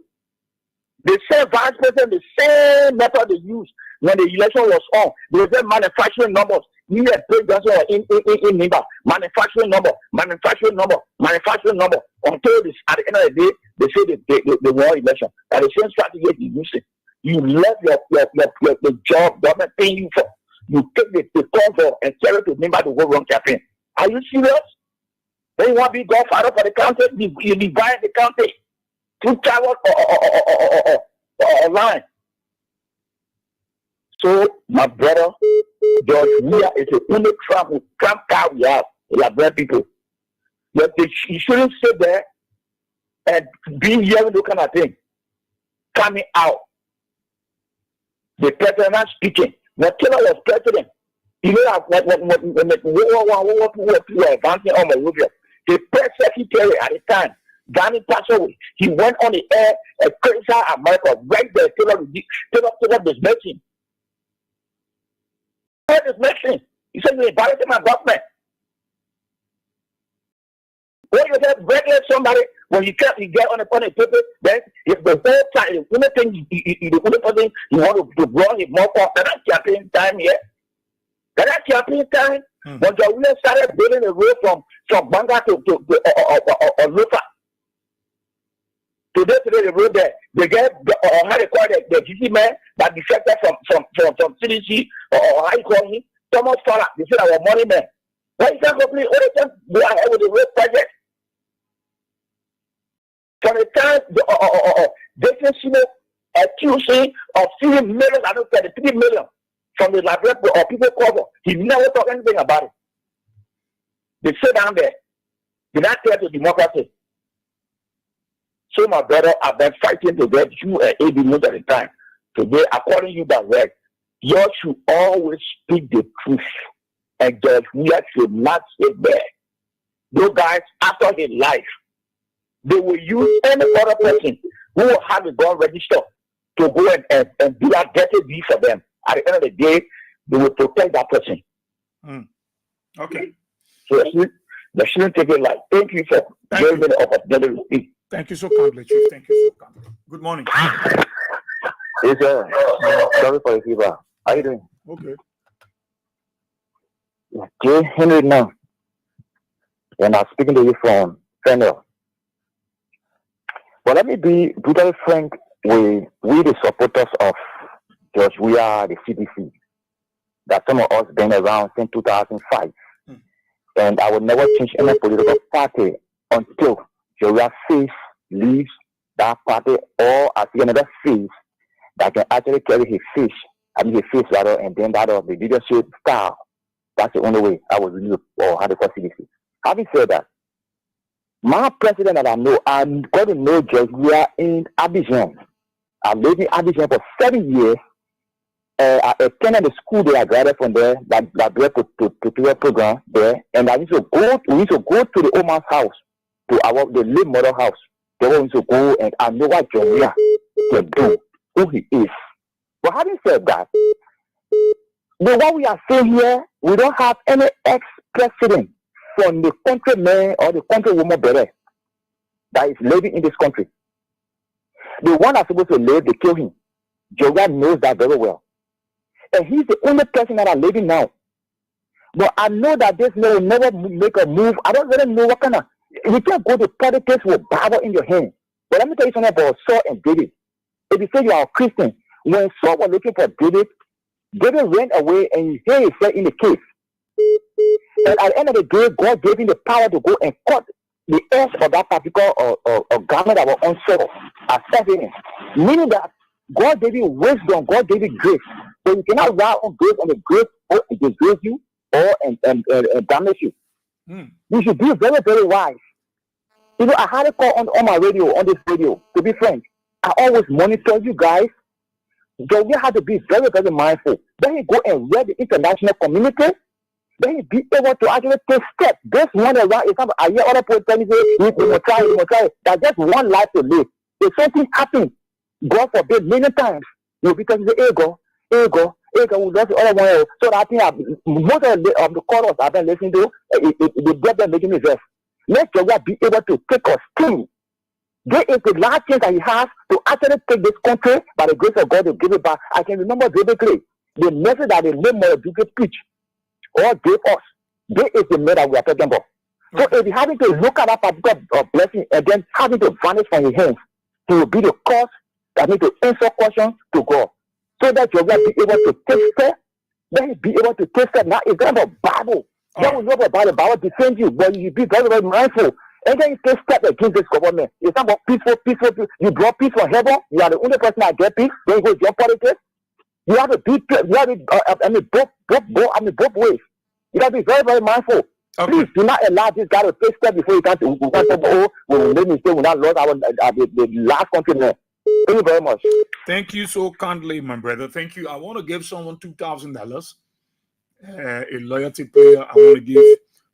The same vice president, the same method they used when the election was on. They said manufacturing numbers. You had in number, manufacturing number. Until this, at the end of the day, they say the war election. That the same strategy you use it. You left your job, government paying you for. You take the cover and carry it to member to go run campaign. Are you serious? Then you want to be godfather for the county? You divide the county through travel or line. So, my brother, George, we are the only Trump car we have. We are black people. But you shouldn't sit there and be hearing those kind of thing coming out. The president not speaking. When Taylor was president, you know that when World War II were advancing on Monrovia, the press secretary at the time, Danny passed away. He went on the air and criticized America right there. Taylor dismissed him. He said, you're embarrassing my government. When you get regulate somebody, when you get on the paper, then if the whole time, the only thing the only person you want to run is more for that campaign time here. That campaign time, when the women started building a road from Banga to Lufa. Today, the road there, they get how they call the GC man that defected from CDC or how you call him, Thomas Fowler. They said our money man. Why you can't complete all the time go ahead with the road project? From the time they can see accusing of 3 million, I don't say 3 million from the library or people cover. He never talk anything about it. They sit down there. They not care to democracy. So my brother, I've been fighting to get you and AB news at the time. Today, according to you that word, you should always speak the truth. And George Weah should not sit there. Those guys, after his life, they will use any other person who will have a gun register to go and do that dirty deed for them. At the end of the day, they will protect that person. Okay. So they shouldn't take it like. Thank you for giving me the opportunity to speak. Thank you so kindly, Chief. Thank you so kindly. Good morning. Yes, sir. Sorry for the fever. How are you doing? Okay. Okay, Henry now. And I'm speaking to you from Fennel. But let me be brutally frank with the supporters of George Weah, the CDC, that some of us been around since 2005. And I will never change any political party until Georgia face leaves that party or I see another face that can actually carry his face rather, and then that of the leadership style. That's the only way I would really or how to call CDC. Having said that, my president that I know, I'm going to know George Weah in Abidjan. I lived in Abidjan for 7 years. I attended the school there. I graduated from there, like tutorial program there, and we used to go to the old man's house, to the late mother house. They used to go, and I know what George Weah can do, who he is. But having said that, what we are saying here, we don't have any ex-president from the countryman or the countrywoman better that is living in this country. The one that's supposed to live, they kill him. George Weah knows that very well. And he's the only person that are living now. But I know that this man will never make a move. I don't really know what kind of... You can't go to politics with Bible in your hand. But let me tell you something about Saul and David. If you say you are a Christian, when Saul was looking for David ran away and he hid himself in the cave. And at the end of the day, God gave him the power to go and cut the edge of that particular garment that was on Saul as evidence. Meaning that God gave you wisdom, God gave you grace. So you cannot rely on grace and the grace will disgrace you. or damage you. You should be very, very wise. You know, I had a call on my radio, on this radio, to be frank. I always monitor you guys. So we have to be very, very mindful. Then you go and read the international community. Then you be able to actually take steps. This one around, if I hear other people telling me, we must try. That's just one life to live. If something happens, God forbid, many times, you'll be telling the ego, we lost the other one. So I think most of the chorus I've been listening to, the get them making me vex. Let your God be able to take us clean. There is the last chance that he has to actually take this country by the grace of God to give it back. I can remember vividly the message that the name of the preach or gave us. There is the message that we are talking about. So if you having to look at that particular blessing and then having to vanish from his hands, he will be the cause that need to answer questions to God. So that you will be able to take steps, then he be able to take steps. Now it's not about Bible. That will not about the Bible defend you, but you be very, very mindful. And then you take steps against this government. It's not about peaceful. You draw peace from heaven. You are the only person that get peace. Then you go your politics. You have to be. You have to, both ways. You have to be very, very mindful. Okay. Please do not allow this guy to take steps before you can. We made mistake. We not lost the last country. Thank you very much. Thank you so kindly, my brother. Thank you. I want to give someone $2,000. A loyalty player. I want to give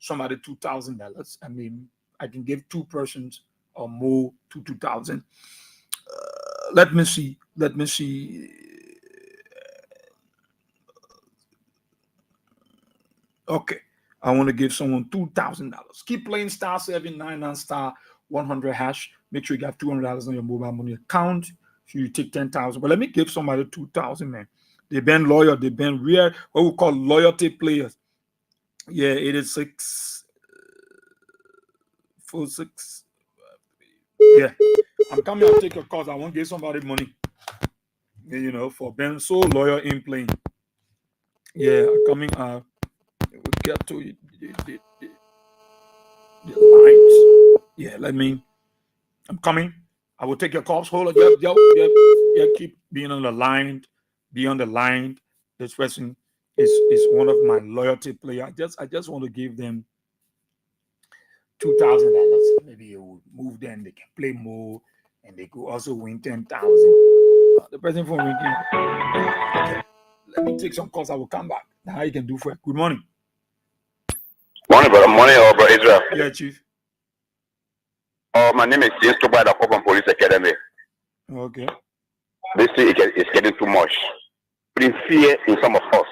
somebody $2,000. I mean, I can give two persons or more to 2,000. Let me see. Okay. I want to give someone $2,000. Keep playing *799 *100 hash. Make sure you got $200 on your mobile money account. So you take 10,000. But let me give somebody 2,000, man. They've been loyal. They've been real, what we call loyalty players. Yeah, 8646. Yeah, I'm coming to take a call. I want to give somebody money, you know, for being so loyal in playing. Yeah, I'm coming. We'll get to the lines. Yeah, I'm coming. I will take your calls. Hold on. Yeah, keep being on the line. Be on the line. This person is one of my loyalty players. I just want to give them $2,000. Maybe it will move them. They can play more, and they could also win 10,000. The person from winning. Okay. Let me take some calls. I will come back. How you can do for it. Good morning. Morning, brother. Morning, brother Israel. Yeah, Chief. My name is James Toba, from Police Academy. Okay. This thing is getting too much. Putting fear in some of us.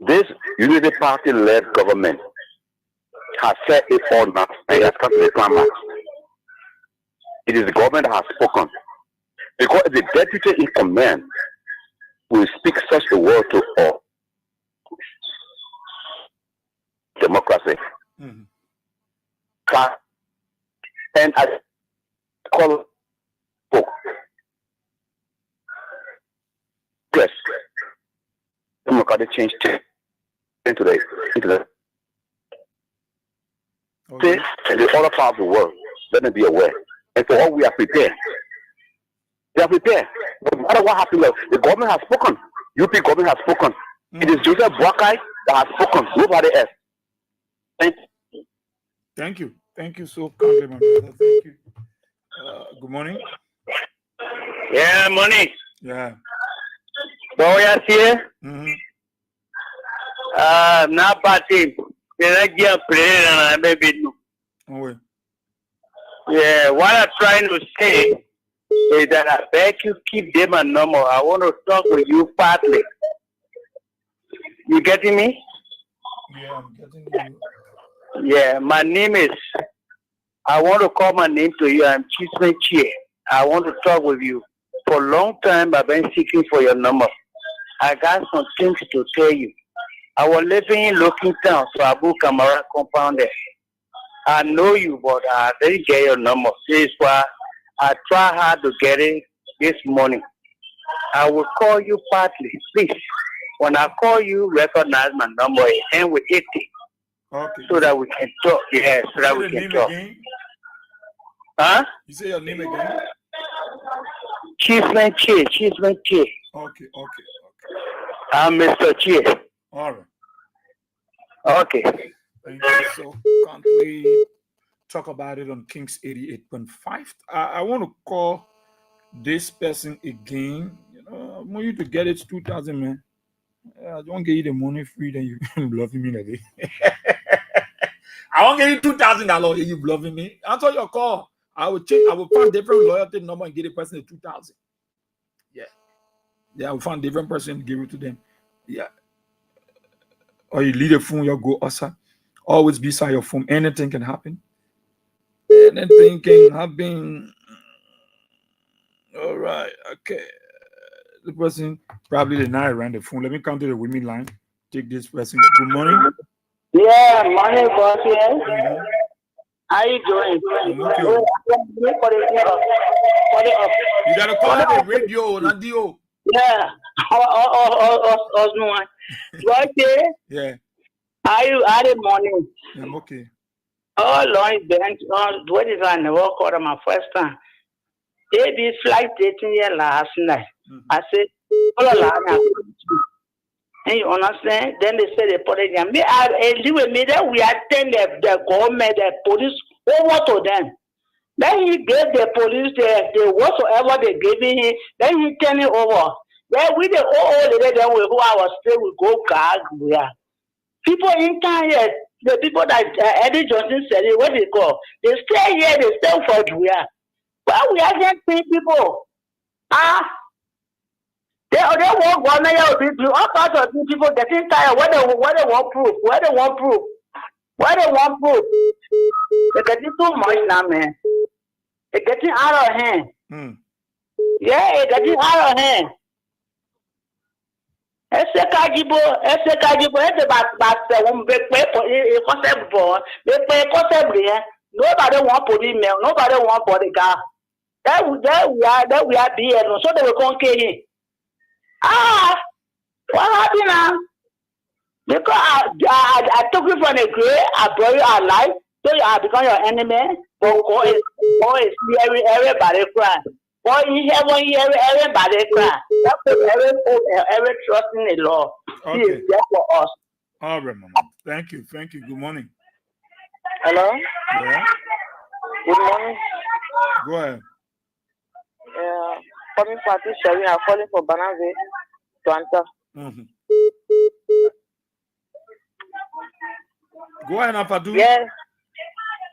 This Unity Party-led government has said it all now, and it has come to the climax. It is the government that has spoken. Because the deputy in command will speak such a word to all. Democracy. Mm-hmm. And I call folk. Yes. Democratic change into the okay. And the other part of the world, let them be aware. And for all we are prepared. They are prepared. No matter what happens, the government has spoken. UP government has spoken. Mm-hmm. It is Joseph Boakai that has spoken. Nobody else. Thank you. Thank you so kindly, my brother. Thank you. Good morning. Yeah, morning. Yeah. So yes, here. Mm-hmm. Now party. Yeah, what I'm trying to say is that I beg you keep them a number. I want to talk with you partly. You getting me? Yeah, I'm getting you. Yeah, my name is, I want to call my name to you. I'm Chisme Chie. I want to talk with you. For a long time, I've been seeking for your number. I got some things to tell you. I was living in Looking Town, so Abu Kamara compound there. I know you, but I didn't get your number. This is why I try hard to get it this morning. I will call you partly, please. When I call you, recognize my number and with 80. Okay. So that we can talk. Yeah, so that we can talk. Again? Huh? You say your name again? Chisme Chie. Okay. I'm Mr. Chie. All right. Okay. Thank you. So can't we talk about it on King's 88.5? I want to call this person again. You know, I want you to get it 2,000, man. I don't get you the money free, then you bluffing me like this. I won't get you $2,000 and you bluffing me. Answer your call. I will find different loyalty number and get a person the 2,000. Yeah, I will find different person, give it to them. Yeah. Or you leave the phone, you go outside. Always beside your phone. Anything can happen. Anything can happen. All right. Okay. The person probably the night around the phone. Let me come to the women line. Take this person. Good morning. Yeah, morning, boss. Yes. How you doing? I'm okay. You gotta call it the radio, not the. Yeah. Yeah. Are you at the morning? I'm okay. Oh, Lord, what is I never called my first time? They did flight dating here last night. I said, all along, and you understand? Then they said they put it in. Me, I live with me that we attend the government, the police, over to them. Then he gave the police the whatsoever they gave him, then he turn it over. Then we the old lady, then we who I was still we go gag we are. People in town here, the people that Eddie Johnson said it, what they call, they stay here, they stay for Julia. Well, we are just paying people. They want government to do all kinds of people getting tired. What they want proof? Where they want proof? They're getting too much now, man. They're getting out of hand. Yeah, it's getting out of hand. Ese kajibo, ese bat concept board, they pay concept here. Nobody want police mail, nobody want bodyguard. That we are being, so they will come kill him. What happened now? Because I took you from the grave, I brought you alive, so I become your enemy. But God is everybody cry. God is everybody cry. That's every trust in the law. Okay. He is there for us. All right, Mama. Thank you. Good morning. Hello? Yeah. Good morning. Go ahead. Coming for Sherry, I'm calling for Banave to answer. Go ahead, Afadu. Yes.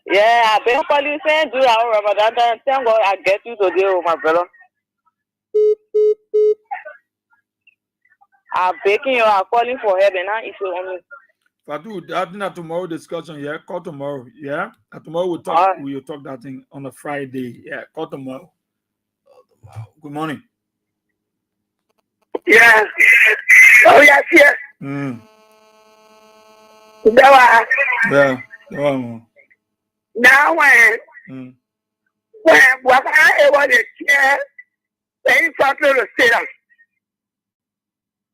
Yeah, I've been calling saying do our Ramadan. Thank God I get you today, my brother. I'm begging you, I'm calling for help and now it's on me. Fadu, that's not tomorrow discussion. Yeah, call tomorrow. Yeah, and tomorrow we'll talk. We'll talk that thing on a Friday. Yeah, call tomorrow. Good morning. Yeah. Oh yes, yes. Yeah. Now when what I was a chair, they thought to sit up.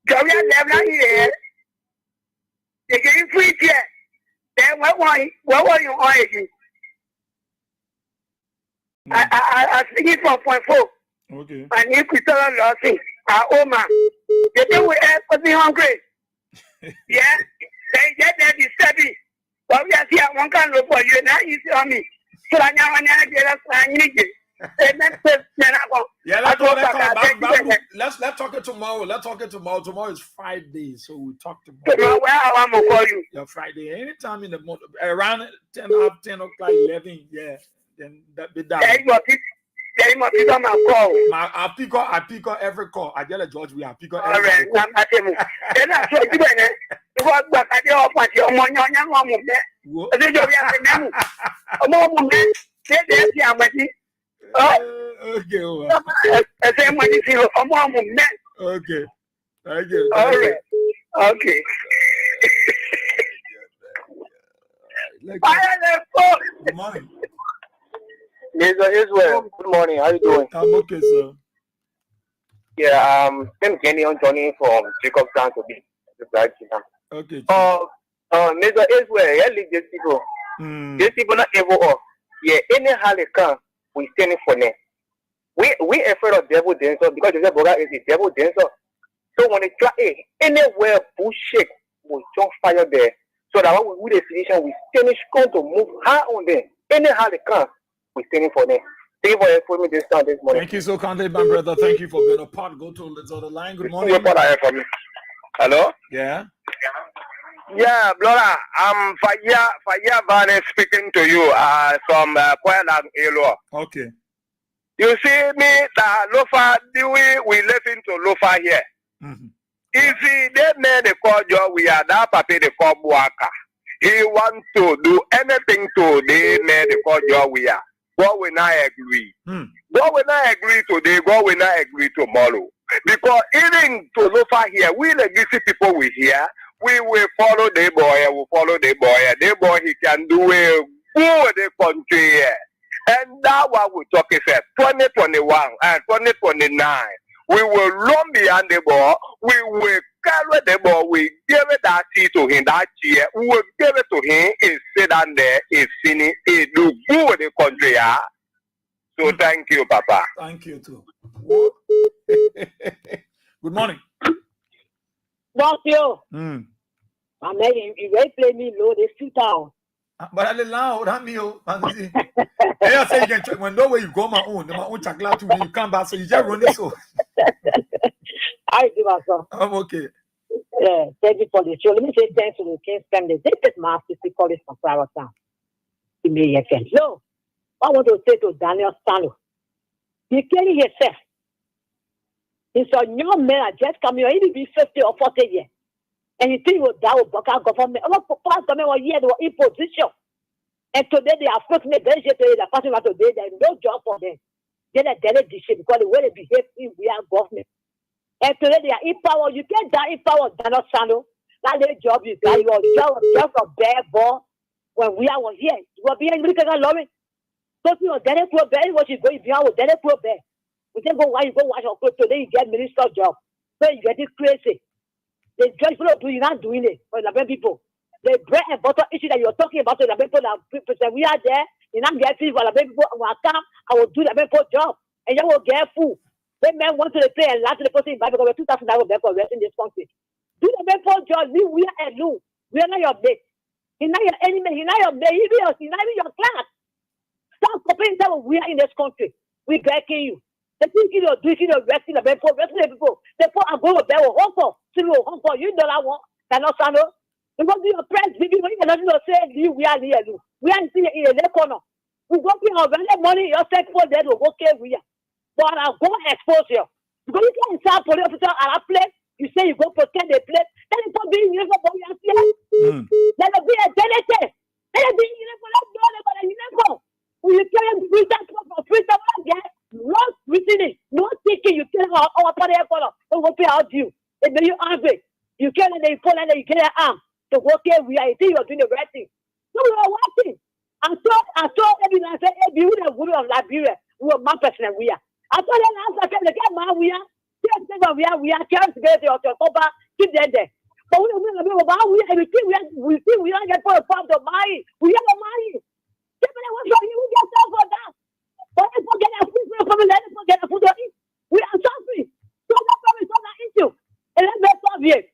Go level here. They get free chair. Then what were you on again? I think it's 1.4. Okay. And you could tell us nothing. Man. They do we have me hungry. Yeah. They get that disturbing. But we are here one can look for you now you see on me. So I now get us and you get. Yeah, let's talk it tomorrow. Let's talk it tomorrow. Tomorrow is Friday, so we'll talk tomorrow. Where I want to call you? Yeah, Friday. Anytime in the morning, around 10 o'clock, 11. Yeah, then that be done. There must be some call. I pick up every call. I get a judge. We are pick up every call. Then I saw you there. You got back at the office. Your money on your mom. Then you have to know. A mom, then okay. Okay. Thank you. All right. Okay. Good morning. Mr. Israel, good morning. How you doing? I'm okay, sir. Yeah, I'm Kenny on Johnny from Jacobstown to be the okay. Mr. Israel, yeah, leave these people. These people not able of. Yeah, anyhow they come, we standing for them. We afraid of devil dancer because the devil is the devil dancer. So when they try anywhere bullshit, we jump fire there. So that when we the citizen, we standing strong to move high on them. Anyhow they come, we standing for them. Thank you for me this time this morning. Thank you so kindly, my brother. Thank you for being a part. Go to the other line. Good morning. Hello? Yeah. Yeah, brother, I'm Faya Vane speaking to you from Kuala Elo. Okay. You see me, the Lofa, we live into Lofa here. Mm-hmm. You see, they made the call job, we are that papi the call Buaka. He wants to do anything to they made the call job we are. God will not agree. God will not agree today, God will not agree tomorrow. Because even to Lofa here, we legacy people we here. We will follow the boy, we follow the boy. The boy, he can do it good the country here. And that what we talk is 2021 and 2029. We will run behind the ball. We will carry the ball. We give it that seat to him that year. We will give it to him. He sit down there. He sing. He do good the country. Yeah? So thank you, Papa. Thank you too. Good morning. Thank you. I mean, you may play me low, they sit down. But I loud, I'm you. I say you can check when no way you go my own chocolate to me, you come back, so you just run it so. I do myself. I'm okay. Yeah, thank you for the show. Let me say thanks to the King's family. This is my sister college from Flower Town. So, I want to say to Daniel Stanley, he carry himself. He's a young man that just come here, he be 50 or 40 years. And you think you will die with Baka government. A lot of past government were here, they were in position. And today they are forcing the bench to the person today, there is no job for them. They are delegation because the way they behave in we are government. And today they are in power. You can't die in power, Daniel Sano. That's the job you got. Your job just a bare ball. When we are here, you will be angry because I love it. So you are dead pro bear, what you go, if you are dead pro bear. We can go why you go watch your clothes today, you get minister job. So you get it crazy. The judge people do, you're not doing it for the people. The bread and butter issue that you're talking about, the people that we are there, you're not getting for the people who are come, I will do the people job, and you will get food. When men want to play and laugh to the person in Bible, 2,000 people for rest in this country. Do the people job, we are alone. We are not your mate. He's not your enemy, he's not your mate, he's not even your class. Stop complaining that we are in this country. We're begging you. The thing you do, you know, resting the people, resting the people. The people are going to bed with home for. You know that one. Cannot stand up. Because your friends, maybe when you cannot say, we are here. We are in the corner. We go pay our money, your set for that will go care we are. But I'll go expose you. Because you can't start police officer at a place, you say you go protect the place, then it's not being used for your fear. Let it be a delegate. Let it be uniform. You can't freedom for freedom again. No reasoning, no thinking, you kill our party color, and we'll pay out you. And then you angry. You kill and then you pull and then you get an arm. So what can we are you're doing the right thing. So we are watching. I saw every night say every woman of Liberia, we are one person and we are. I saw them last time they get man we are. We are carrying together to cover, keep them there. But we don't we don't get for a part of money. We have a money. You get stuff for that. But let's forget our food from let us forget our food to eat. We are suffering. So that's why we solve that issue. And let's make solve it.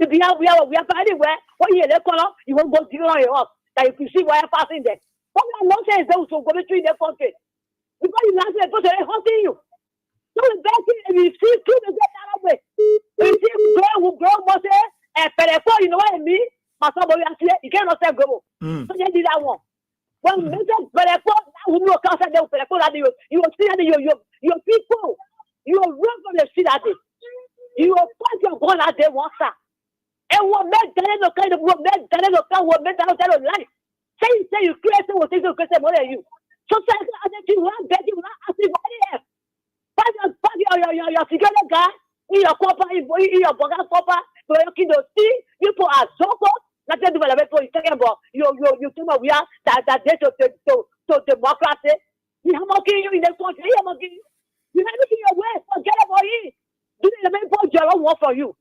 We are anywhere. What you you won't go zero on your house. That you can see why I'm passing there. But we are not saying those who go between their country. Because you not saying they're hunting you. So the best thing is you see two to get out of it. You see who grow must say, and you know what I mean? My somebody you cannot say go. So they did that one. When you will see your people, you will run from the street at it. You will punch your gun at them once. And what made the kind of what made the life. Say you create what things will create more than you. So you want bet you not asking for any your together guy in your copper, in your burger copper, so you can see people are so close. Not just development for you talking about you think we are that day to democracy. We are mocking you in the country. We are mocking you. You have everything your way. Forget about it. Do the main point job work for you.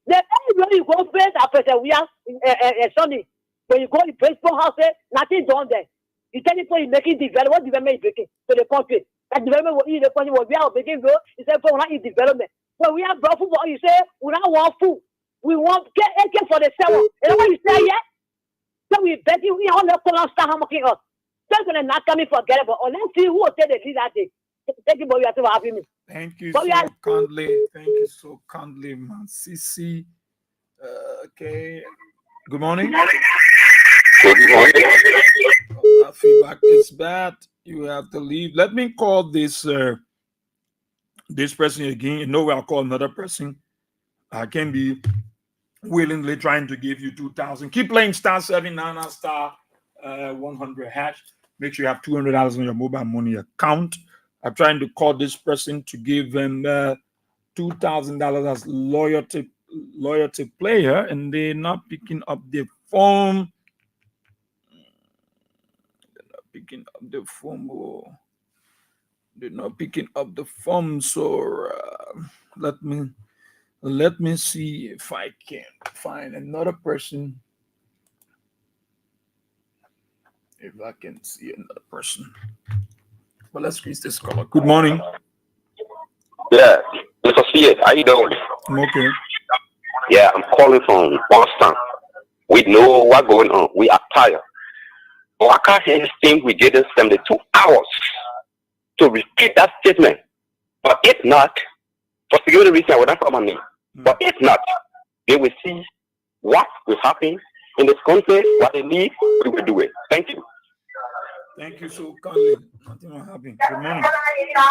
The everywhere you go face after we are Sunday. When you go to principal house, nothing done there. You tell people you're making development. What development is making to the country? That development will eat the country. What we are making go. You say for not eat development. When we have brought food, you say we don't want food. We want get AK-47. And what you say, yeah? So we bet you we all look on start hammering us. That's gonna not coming forget about. Let's see who will say the lead that day. Thank you, boy. You have to have me. Thank you so kindly. Thank you so kindly, man. CC. Okay. Good morning. Good morning. That feedback is bad. You have to leave. Let me call this this person again. You know, I'll call another person. I can be willingly trying to give you 2,000. Keep playing *799 *100 hash. Make sure you have $200 on your mobile money account. I'm trying to call this person to give them $2,000 as loyalty player, and they're not picking up the phone. They're not picking up the phone. Oh. They're not picking up the phone. So let me see if I can find another person. If I can see another person. But let's squeeze this caller. Good morning. Yeah, Mr. C, how you doing? I'm okay. Yeah, I'm calling from Boston. We know what's going on. We are tired. But I can't hear this thing we did in 72 hours to repeat that statement. But if not, for security reasons, I will not call my name. But if not, they will see what will happen in this country, what they need, we will do it. Thank you. Thank you so kindly. Nothing will happen. Good morning.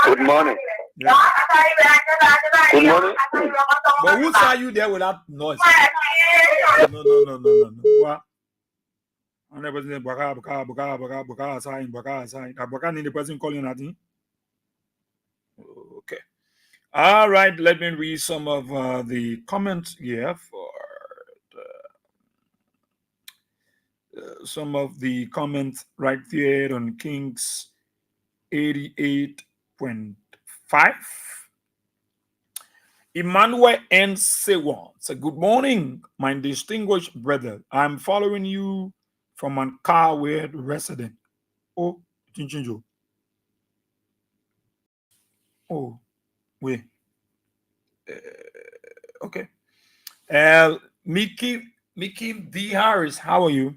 Good morning. Yeah. Good morning. But who saw you there without noise? No. What? I never said Baka sign. Baka need the person calling nothing. Okay. All right. Let me read some of the comments here for some of the comments right there on Kings 88.5. Emmanuel N. Sewon said, good morning, my distinguished brother. I'm following you from an Carway resident. Oh, Chinchinjo. Oh, wait. Okay. Mickey D. Harris, how are you?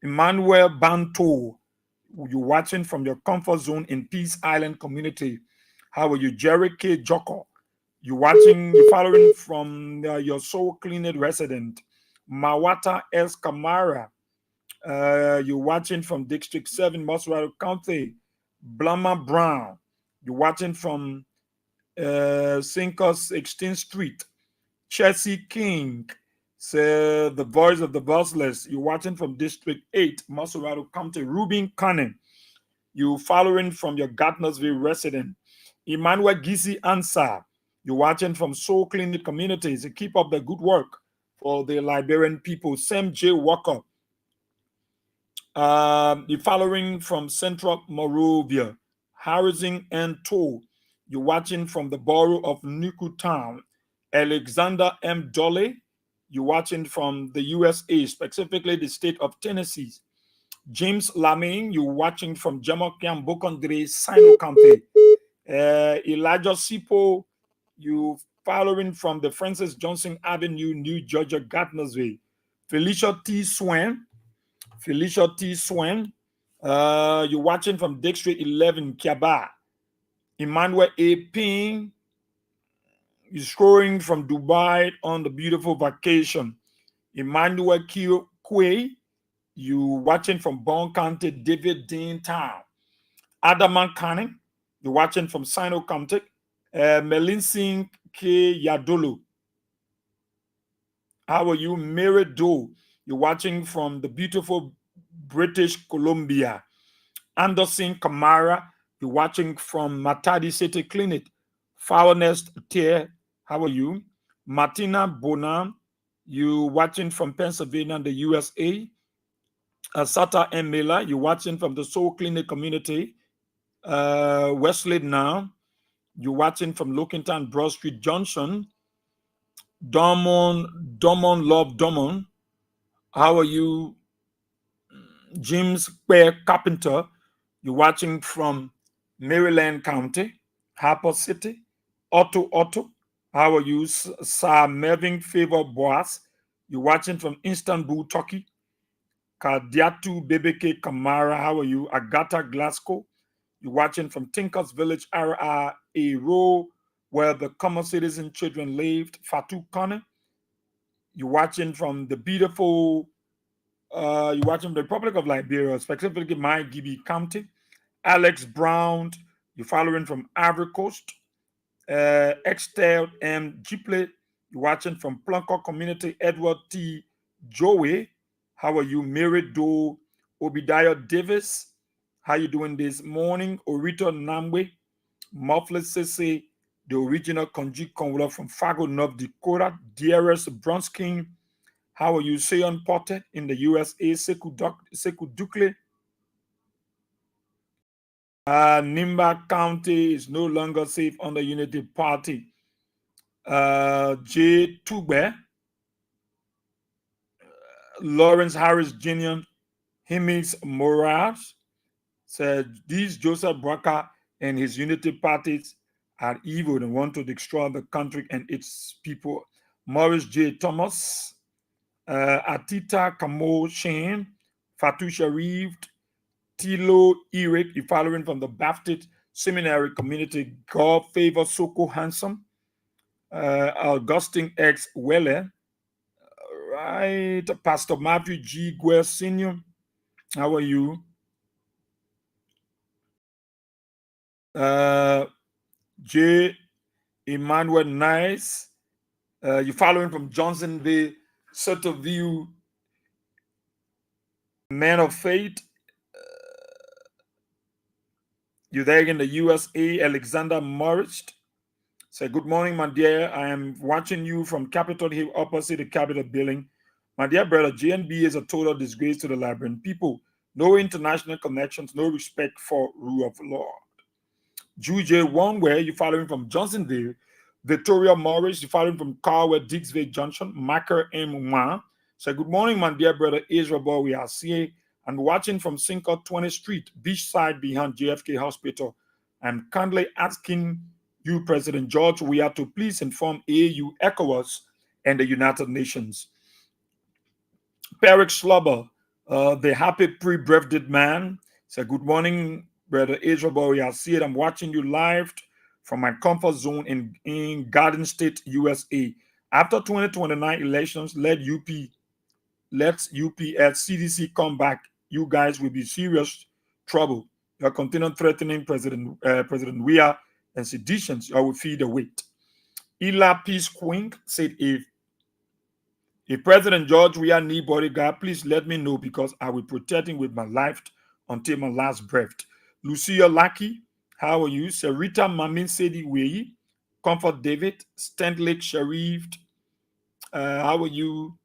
Emmanuel Banto, you're watching from your comfort zone in Peace Island community. How are you? Jerry K. Joko, you're following from your Soul Cleaned resident. Mawata S. Kamara, you're watching from District 7, Moswell County. Blama Brown, you're watching from Sinkers 16th Street. Chelsea King, say the voice of the bossless. You're watching from District 8, Maserado County. Ruben Cannon, you following from your Gardnersville resident. Emmanuel Gizi Ansar, you're watching from Soul Clinic Communities. Keep up the good work for the Liberian people. Sam J. Walker, you're following from Central Morovia. Harrison and Toll, you're watching from the borough of Nuku Town. Alexander M. Dolly, you're watching from the USA, specifically the state of Tennessee. James Laming, you're watching from Jamokian Bokondre, Sino County. Elijah Sipo, you following from the Francis Johnson Avenue, New Georgia, Gardnersville. Felicia T. Swain, you're watching from District 11, Kiaba. Emmanuel A. Ping, you're scoring from Dubai on the beautiful vacation. Emmanuel Q. Quay, you watching from Bon County, David Dean Town. Adaman Canning, you're watching from Sino County. Melinsing K. Yadulu, how are you? Mary Doe, you're watching from the beautiful British Columbia. Anderson Kamara, you're watching from Matadi City Clinic. Foulness Tier, how are you? Martina Bonham, you watching from Pennsylvania, the USA. Sata M. Miller, you watching from the Soul Clinic community. Wesley Now, you watching from Lookington, Broad Street Junction. Domon Love Domon, how are you? James Bear Carpenter, you're watching from Maryland County. Harper City. Otto, How are you, Sir Mervyn Favor Boas? You're watching from Istanbul, Turkey. Kadiatu Bebeke Kamara, how are you? Agatha Glasgow. You're watching from Tinkers Village, a row where the common citizen children lived. Fatu Kane. You're watching from the beautiful, you're watching the Republic of Liberia, specifically my Gibi County. Alex Brown, you're following from Ivory Coast. Extel M. Gipley, you're watching from Plunker Community. Edward T. Joey, how are you? Mary Doe Obadiah Davis, how you doing this morning? Orito Namwe, Mufflet Sissy, the original Konji Kongula from Fargo, North Dakota. Dearest Brunskin, how are you? Sean Potter in the USA. Sekou Dukle. Nimba County is no longer safe under Unity Party. J. Tugbe, Lawrence Harris Jr., Himis Moraz said these Joseph Braka and his Unity parties are evil and want to destroy the country and its people. Morris J. Thomas, Atita Kamo Shane, Fatou Sharif, Tilo Eric, you following from the Baptist Seminary Community, God Favor Soko Handsome, Augustine X Welle, right, Pastor Matthew G. Guer Sr., how are you? J. Emmanuel Nice, you following from Johnsonville, Sutterview, Man of Faith. You're there in the USA. Alexander Morris. Say, good morning, my dear. I am watching you from Capitol Hill, opposite the Capitol building. My dear brother, JNB is a total disgrace to the Liberian people. No international connections, no respect for rule of law. Juj One Way, you following from Johnsonville. Victoria Morris, you following from Carwell, Dixville Junction. Macker M. Wan. Say, good morning, my dear brother Israel Boy. We are seeing and watching from Cinco 20th Street, beachside behind JFK Hospital. I'm kindly asking you, President George, we are to please inform AU, ECOWAS, and the United Nations. Peric Slobber, the happy pre-birthday man. Say, good morning, brother Israel Boy. I see it. I'm watching you live from my comfort zone in Garden State, USA. After 2029 elections, let UPS CDC come back. You guys will be serious trouble. You are continuing threatening President Weah and seditions. I will feed the weight. Ila Peace Queen said, if President George Weah need bodyguard, please let me know because I will protect him with my life until my last breath. Lucia Lucky, how are you? Sarita Mamin Sedi Wei, Comfort David, Stanley Sharif, how are you?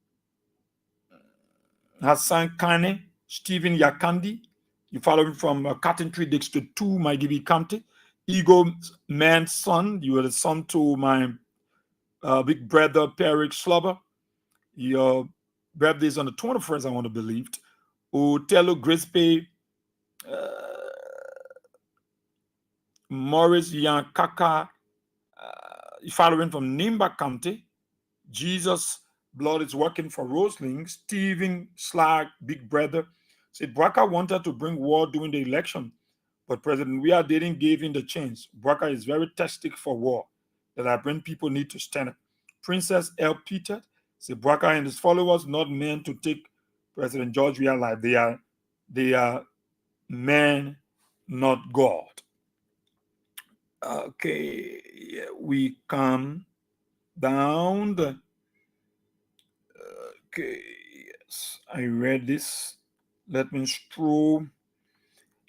Hassan Kane, Stephen Yakandi, you following from Cotton-Tree District 2, my DB County. Eagle Man's son, you are the son to my big brother, Peric Slobber. Your birthday is on the 21st, I want to believe. Otello Grispe, Morris Yankaka, you following from Nimba County. Jesus Blood is working for Rosling. Stephen Slag, big brother, said Braka wanted to bring war during the election, but President Weah didn't give him the chance. Braka is very testic for war. That Liberian people need to stand up. Princess L. Peter said Braka and his followers not meant to take President George Weah alive. They are men, not God. Okay, yeah, we come down the. Okay, yes, I read this. Let me scroll.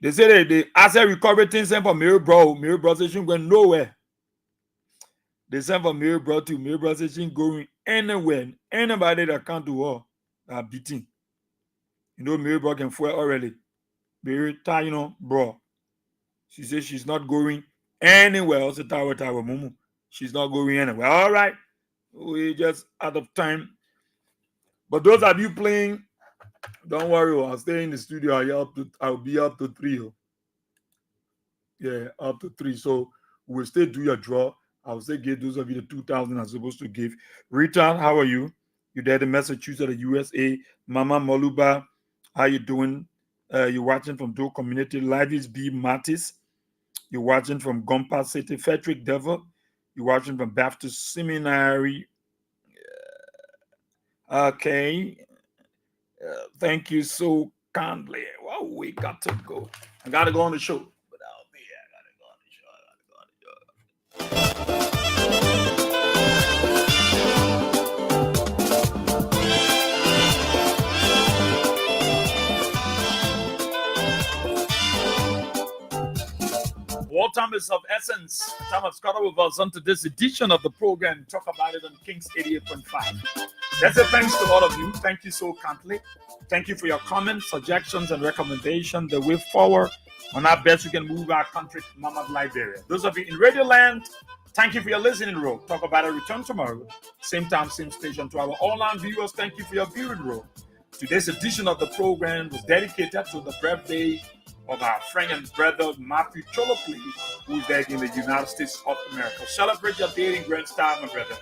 They say the asset recovery thing sent for Mirror station going nowhere. They sent for Mirror to Mirror station going anywhere. Anybody that can't do all are beating. You know, Mirror can fuel already. Mirror, you know, bro. She says she's not going anywhere else. Tower Mumu. She's not going anywhere. All right. We just out of time. But those of you playing, don't worry, I'll stay in the studio. I'll be up to 3. Yeah, up to 3. So we'll still do your draw. I would say give those of you the 2,000 are supposed to give. Rita, how are you? You're there in Massachusetts, USA. Mama Moluba, how you doing? You're watching from Doe Community. Livis B. Mattis. You're watching from Gompa City. Frederick Devil. You're watching from Baptist Seminary. Okay. Thank you so kindly. Well, we got to go. I got to go on the show. But I'll be here. I got to go on the show. War time is of essence. Time has got with us onto this edition of the program. Talk about it on King's 88.5. That's it. Thanks to all of you. Thank you so kindly. Thank you for your comments, suggestions, and recommendations. The way forward on our best we can move our country to Mama's Liberia. Those of you in Radio Land, thank you for your listening role. Talk about it. Return tomorrow. Same time, same station. To our online viewers, thank you for your viewing role. Today's edition of the program was dedicated to the birthday of our friend and brother Matthew Cholopli, who is there in the United States of America. Celebrate your dating grand style, my brother.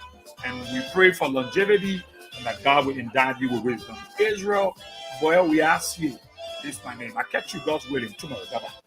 And we pray for longevity and that God will endow you with wisdom. Israel, boy, we ask you. This is my name. I catch you, God's willing, tomorrow. Bye-bye.